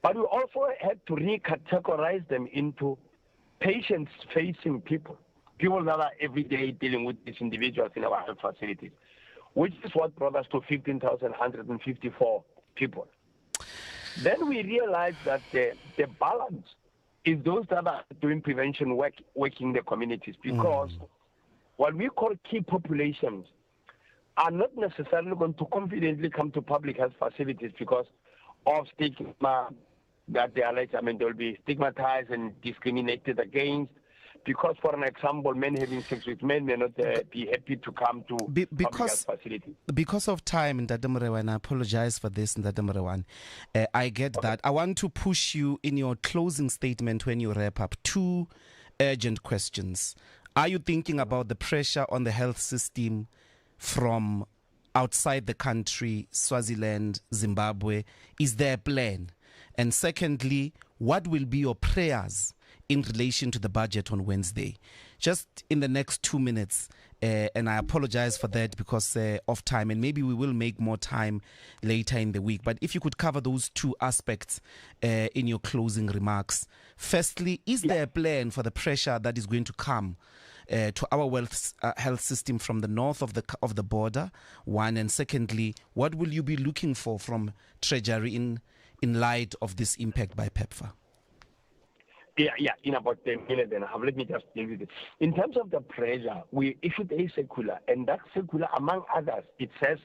But we also had to recategorize them into patients-facing people that are every day dealing with these individuals in our health facilities, which is what brought us to 15,154 people. Then we realized that the balance is those that are doing prevention work in the communities, because what we call key populations are not necessarily going to confidently come to public health facilities because of stigma that they are like, they'll be stigmatized and discriminated against. Because, for an example, men having sex with men may not be happy to come to public health facilities. Because of time, Ndade Morewa, and I apologize for this, Ndade Morewa, I get that. I want to push you in your closing statement when you wrap up 2 urgent questions. Are you thinking about the pressure on the health system from outside the country, Swaziland, Zimbabwe? Is there a plan? And secondly, what will be your prayers in relation to the budget on Wednesday? Just in the next 2 minutes, and I apologize for that because of time, and maybe we will make more time later in the week. But if you could cover those 2 aspects in your closing remarks. Firstly, is there a plan for the pressure that is going to come to our health system from the north of the border? One, and secondly, what will you be looking for from Treasury in light of this impact by PEPFAR? Yeah, in about a minute and a half, let me just deal with it. In terms of the pressure, we issued a circular, and that circular, among others, it says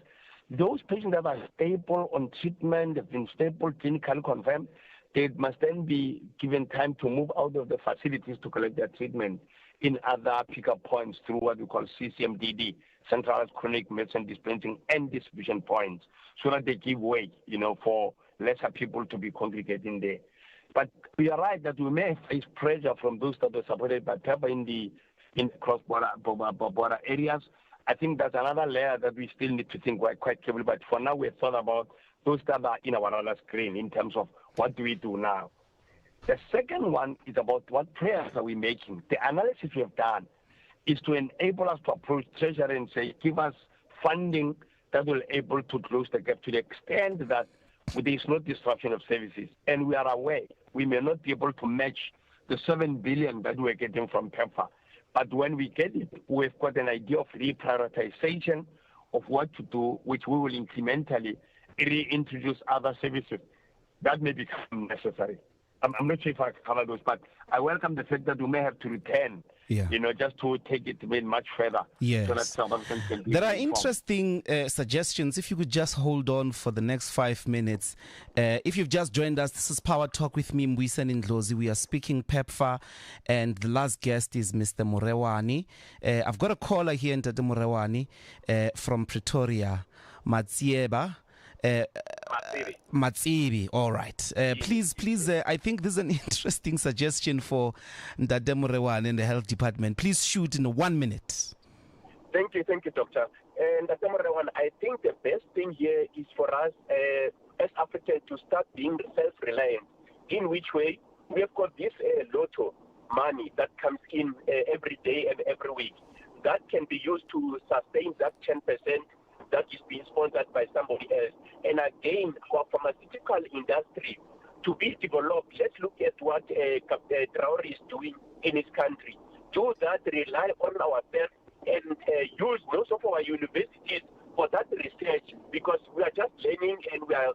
those patients that are stable on treatment, have been stable, clinically confirmed, they must then be given time to move out of the facilities to collect their treatment in other pickup points through what we call CCMDD, Centralized Chronic Medicine Dispensing and Distribution Points, so that they give way, for lesser people to be congregating there. But we are right that we may face pressure from those that are supported by PEPFAR in cross-border areas. I think that's another layer that we still need to think quite carefully. But for now, we've thought about those that are in our radar screen in terms of what do we do now. The second one is about what prayers are we making. The analysis we have done is to enable us to approach Treasury and say, give us funding that will able to close the gap to the extent that there is no disruption of services. And we are aware we may not be able to match the 7 billion that we're getting from PEPFAR. But when we get it, we've got an idea of reprioritization of what to do, which we will incrementally reintroduce other services that may become necessary. I'm not sure if I can cover those, but I welcome the fact that we may have to return, just to take it much further. Yes. So that South Africans can be There are informed. interesting suggestions. If you could just hold on for the next 5 minutes. If you've just joined us, this is Power Talk with me, Mbuyiseni Ndlozi. We are speaking PEPFAR, and the last guest is Mr. Murewani. I've got a caller here, Mr. Murewani, from Pretoria, Matsieba. Matsibi, all right. Please, I think this is an interesting suggestion for Ndade Murewan in the health department. Please shoot in 1 minute. Thank you, Doctor. And I think the best thing here is for us as Africans to start being self-reliant. In which way? We have got this lotto money that comes in every day and every week. That can be used to sustain that 10% that is being sponsored by somebody else. And again, our pharmaceutical industry to be developed, let's look at what Traore is doing in his country. Do that, rely on ourselves, and use most of our universities for that research, because we are just learning, and we are.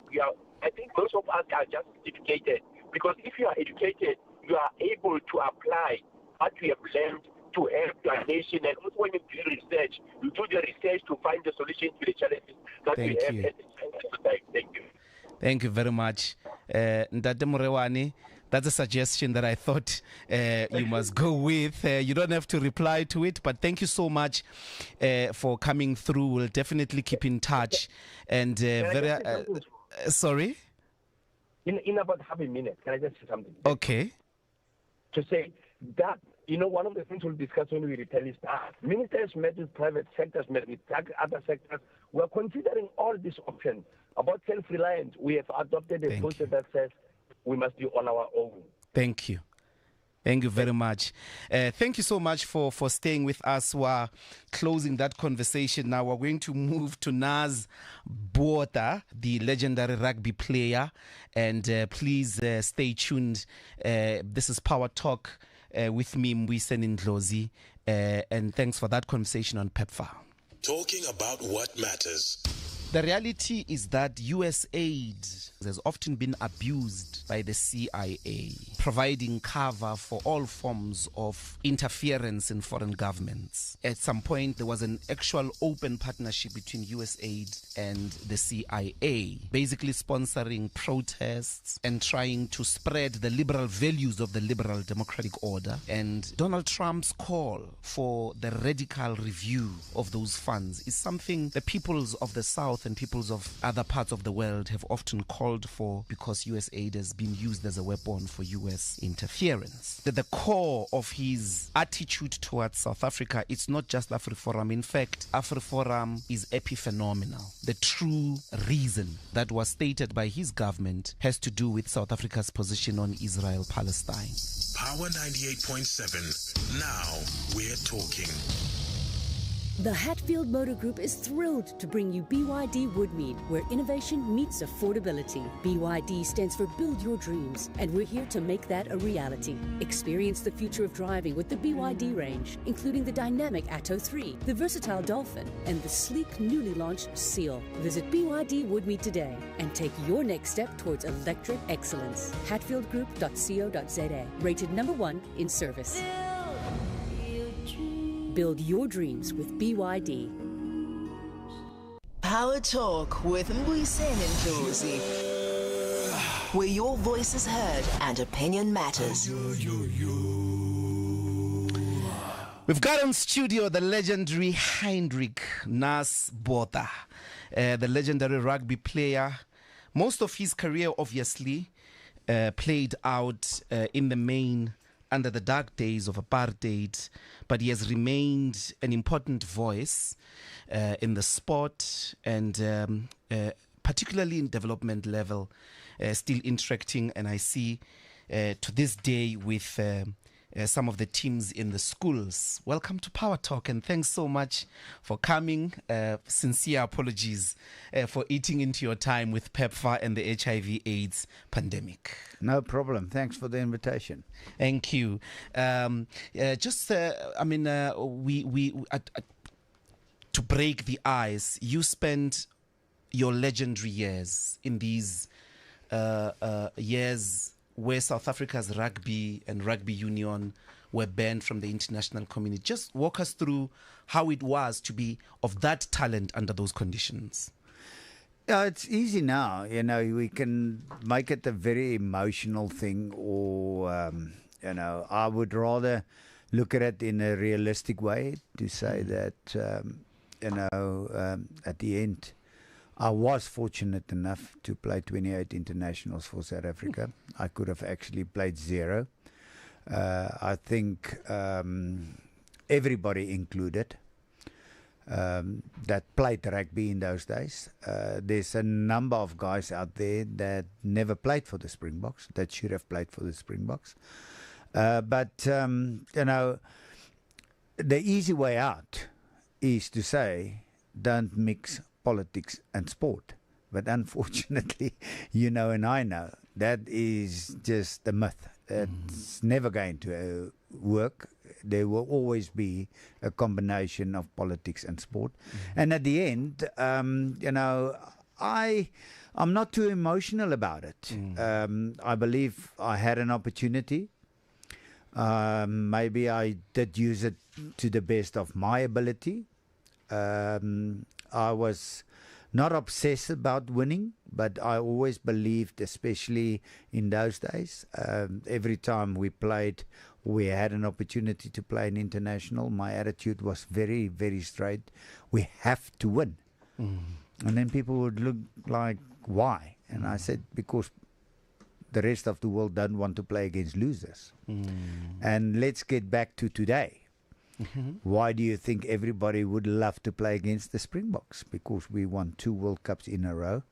I think most of us are just educated, because if you are educated, you are able to apply what we have learned to help your nation. And also when you do research, you do the research to find the solution to the challenges that we have at the time. Thank you. Thank you very much. Ndade Murewani, that's a suggestion that I thought you must go with. You don't have to reply to it, but thank you so much for coming through. We'll definitely keep in touch. And sorry? In about half a minute, can I just say something? Okay. To say that, one of the things we'll discuss when we return is that ministers met with private sectors, met with other sectors. We're considering all these options. About self-reliance, we have adopted a process that says we must be on our own. Thank you. Thank you very much. Thank you so much for staying with us. We're closing that conversation now. We're going to move to Naz Botha, the legendary rugby player. And please stay tuned. This is Power Talk with me, Mbuyiseni Ndlozi. And thanks for that conversation on PEPFAR. Talking about what matters. The reality is that US aid has often been abused by the CIA, providing cover for all forms of interference in foreign governments. At some point, there was an actual open partnership between US aid and the CIA, basically sponsoring protests and trying to spread the liberal values of the liberal democratic order. And Donald Trump's call for the radical review of those funds is something the peoples of the South and peoples of other parts of the world have often called for, because US aid has been used as a weapon for US interference. At the core of his attitude towards South Africa, it's not just AfriForum. In fact, AfriForum is epiphenomenal. The true reason that was stated by his government has to do with South Africa's position on Israel-Palestine. Power 98.7. Now we're talking. The Hatfield Motor Group is thrilled to bring you BYD Woodmead, where innovation meets affordability. BYD stands for Build Your Dreams, and we're here to make that a reality. Experience the future of driving with the BYD range, including the dynamic Atto 3, the versatile Dolphin, and the sleek newly launched Seal. Visit BYD Woodmead today and take your next step towards electric excellence. HatfieldGroup.co.za, rated #1 in service. Build your dreams with BYD. Power Talk with Mbuyiseni Ndlozi, where your voice is heard and opinion matters. We've got on studio the legendary Heinrich Naz Botha, the legendary rugby player. Most of his career, obviously, played out in the main under the dark days of apartheid, but he has remained an important voice in the sport and particularly in development level, still interacting, and I see to this day with some of the teams in the schools. Welcome to Power Talk, and thanks so much for coming. Sincere apologies for eating into your time with PEPFAR and the HIV/AIDS pandemic. No problem. Thanks for the invitation. Thank you. To break the ice, you spent your legendary years in these years where South Africa's rugby and rugby union were banned from the international community. Just walk us through how it was to be of that talent under those conditions. Yeah, it's easy now. You know, we can make it a very emotional thing, or, you know, I would rather look at it in a realistic way to say that, you know, at the end, I was fortunate enough to play 28 internationals for South Africa. I could have actually played 0. I think everybody included that played rugby in those days. There's a number of guys out there that never played for the Springboks, that should have played for the Springboks. But, you know, the easy way out is to say, don't mix politics and sport. But unfortunately, you know and I know, that is just a myth. It's never going to work. There will always be a combination of politics and sport. And at the end, you know, I'm not too emotional about it. I believe I had an opportunity. Maybe I did use it to the best of my ability. I was not obsessed about winning, but I always believed, especially in those days, every time we played, we had an opportunity to play an international, my attitude was very, very straight. We have to win. And then people would look like, why? And I said, because the rest of the world don't want to play against losers. And let's get back to today. Why do you think everybody would love to play against the Springboks? Because we won 2 World Cups in a row.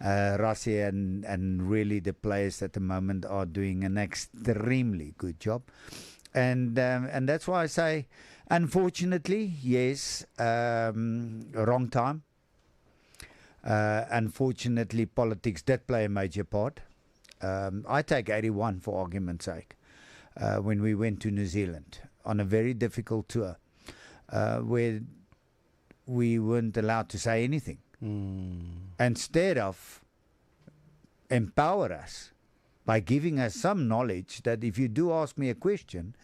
Rassie and really the players at the moment are doing an extremely good job. And that's why I say, unfortunately, yes, wrong time. Unfortunately, politics did play a major part. I take 81 for argument's sake. When we went to New Zealand on a very difficult tour, where we weren't allowed to say anything. Instead of empower us by giving us some knowledge that if you do ask me a question,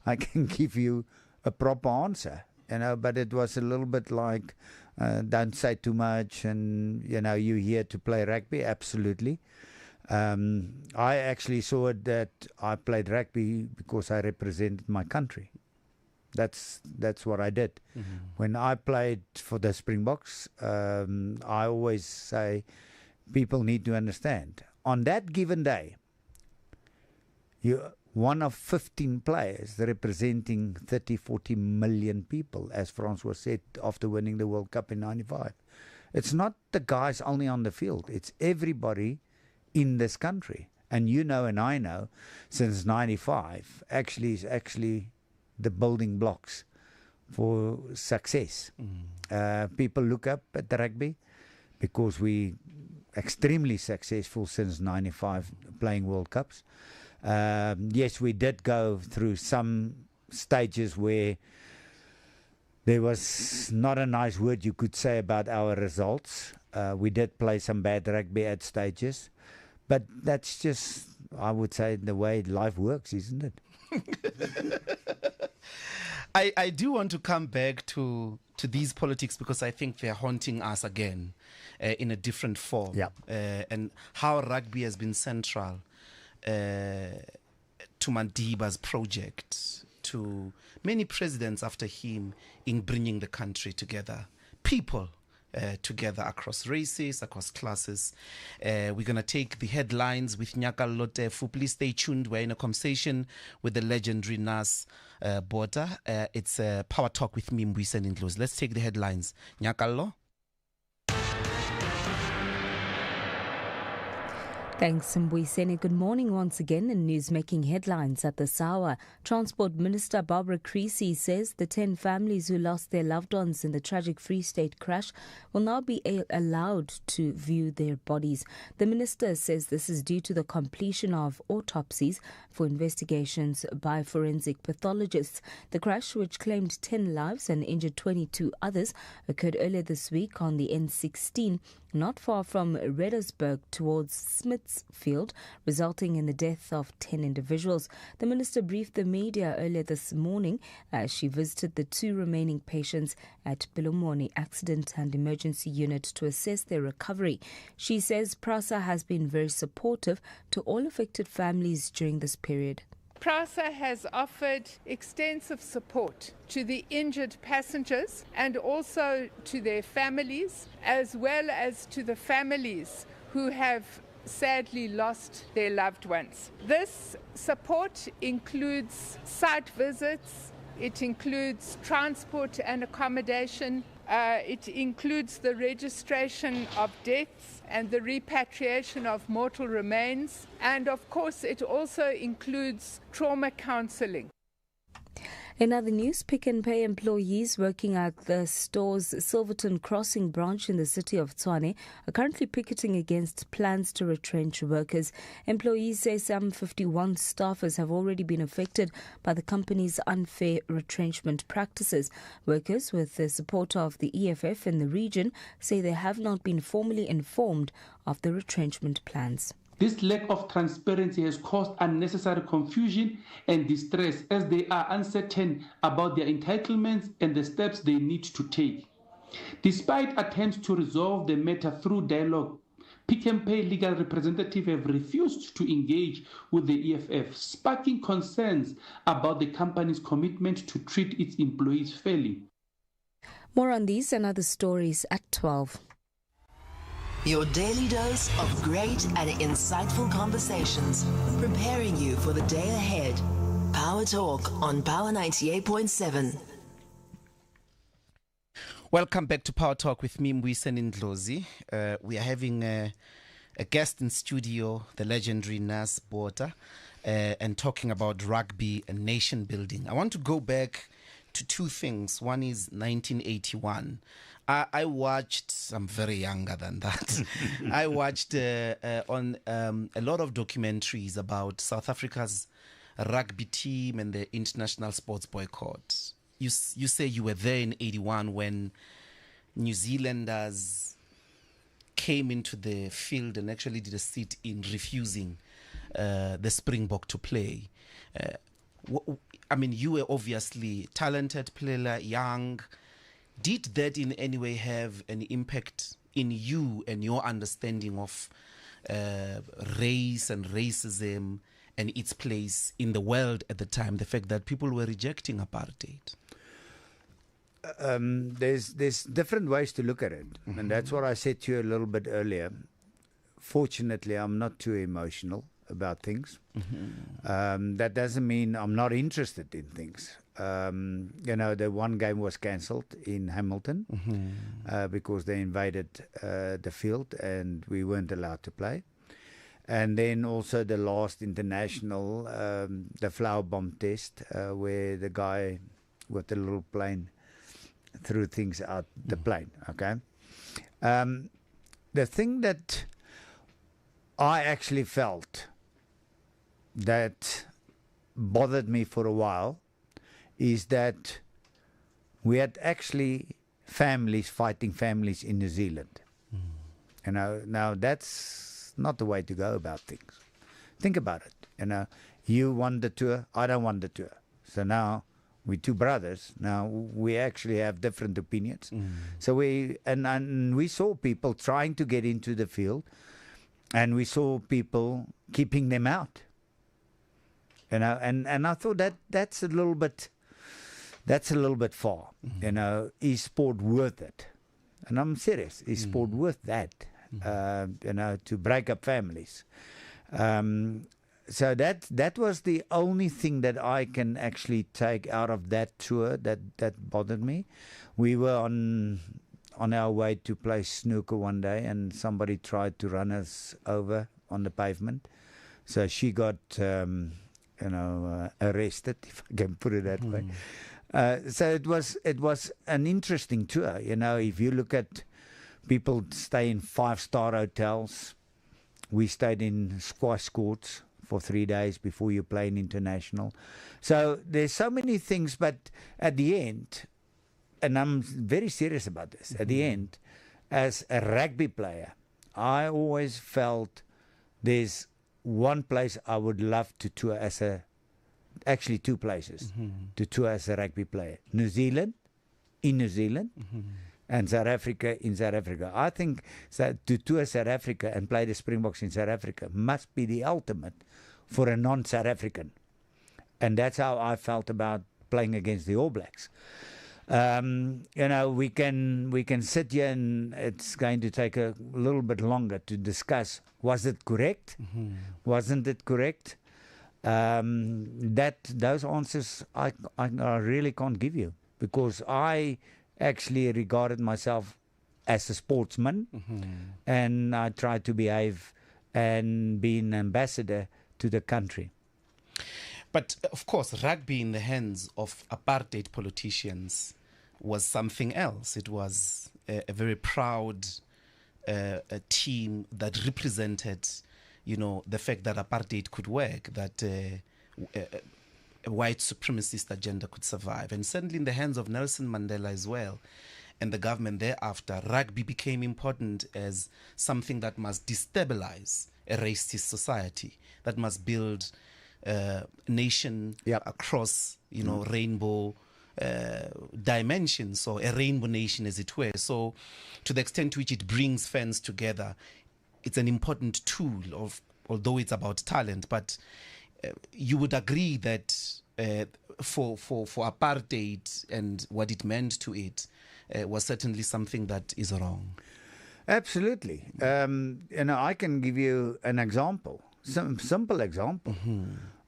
I can give you a proper answer. You know, but it was a little bit like, don't say too much, and you know, you're here to play rugby. Absolutely. I actually saw it that I played rugby because I represented my country. That's what I did. When I played for the Springboks, I always say people need to understand. On that given day, you're one of 15 players representing 30, 40 million people, as Francois said after winning the World Cup in 95. It's not the guys only on the field. It's everybody in this country. And you know and I know, since 95, is actually the building blocks for success. People look up at the rugby because we extremely successful since 95 playing World Cups. Yes, we did go through some stages where there was not a nice word you could say about our results. We did play some bad rugby at stages. But that's just, I would say, the way life works, isn't it? I do want to come back to these politics because I think they're haunting us again in a different form. And how rugby has been central to Madiba's project, to many presidents after him in bringing the country together. People together across races, across classes. We're going to take the headlines with Nyakallo Tefu. Please stay tuned. We're in a conversation with the legendary Nas Botha. It's a Power Talk with me, Mbuyiseni Ndlozi. Let's take the headlines. Nyakallo. Thanks, Mbuyiseni. Good morning once again. In news making headlines at this hour, Transport Minister Barbara Creecy says the 10 families who lost their loved ones in the tragic Free State crash will now be allowed to view their bodies. The minister says this is due to the completion of autopsies for investigations by forensic pathologists. The crash, which claimed 10 lives and injured 22 others, occurred earlier this week on the N16 not far from Reddersburg towards Smithsfield, resulting in the death of 10 individuals. The minister briefed the media earlier this morning as she visited the 2 remaining patients at Bilomoni Accident and Emergency Unit to assess their recovery. She says PRASA has been very supportive to all affected families during this period. PRASA has offered extensive support to the injured passengers and also to their families, as well as to the families who have sadly lost their loved ones. This support includes site visits, it includes transport and accommodation, it includes the registration of deaths and the repatriation of mortal remains, and of course it also includes trauma counselling. In other news, Pick and Pay employees working at the store's Silverton Crossing branch in the city of Tshwane are currently picketing against plans to retrench workers. Employees say some 51 staffers have already been affected by the company's unfair retrenchment practices. Workers, with the support of the EFF in the region, say they have not been formally informed of the retrenchment plans. This lack of transparency has caused unnecessary confusion and distress as they are uncertain about their entitlements and the steps they need to take. Despite attempts to resolve the matter through dialogue, Pick and Pay legal representatives have refused to engage with the EFF, sparking concerns about the company's commitment to treat its employees fairly. More on these and other stories at 12. Your daily dose of great and insightful conversations, preparing you for the day ahead. Power Talk on Power 98.7. Welcome back to Power Talk with me, Mbuyiseni Ndlozi. We are having a guest in studio, the legendary Nas Botha, and talking about rugby and nation building. I want to go back to 2 things. One is 1981. I watched, I'm very younger than that. I watched on a lot of documentaries about South Africa's rugby team and the international sports boycott. You say you were there in 81 when New Zealanders came into the field and actually did a sit-in refusing the Springbok to play. I mean, you were obviously talented player, young. Did that in any way have an impact in you and your understanding of race and racism and its place in the world at the time, the fact that people were rejecting apartheid? There's different ways to look at it. Mm-hmm. And that's what I said to you a little bit earlier. Fortunately, I'm not too emotional about things. Mm-hmm. That doesn't mean I'm not interested in things. The one game was cancelled in Hamilton because they invaded the field and we weren't allowed to play. And then also the last international, the flower bomb test, where the guy with the little plane threw things out the plane. Okay. The thing that I actually felt that bothered me for a while is that we had actually families fighting families in New Zealand. Now that's not the way to go about things. Think about it. You won the tour, I don't want the tour. So now we're 2 brothers. Now we actually have different opinions. So we saw people trying to get into the field, and we saw people keeping them out. And I thought that's a little bit far. Is sport worth it? And I'm serious. Is sport worth that? To break up families. So that was the only thing that I can actually take out of that tour that bothered me. We were on our way to play snooker one day, and somebody tried to run us over on the pavement. So she got arrested, if I can put it that way. So it was an interesting tour. If you look at people stay in 5-star hotels, we stayed in squash courts for 3 days before you play an international. So there's so many things, but at the end, and I'm very serious about this, at the end, as a rugby player, I always felt there's one place I would love to tour actually two places to tour as a rugby player. New Zealand, and South Africa in South Africa. I think that to tour South Africa and play the Springboks in South Africa must be the ultimate for a non-South African. And that's how I felt about playing against the All Blacks. We can sit here and it's going to take a little bit longer to discuss, was it correct? Wasn't it correct? Those answers I really can't give you, because I actually regarded myself as a sportsman, and I tried to behave and be an ambassador to the country. But of course, rugby in the hands of apartheid politicians was something else. It was a very proud a team that represented, the fact that apartheid could work, that a white supremacist agenda could survive. And certainly in the hands of Nelson Mandela as well, and the government thereafter, rugby became important as something that must destabilize a racist society, that must build a nation across, rainbow dimensions, or a rainbow nation, as it were. So to the extent to which it brings fans together, it's an important tool, although it's about talent. But you would agree that for apartheid and what it meant to it was certainly something that is wrong. Absolutely. I can give you an example, some simple example.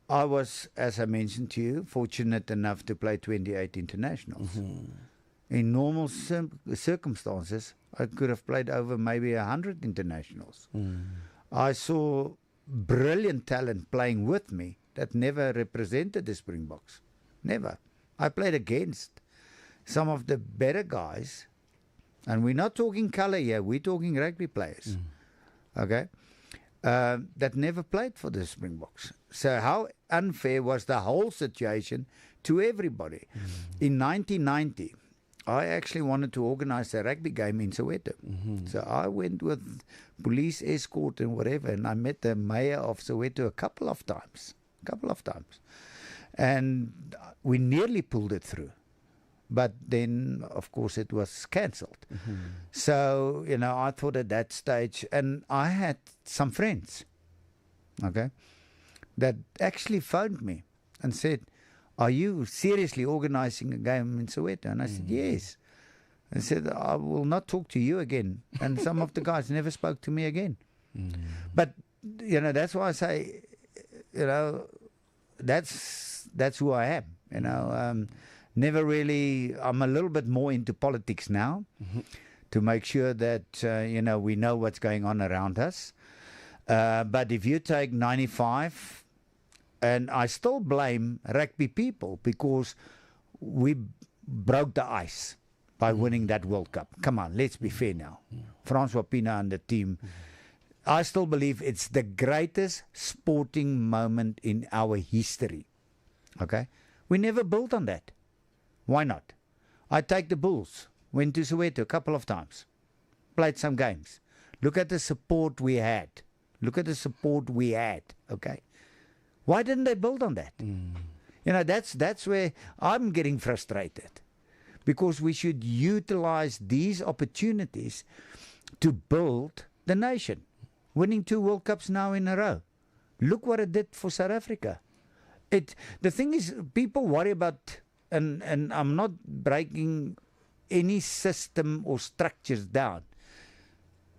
I was, as I mentioned to you, fortunate enough to play 28 internationals. In normal circumstances, I could have played over maybe 100 internationals. I saw brilliant talent playing with me that never represented the Springboks. Never. I played against some of the better guys, and we're not talking colour here, we're talking rugby players, okay, that never played for the Springboks. So how unfair was the whole situation to everybody? In 1990, I actually wanted to organize a rugby game in Soweto. So I went with police escort and whatever, and I met the mayor of Soweto a couple of times. And we nearly pulled it through. But then, of course, it was cancelled. So, I thought at that stage, and I had some friends, okay, that actually phoned me and said, "Are you seriously organizing a game in Soweto?" And I said, "Yes." I said, "I will not talk to you again." And some of the guys never spoke to me again. But, that's why I say, that's who I am, Never really, I'm a little bit more into politics now to make sure that, we know what's going on around us. But if you take 95, and I still blame rugby people because we broke the ice by winning that World Cup. Come on, let's be fair now. Francois Pina and the team. I still believe it's the greatest sporting moment in our history. Okay? We never built on that. Why not? I take the Bulls. Went to Soweto a couple of times. Played some games. Look at the support we had. Okay? Why didn't they build on that? That's where I'm getting frustrated. Because we should utilize these opportunities to build the nation. Winning 2 World Cups now in a row. Look what it did for South Africa. The thing is, people worry about, and I'm not breaking any system or structures down.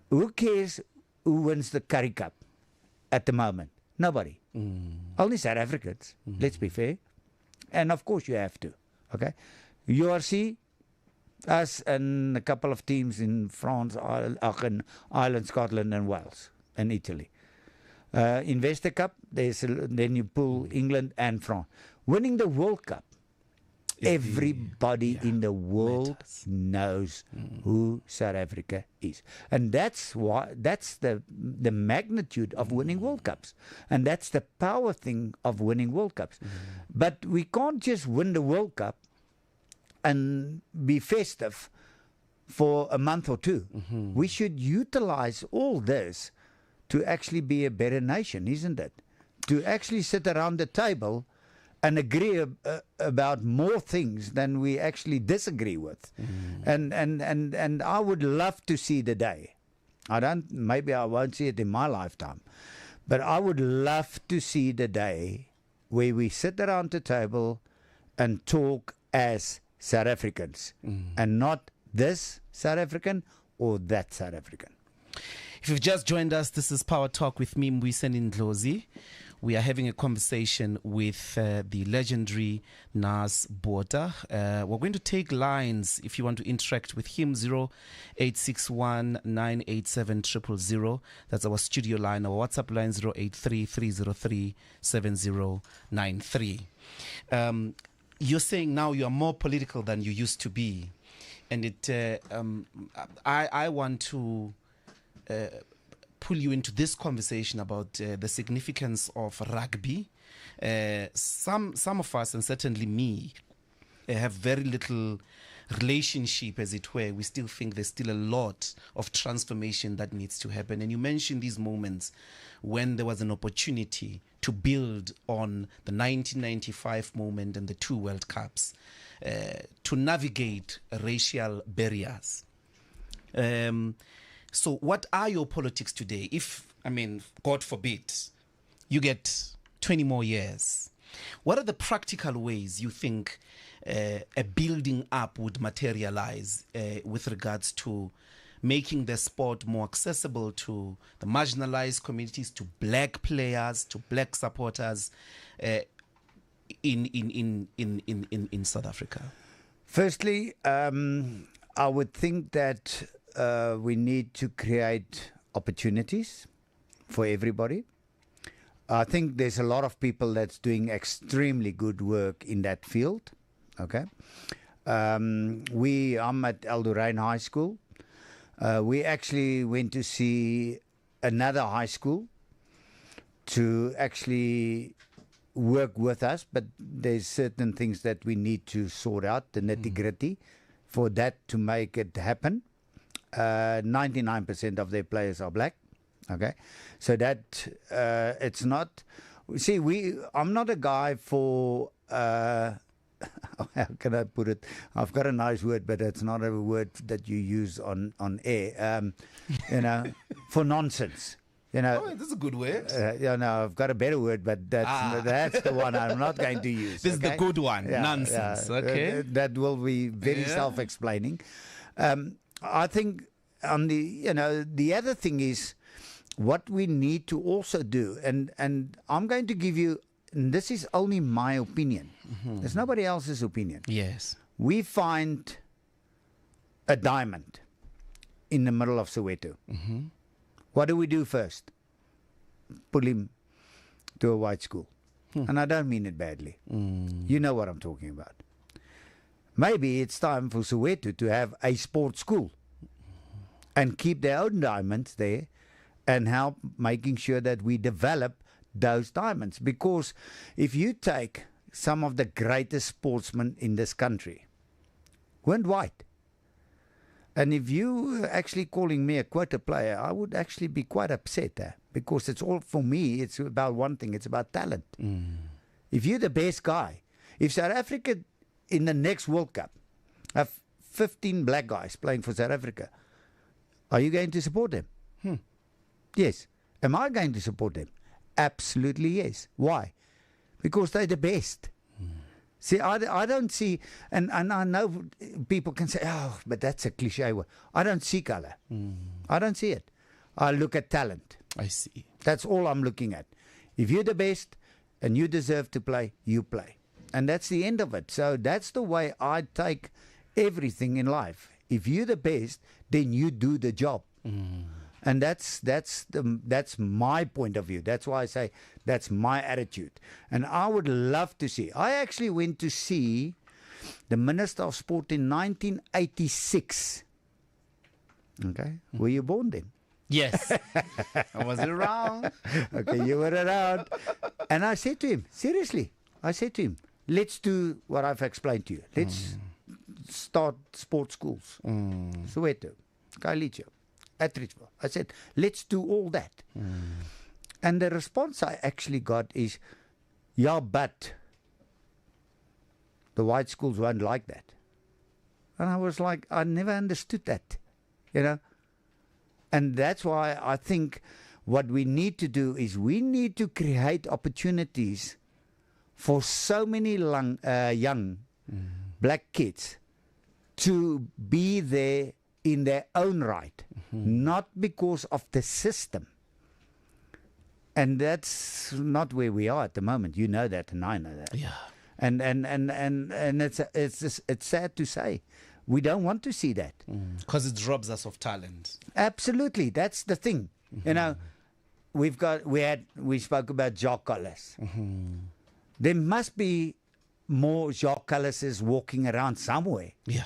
Who cares who wins the Currie Cup at the moment? Nobody. Only South Africans, let's be fair. And of course you have to. Okay? URC, us and a couple of teams in France, Ireland, Scotland and Wales and Italy. Investor Cup, then you pull England and France. Winning the World Cup, everybody in the world knows who South Africa is. And that's the magnitude of winning World Cups. And that's the power thing of winning World Cups. But we can't just win the World Cup and be festive for a month or two. We should utilize all this to actually be a better nation, isn't it? To actually sit around the table and agree about more things than we actually disagree with. And I would love to see the day. Maybe I won't see it in my lifetime, but I would love to see the day where we sit around the table and talk as South Africans and not this South African or that South African. If you've just joined us, this is Power Talk with me, Mbuyiseni Ndlozi. We are having a conversation with the legendary Nas Botha. We're going to take lines if you want to interact with him. 0861 987 000. That's our studio line. Our WhatsApp line 083 303 7093. You're saying now you are more political than you used to be. And I want to pull you into this conversation about the significance of rugby. Some of us, and certainly me, have very little relationship, as it were. We still think there's still a lot of transformation that needs to happen. And you mentioned these moments when there was an opportunity to build on the 1995 moment and the 2 World Cups, to navigate racial barriers. So what are your politics today? If, God forbid, you get 20 more years, what are the practical ways you think a building up would materialize with regards to making the sport more accessible to the marginalized communities, to black players, to black supporters in South Africa? Firstly, I would think that we need to create opportunities for everybody. I think there's a lot of people that's doing extremely good work in that field. Okay, I'm at Eldorraine High School. We actually went to see another high school to actually work with us, but there's certain things that we need to sort out, the nitty-gritty, for that to make it happen. 99% of their players are black. Okay, so that it's not. See, I'm not a guy for. How can I put it? I've got a nice word, but it's not a word that you use on air. For nonsense. That's a good word. I've got a better word, but that's the one I'm not going to use. This is the good one. Nonsense. Okay, that will be very self-explaining. I think on the other thing is what we need to also do, and I'm going to give you. And this is only my opinion. There's nobody else's opinion. Yes. We find a diamond in the middle of Soweto. What do we do first? Pull him to a white school. And I don't mean it badly. You know what I'm talking about. Maybe it's time for Soweto to have a sports school and keep their own diamonds there and help making sure that we develop those diamonds. Because if you take some of the greatest sportsmen in this country, weren't white. And if you actually calling me a quota player, I would actually be quite upset there. Because it's all, for me, it's about one thing, it's about talent. If you're the best guy, if South Africa in the next World Cup have 15 black guys playing for South Africa, are you going to support them? Yes. Am I going to support them? Absolutely yes. Why? Because they're the best. See, I don't see, and I know people can say, oh, but that's a cliche word. I don't see color. I don't see it. I look at talent. I see. That's all I'm looking at. If you're the best and you deserve to play, you play. And that's the end of it. So that's the way I take everything in life. If you're the best, then you do the job. And that's my point of view. That's why I say that's my attitude. And I would love to see. I actually went to see the Minister of Sport in 1986. Okay, were you born then? Yes, I was around. Okay, you were around. And I said to him, seriously, let's do what I've explained to you. Let's start sports schools. Soweto, Kailicho, Atteridgeville. I said, let's do all that. And the response I actually got is, yeah, but the white schools won't like that. And I was like, I never understood that, you know. And that's why I think what we need to do is we need to create opportunities for so many young black kids to be there in their own right, not because of the system. And that's not where we are at the moment. You know that, and I know that. Yeah. And it's sad to say, we don't want to see that because it robs us of talent. Absolutely, that's the thing. You know, we spoke about Jacques Collis. There must be more Jacques Collises walking around somewhere. Yeah.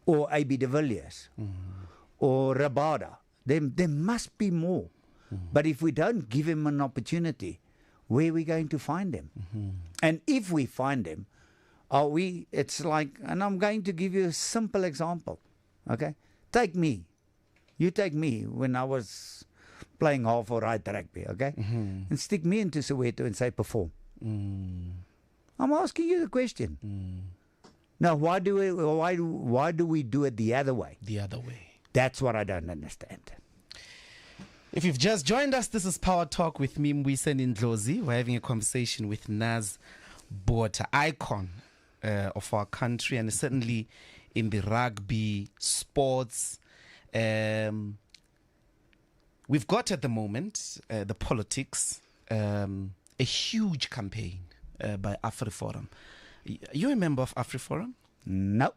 Or A.B. de Villiers. Or Rabada. There must be more. But if we don't give him an opportunity, where are we going to find them? And if we find them, it's like, and I'm going to give you a simple example. Okay? Take me. You take me when I was playing half or right rugby, okay? And stick me into Soweto and say perform. I'm asking you the question. Now, why do we do it the other way? The other way. That's what I don't understand. If you've just joined us, this is Power Talk with me, Mbuyiseni Ndlozi. We're having a conversation with Naz Botha, icon of our country, and certainly in the rugby, sports. We've got at the moment, the politics, a huge campaign by AfriForum. You a member of AfriForum? No.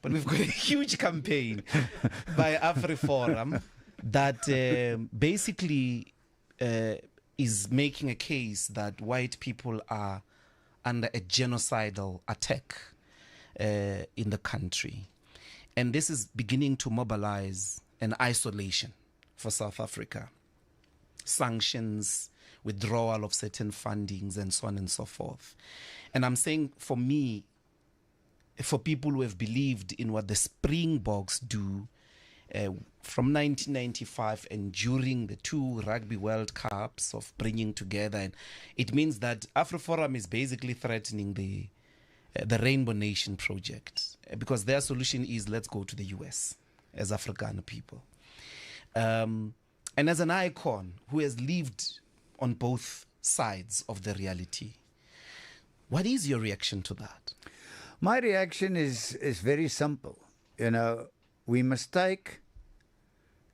But we've got a huge campaign by AfriForum that basically is making a case that white people are under a genocidal attack in the country. And this is beginning to mobilize an isolation for South Africa. Sanctions, withdrawal of certain fundings, and so on and so forth. And I'm saying, for me, for people who have believed in what the Springboks do from 1995 and during the 2 Rugby World Cups of bringing together, and it means that AfriForum is basically threatening the Rainbow Nation project, because their solution is, let's go to the US as Afrikaner people. And as an icon who has lived on both sides of the reality, what is your reaction to that? My reaction is very simple. You know, we must take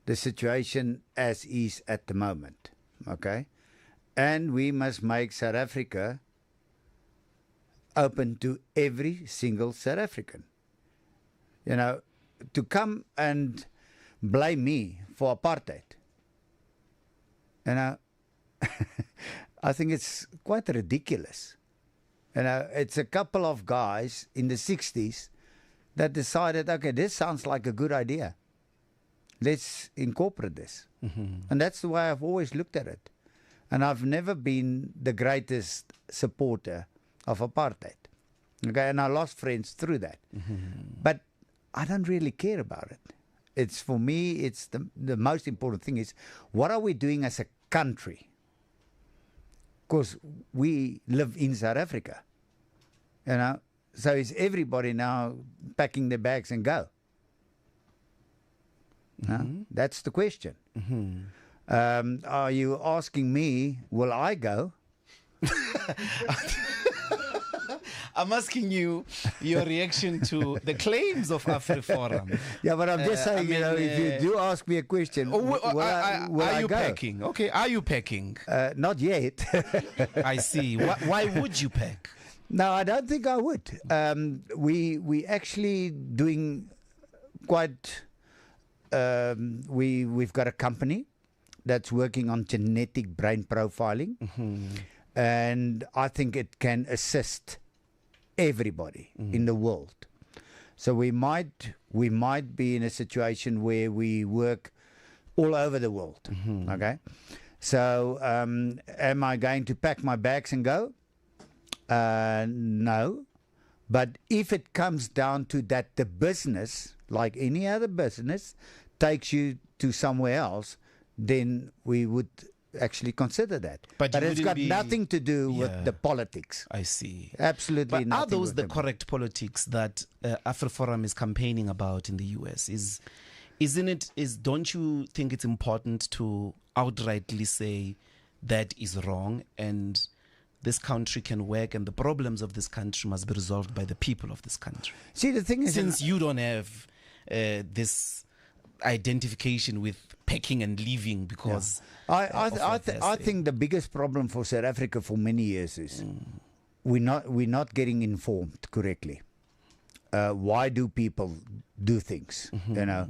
the situation as is at the moment, okay? And we must make South Africa open to every single South African. You know, to come and blame me for apartheid, you know, I think it's quite ridiculous. You know, it's a couple of guys in the 60s that decided, okay, this sounds like a good idea. Let's incorporate this. And that's the way I've always looked at it. And I've never been the greatest supporter of apartheid. Okay, and I lost friends through that. But I don't really care about it. It's, for me, it's the most important thing is, what are we doing as a country? Because we live in South Africa, you know. So is everybody now packing their bags and go? That's the question. Are you asking me, will I go? I'm asking you your reaction to the claims of AfriForum. Yeah, but I'm just saying, you know, if you do ask me a question, will I you go? packing? Okay, are you packing? Not yet. I see. Why would you pack? No, I don't think I would. We actually doing quite. We've got a company that's working on genetic brain profiling, and I think it can assist everybody in the world. So we might be in a situation where we work all over the world. Okay, so am I going to pack my bags and go? No, But if it comes down to that the business, like any other business, takes you to somewhere else, then we would actually consider that. But it's got nothing to do with the politics. I see. Absolutely But nothing. are those with the correct politics that AfriForum is campaigning about in the US? Don't you think it's important to outrightly say that is wrong and this country can work and the problems of this country must be resolved by the people of this country? See, the thing is, since you don't have this identification with packing and leaving because I think the biggest problem for South Africa for many years is we're not getting informed correctly. Why do people do things? You know,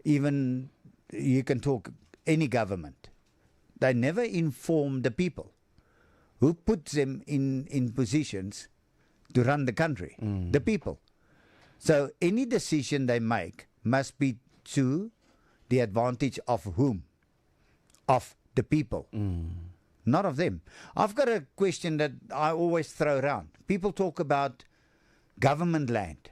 even you can talk any government, they never inform the people who puts them in positions to run the country, the people. So any decision they make must be to the advantage of whom? Of the people, not of them. I've got a question that I always throw around. People talk about government land.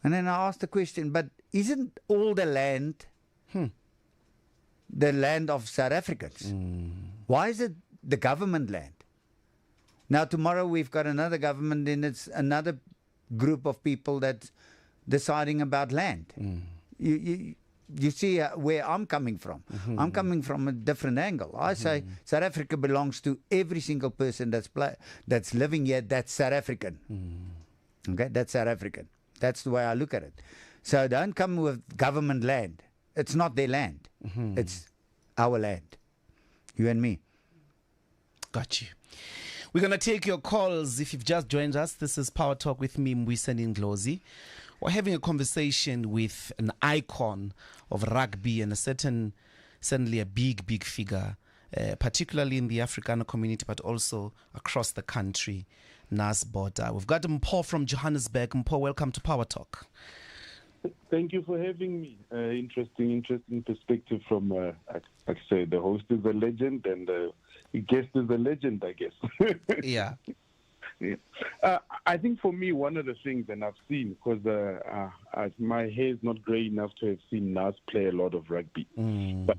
And then I ask the question, but isn't all the land the land of South Africans? Why is it the government land? Now tomorrow we've got another government, then it's another group of people that's deciding about land. You see where I'm coming from. I'm coming from a different angle. I say South Africa belongs to every single person that's living here. That's South African. Okay, that's South African. That's the way I look at it. So don't come with government land. It's not their land. It's our land. You and me. Got you. We're going to take your calls if you've just joined us. This is Power Talk with me, Mbuyiseni Ndlozi. We're having a conversation with an icon of rugby and certainly a big figure, particularly in the Afrikaner community, but also across the country, Nas Botha. We've got Mpho from Johannesburg. Mpho, welcome to Power Talk. Thank you for having me. Interesting perspective from, I say, the host is a legend and the guest is a legend, I guess. Yeah. Yeah. I think for me, one of the things, and I've seen, because my hair is not grey enough to have seen Nas play a lot of rugby, but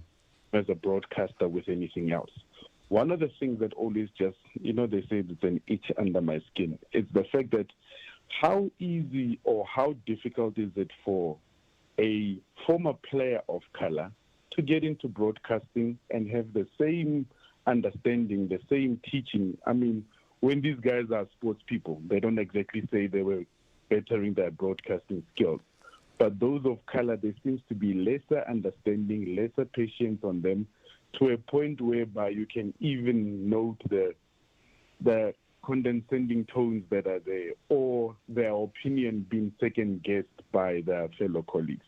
as a broadcaster with anything else. One of the things that always just, they say it's an itch under my skin. It's the fact that how easy or how difficult is it for a former player of color to get into broadcasting and have the same understanding, the same teaching? I mean, when these guys are sports people, they don't exactly say they were bettering their broadcasting skills. But those of color, there seems to be lesser understanding, lesser patience on them, to a point whereby you can even note the condescending tones that are there, or their opinion being second-guessed by their fellow colleagues.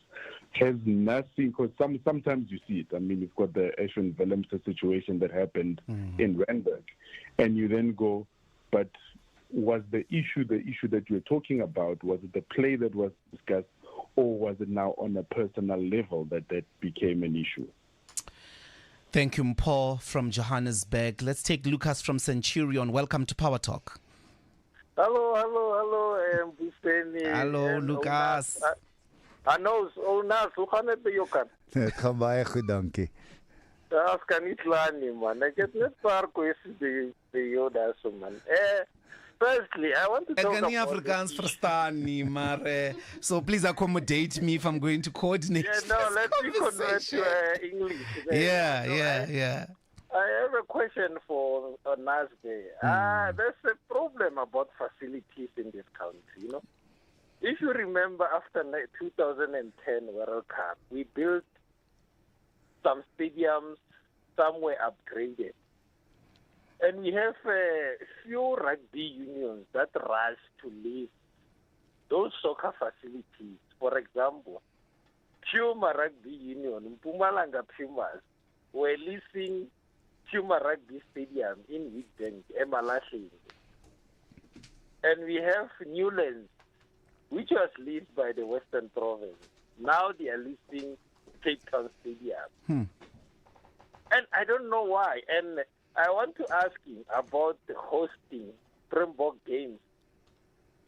Has nothing, because sometimes you see it. I mean, you've got the Ashwin Willemse situation that happened in Randburg, and you then go, but was the issue that you're talking about, was it the play that was discussed, or was it now on a personal level that became an issue? Thank you, Mpho from Johannesburg. Let's take Lucas from Centurion. Welcome to Power Talk. Hello, Mbuyiseni. Hello, Lucas. Anos, Nas, hoe gaan het bij jou? Het gaat baie goed, dankie. Dat kan niet lang, man. Ik heb net een paar kwesties bij jou daar, so, man. Firstly, I want to talk about... Afrikaans verstaan nie, maar so please accommodate me if I'm going to coordinate. Yeah, no, let me convert to English. Yeah. I have a question for Nasbe. There's a problem about facilities in this country, If you remember, after 2010 World Cup, we built some stadiums, some were upgraded. And we have a few rugby unions that rush to leave those soccer facilities. For example, Puma Rugby Union, Mpumalanga Pumas, were leasing Puma Rugby Stadium in Witbank, Emalahleni. And we have Newlands, which was leased by the Western Province. Now they are leasing Cape Town Stadium. And I don't know why. And I want to ask him about the hosting Springbok games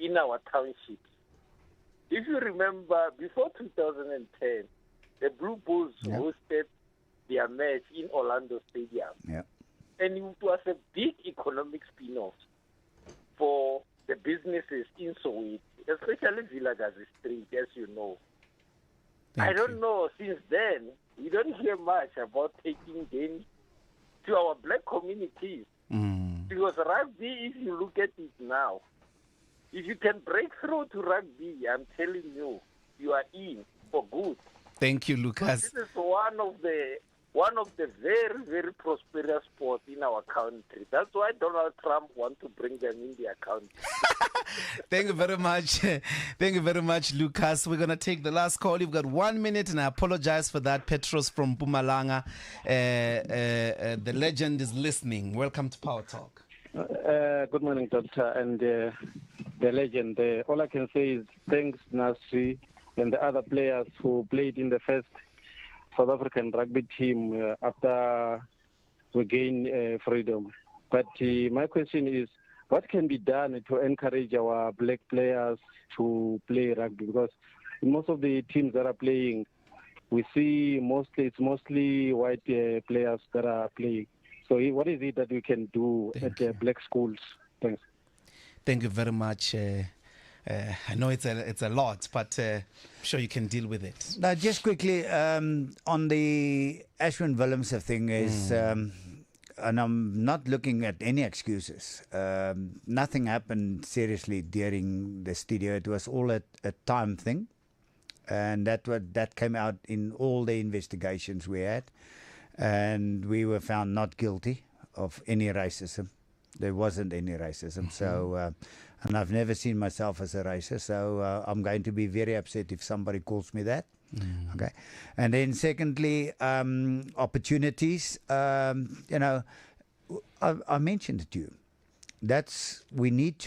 in our townships. If you remember, before 2010, the Blue Bulls hosted their match in Orlando Stadium. Yeah. And it was a big economic spin-off for the businesses in Soweto, especially Vilakazi Street, as you know. I don't know, since then, we don't hear much about taking games to our black communities. Because rugby, if you look at it now, if you can break through to rugby, I'm telling you, you are in for good. Thank you, Lucas. This is one of the very, very prosperous sports in our country. That's why Donald Trump wants to bring them in their country. Thank you very much. Thank you very much, Lucas. We're going to take the last call. You've got 1 minute, and I apologize for that. Petros from Mpumalanga. The legend is listening. Welcome to Power Talk. Good morning, Doctor, and the legend. All I can say is thanks, Nasri, and the other players who played in the first South African rugby team after we gained freedom. But my question is, what can be done to encourage our black players to play rugby? Because in most of the teams that are playing, we see it's mostly white players that are playing. So what is it that we can do at the black schools? Thanks. Thank you very much. I know it's a lot, but I'm sure you can deal with it. Now, just quickly, on the Ashwin Willemse thing is, and I'm not looking at any excuses. Nothing happened seriously during the studio. It was all a time thing. And that came out in all the investigations we had. And we were found not guilty of any racism. There wasn't any racism. So, and I've never seen myself as a racist. So I'm going to be very upset if somebody calls me that. Okay. And then secondly, opportunities. You know, I mentioned it to you. We need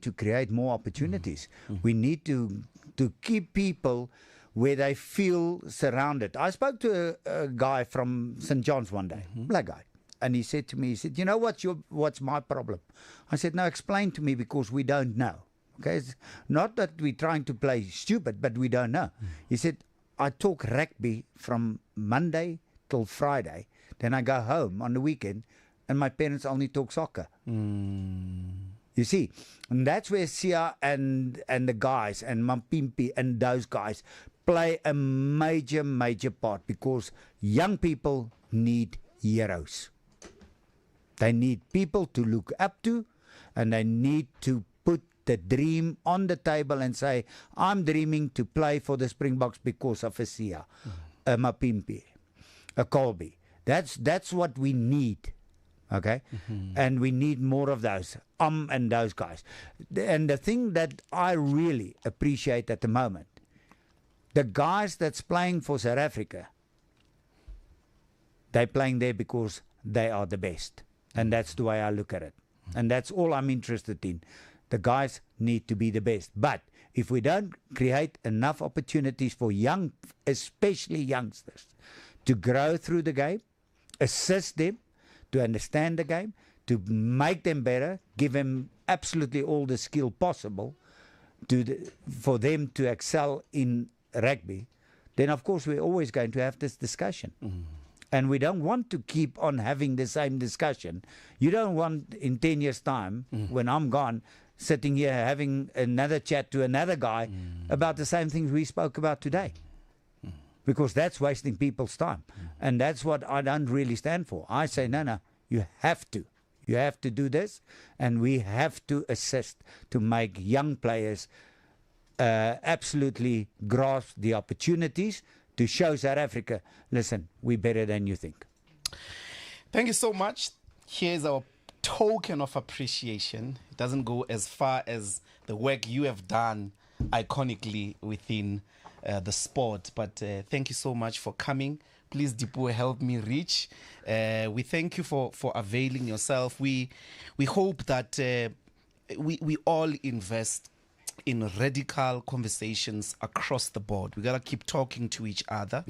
to create more opportunities. We need to keep people where they feel surrounded. I spoke to a guy from St. John's one day, black guy. And he said to me, you know what's my problem? I said, no, explain to me, because we don't know. Okay, it's not that we're trying to play stupid, but we don't know. He said, I talk rugby from Monday till Friday. Then I go home on the weekend and my parents only talk soccer. You see, and that's where Sia and the guys and Mampimpi and those guys play a major part, because young people need heroes. They need people to look up to, and they need to put the dream on the table and say, I'm dreaming to play for the Springboks because of a Sia, a Mapimpi, a Colby. That's what we need. Okay? And we need more of those, and those guys. And the thing that I really appreciate at the moment, the guys that's playing for South Africa, they're playing there because they are the best. And that's the way I look at it. And that's all I'm interested in. The guys need to be the best. But if we don't create enough opportunities for young, especially youngsters, to grow through the game, assist them to understand the game, to make them better, give them absolutely all the skill possible for them to excel in rugby, then of course we're always going to have this discussion. And we don't want to keep on having the same discussion. You don't want in 10 years' time, when I'm gone, sitting here having another chat to another guy about the same things we spoke about today. Because that's wasting people's time. And that's what I don't really stand for. I say, no, you have to. You have to do this. And we have to assist to make young players absolutely grasp the opportunities to show South Africa, listen, we're better than you think. Thank you so much. Here's our token of appreciation. It doesn't go as far as the work you have done iconically within the sport, but thank you so much for coming. Please, Dipu, help me reach. We thank you for availing yourself. We hope that we all invest in radical conversations across the board. We got to keep talking to each other.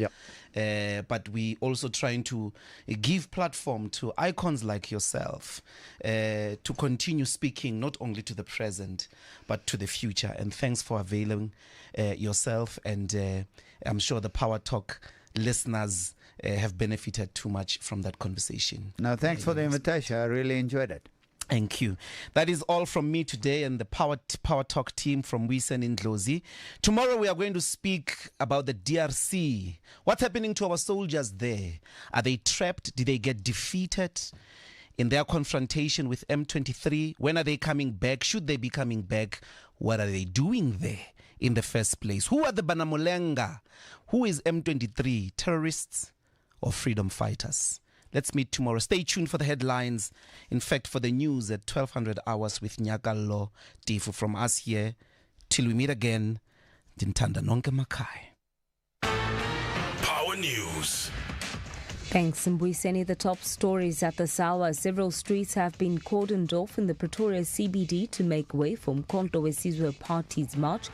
But we also trying to give platform to icons like yourself to continue speaking not only to the present, but to the future. And thanks for availing yourself. And I'm sure the Power Talk listeners have benefited too much from that conversation. No, thanks for the invitation. I really enjoyed it. Thank you. That is all from me today and the Power Talk team from Mbuyiseni Ndlozi. Tomorrow we are going to speak about the DRC. What's happening to our soldiers there? Are they trapped? Did they get defeated in their confrontation with M23? When are they coming back? Should they be coming back? What are they doing there in the first place? Who are the Banamulenga? Who is M23? Terrorists or freedom fighters? Let's meet tomorrow. Stay tuned for the headlines. In fact, for the news at 1200 hours with Nyakalo Tifu from us here. Till we meet again, Dintanda Nonke Makai. Power News. Thanks, Mbuyiseni. The top stories at this hour. Several streets have been cordoned off in the Pretoria CBD to make way for Mkhonto we Sizwe Party's march.